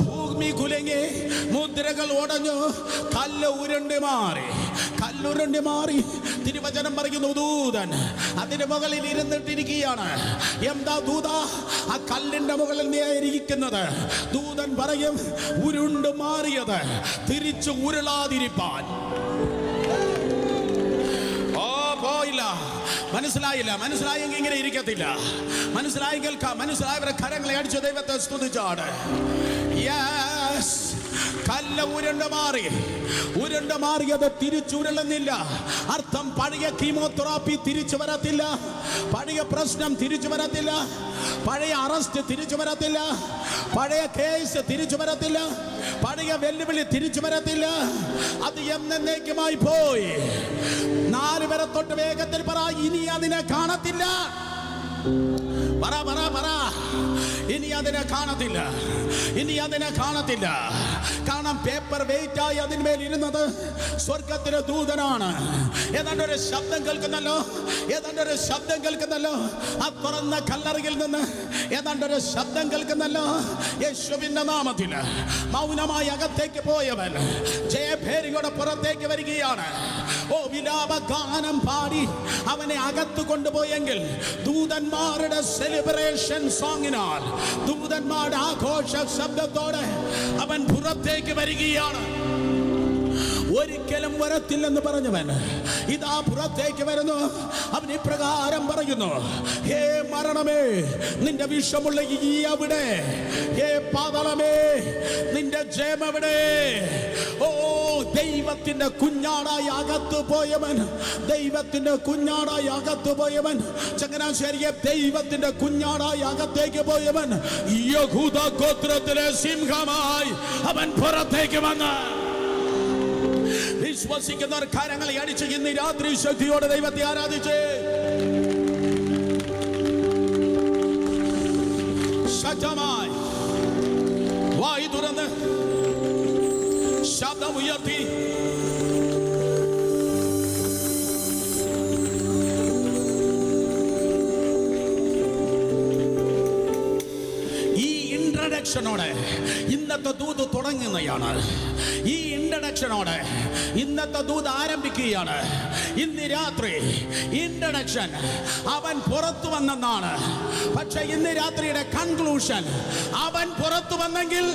ഭൂമി കുലുങ്ങി, മുദ്രകൾ ഉടഞ്ഞു, കല്ല് ഉരുണ്ടി മാറി, കല്ലുരുണ്ടി മാറി. തിരുവചനം പറയുന്നു, ദൂതൻ അതിന്റെ മുകളിൽ ഇരുന്നിട്ടിരിക്കുകയാണ്. എന്താ ദൂത ആ കല്ലിന്റെ മുകളിൽ നീ ഇരിക്കുന്നത്? ദൂതൻ പറയും, ഉരുണ്ടു മാറിയത് തിരിച്ചു ഉരുളാതിരിപ്പാൻ. പോയില്ല, മനസ്സിലായില്ല. മനസ്സിലായെങ്കിൽ ഇങ്ങനെ ഇരിക്കത്തില്ല. മനസ്സിലായെങ്കിൽ മനസ്സിലായവരെ കരങ്ങളെ അടിച്ച ദൈവത്തെ സ്തുതിച്ചാണ്. യെസ്, കല്ല് ഉരുണ്ട് മാറിയത് തിരിച്ചുരുളുന്നില്ല. അർത്ഥം പഴയ കീമോതെറാപ്പി തിരിച്ചു വരത്തില്ല, പഴയ പ്രശ്നം തിരിച്ചു വരത്തില്ല, പഴയ അറസ്റ്റ് തിരിച്ചു വരത്തില്ല, പഴയ കേസ് തിരിച്ചു വരത്തില്ല, പഴയ വെല്ലുവിളി തിരിച്ചു വരത്തില്ല. അത് എന്നേക്കുമായി പോയി. 4 പേരെ തൊട്ട് വേഗത്തിൽ പറ, ഇനി അതിനെ കാണത്തില്ല. പറ പറ പറ, ഇനി അതിനെ കാണത്തില്ല, ഇനി അതിനെ കാണത്തില്ല. കാരണം പേപ്പർ വെയിറ്റ് ആയി അതിന്മേൽ ഇരുന്നത് സ്വർഗത്തിലെ ദൂതനാണ്. ഏതാണ്ട് ഒരു ശബ്ദം കേൾക്കുന്നല്ലോ, ഏതാണ്ട് ഒരു ശബ്ദം കേൾക്കുന്നല്ലോ. ആ തുറന്ന കല്ലറയിൽ നിന്ന് ഏതാണ്ട് ഒരു ശബ്ദം കേൾക്കുന്നല്ലോ. യേശുവിന്റെ നാമത്തിൽ മൗനമായി അകത്തേക്ക് പോയവൻ ജയഭേരിയുടെ പുറത്തേക്ക് വരികയാണ്. ഓ, വിലാപഗാനം പാടി അവനെ അകത്ത് കൊണ്ടുപോയെങ്കിൽ ദൂതന്മാരുടെ സെലിബ്രേഷൻ സോങ്ങിനാൽ, ദൂതന്മാരുടെ ആഘോഷ ശബ്ദത്തോടെ അവൻ പുറത്തേക്ക് വരികയാണ്. ഒരിക്കലും വരത്തില്ലെന്ന് പറഞ്ഞവൻ ഇതാ പുറത്തേക്ക് വരുന്നു. അവൻ ഇപ്രകാരം പറയുന്നു, ഹേ മരണമേ, നിന്റെ വിഷമുള്ള ഈ അവിടെ, ഹേ പാതാളമേ, നിന്റെ ജയം എവിടെ? ഓ, ദൈവത്തിന്റെ കുഞ്ഞാടായി അകത്തു പോയവൻ, ദൈവത്തിന്റെ കുഞ്ഞാടായി അകത്തു പോയവൻ, ചങ്ങനാശ്ശേരിയെ ദൈവത്തിന്റെ കുഞ്ഞാടായി അകത്തേക്ക് പോയവൻ, യഹൂദ ഗോത്രത്തിലെ സിംഹമായി അവൻ പുറത്തേക്ക് വന്ന് വിശ്വസിക്കുന്നവർ കരങ്ങളെ അടിച്ച് ഇന്ന് രാത്രി ശക്തിയോടെ ദൈവത്തെ ആരാധിച്ച് ശക്തമായി വായി തുറന്ന് ശബ്ദം ഉയർത്തി ഇൻട്രഡക്ഷനോടെ ഇന്നത്തെ ദൂത് തുടങ്ങുന്നതാണ്. ഈ ഇൻട്രഡക്ഷനോടെ ഇന്നത്തെ ദൂത് ആരംഭിക്കുകയാണ്. ഇന്ന് രാത്രി ഇൻട്രഡക്ഷൻ അവൻ പുറത്തു വന്നെന്നാണ്. പക്ഷെ ഇന്ന് രാത്രിയുടെ കൺക്ലൂഷൻ അവൻ പുറത്തു വന്നെങ്കിൽ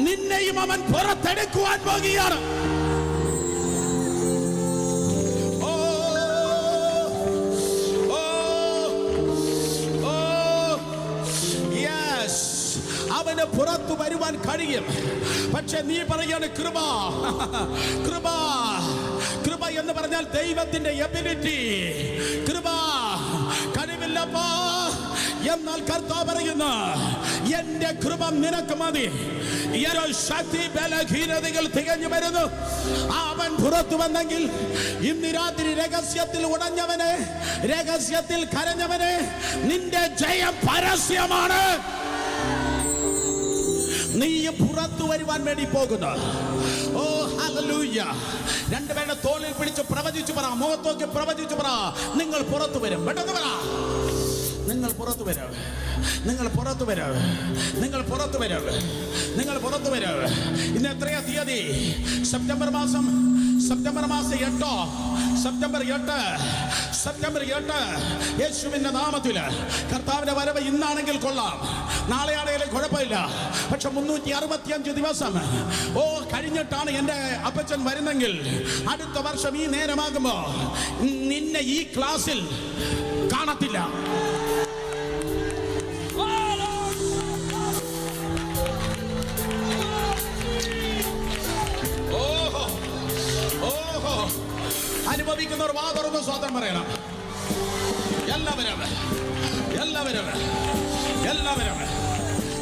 നിന്നെയും അവൻ പുറത്തെടുക്കുവാൻ പോകുകയാണ്. അവന് പുറത്തു വരുവാൻ കഴിയും. പക്ഷെ നീ പറയാണ് കൃപ, കൃപ, കൃപ എന്ന് പറഞ്ഞാൽ ദൈവത്തിന്റെ എബിലിറ്റി. കൃപ കഴിവില്ലപ്പാ. എന്നാൽ കർത്താവ് പറയുന്നു, എന്റെ കൃപ നിനക്ക് മതി. ശക്തി ബലഹീനതകൾ തികഞ്ഞു വരുന്നു. അവൻ പുറത്തു വന്നെങ്കിൽ ഇന്ന് രാത്രി രഹസ്യത്തിൽ ഉടഞ്ഞവനെ, രഹസ്യത്തിൽ കരഞ്ഞവനെ, നിന്റെ ജയം പരസ്യമാണ്. നീ പുറത്തു വരുവാൻ വേണ്ടി പോകുന്നു. ഓ ഹല്ലേലൂയ. രണ്ടുപേരുടെ തോളിൽ പിടിച്ച് പ്രവചിച്ചു പറ, മുഖത്തോക്ക് പ്രവചിച്ചു പറ, നിങ്ങൾ പുറത്തു വരും. പെട്ടെന്ന് പറ, നിങ്ങൾ പുറത്തു വരാം, നിങ്ങൾ പുറത്തു വരാം, നിങ്ങൾ പുറത്തു വരാം, നിങ്ങൾ പുറത്തു വരാം. ഇന്ന് എത്രയാ തീയതി? സെപ്റ്റംബർ മാസം 8. സെപ്റ്റംബർ 8 യേശുവിന്റെ നാമത്തിൽ കർത്താവിന്റെ വരവ് ഇന്നാണെങ്കിൽ കൊള്ളാം, നാളെയാണെങ്കിലും കുഴപ്പമില്ല. പക്ഷെ 365 ദിവസം കഴിഞ്ഞിട്ടാണ് എൻ്റെ അപ്പച്ചൻ വരുന്നെങ്കിൽ അടുത്ത വർഷം ഈ നേരമാകുമ്പോ നിന്നെ ഈ ക്ലാസ്സിൽ കാണത്തില്ല. അനുഭവിക്കുന്നവർ വാ തുറന്ന് സ്വാതന്ത്ര്യം പറയണം. എല്ലാവരും എല്ലാവരും എല്ലാവരും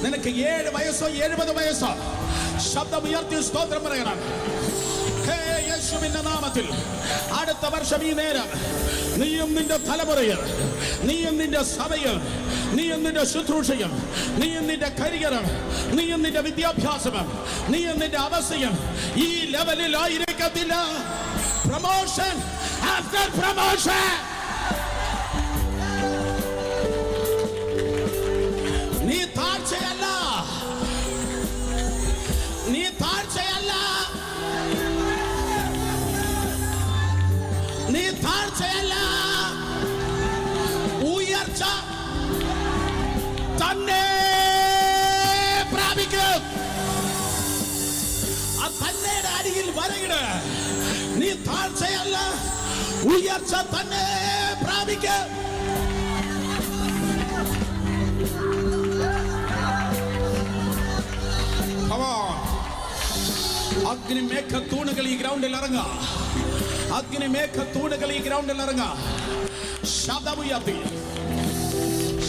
നിനക്ക് 7 വയസ്സോ 70 വയസ്സോ ശബ്ദം ഉയർത്തി സ്തോത്രം പറയണം. യേശുവിന്റെ നാമത്തിൽ അടുത്ത വർഷം ഈ നേരം നീയും നിന്റെ തലമുറയും, നീയും നിന്റെ സഭയും, നീയും നിന്റെ ശുശ്രൂഷയും, നീയും നിന്റെ കരിയറും, നീയും നിന്റെ വിദ്യാഭ്യാസവും, നീയും നിന്റെ അവസ്ഥയും ഈ ലെവലിൽ ആയിരിക്കത്തില്ല. Promotion after promotion. നീ താഴ്ചയല്ല, നീ താഴ്ചയല്ല, നീ താഴ്ചയല്ല, ഉയർച്ച തന്നെ പ്രാപിക്കും. ആ തന്നയുടെ അരികിൽ വരയിട്. നീ ഇനി താഴ്ചയല്ല, ഉയർച്ച തന്നെ പ്രാപിക്കും. അഗ്നിമേഘ തൂണുകൾ ഈ ഗ്രൗണ്ടിൽ ഇറങ്ങാ. അഗ്നിമേഘ തൂണുകൾ ഈ ഗ്രൗണ്ടിൽ ഇറങ്ങാ. ശബ്ദമുയർത്തി,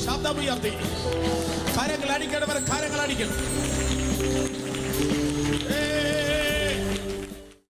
ശബ്ദമുയർത്തി. കരങ്ങൾ അടിക്കണവർ കരങ്ങൾ അടിക്കണം.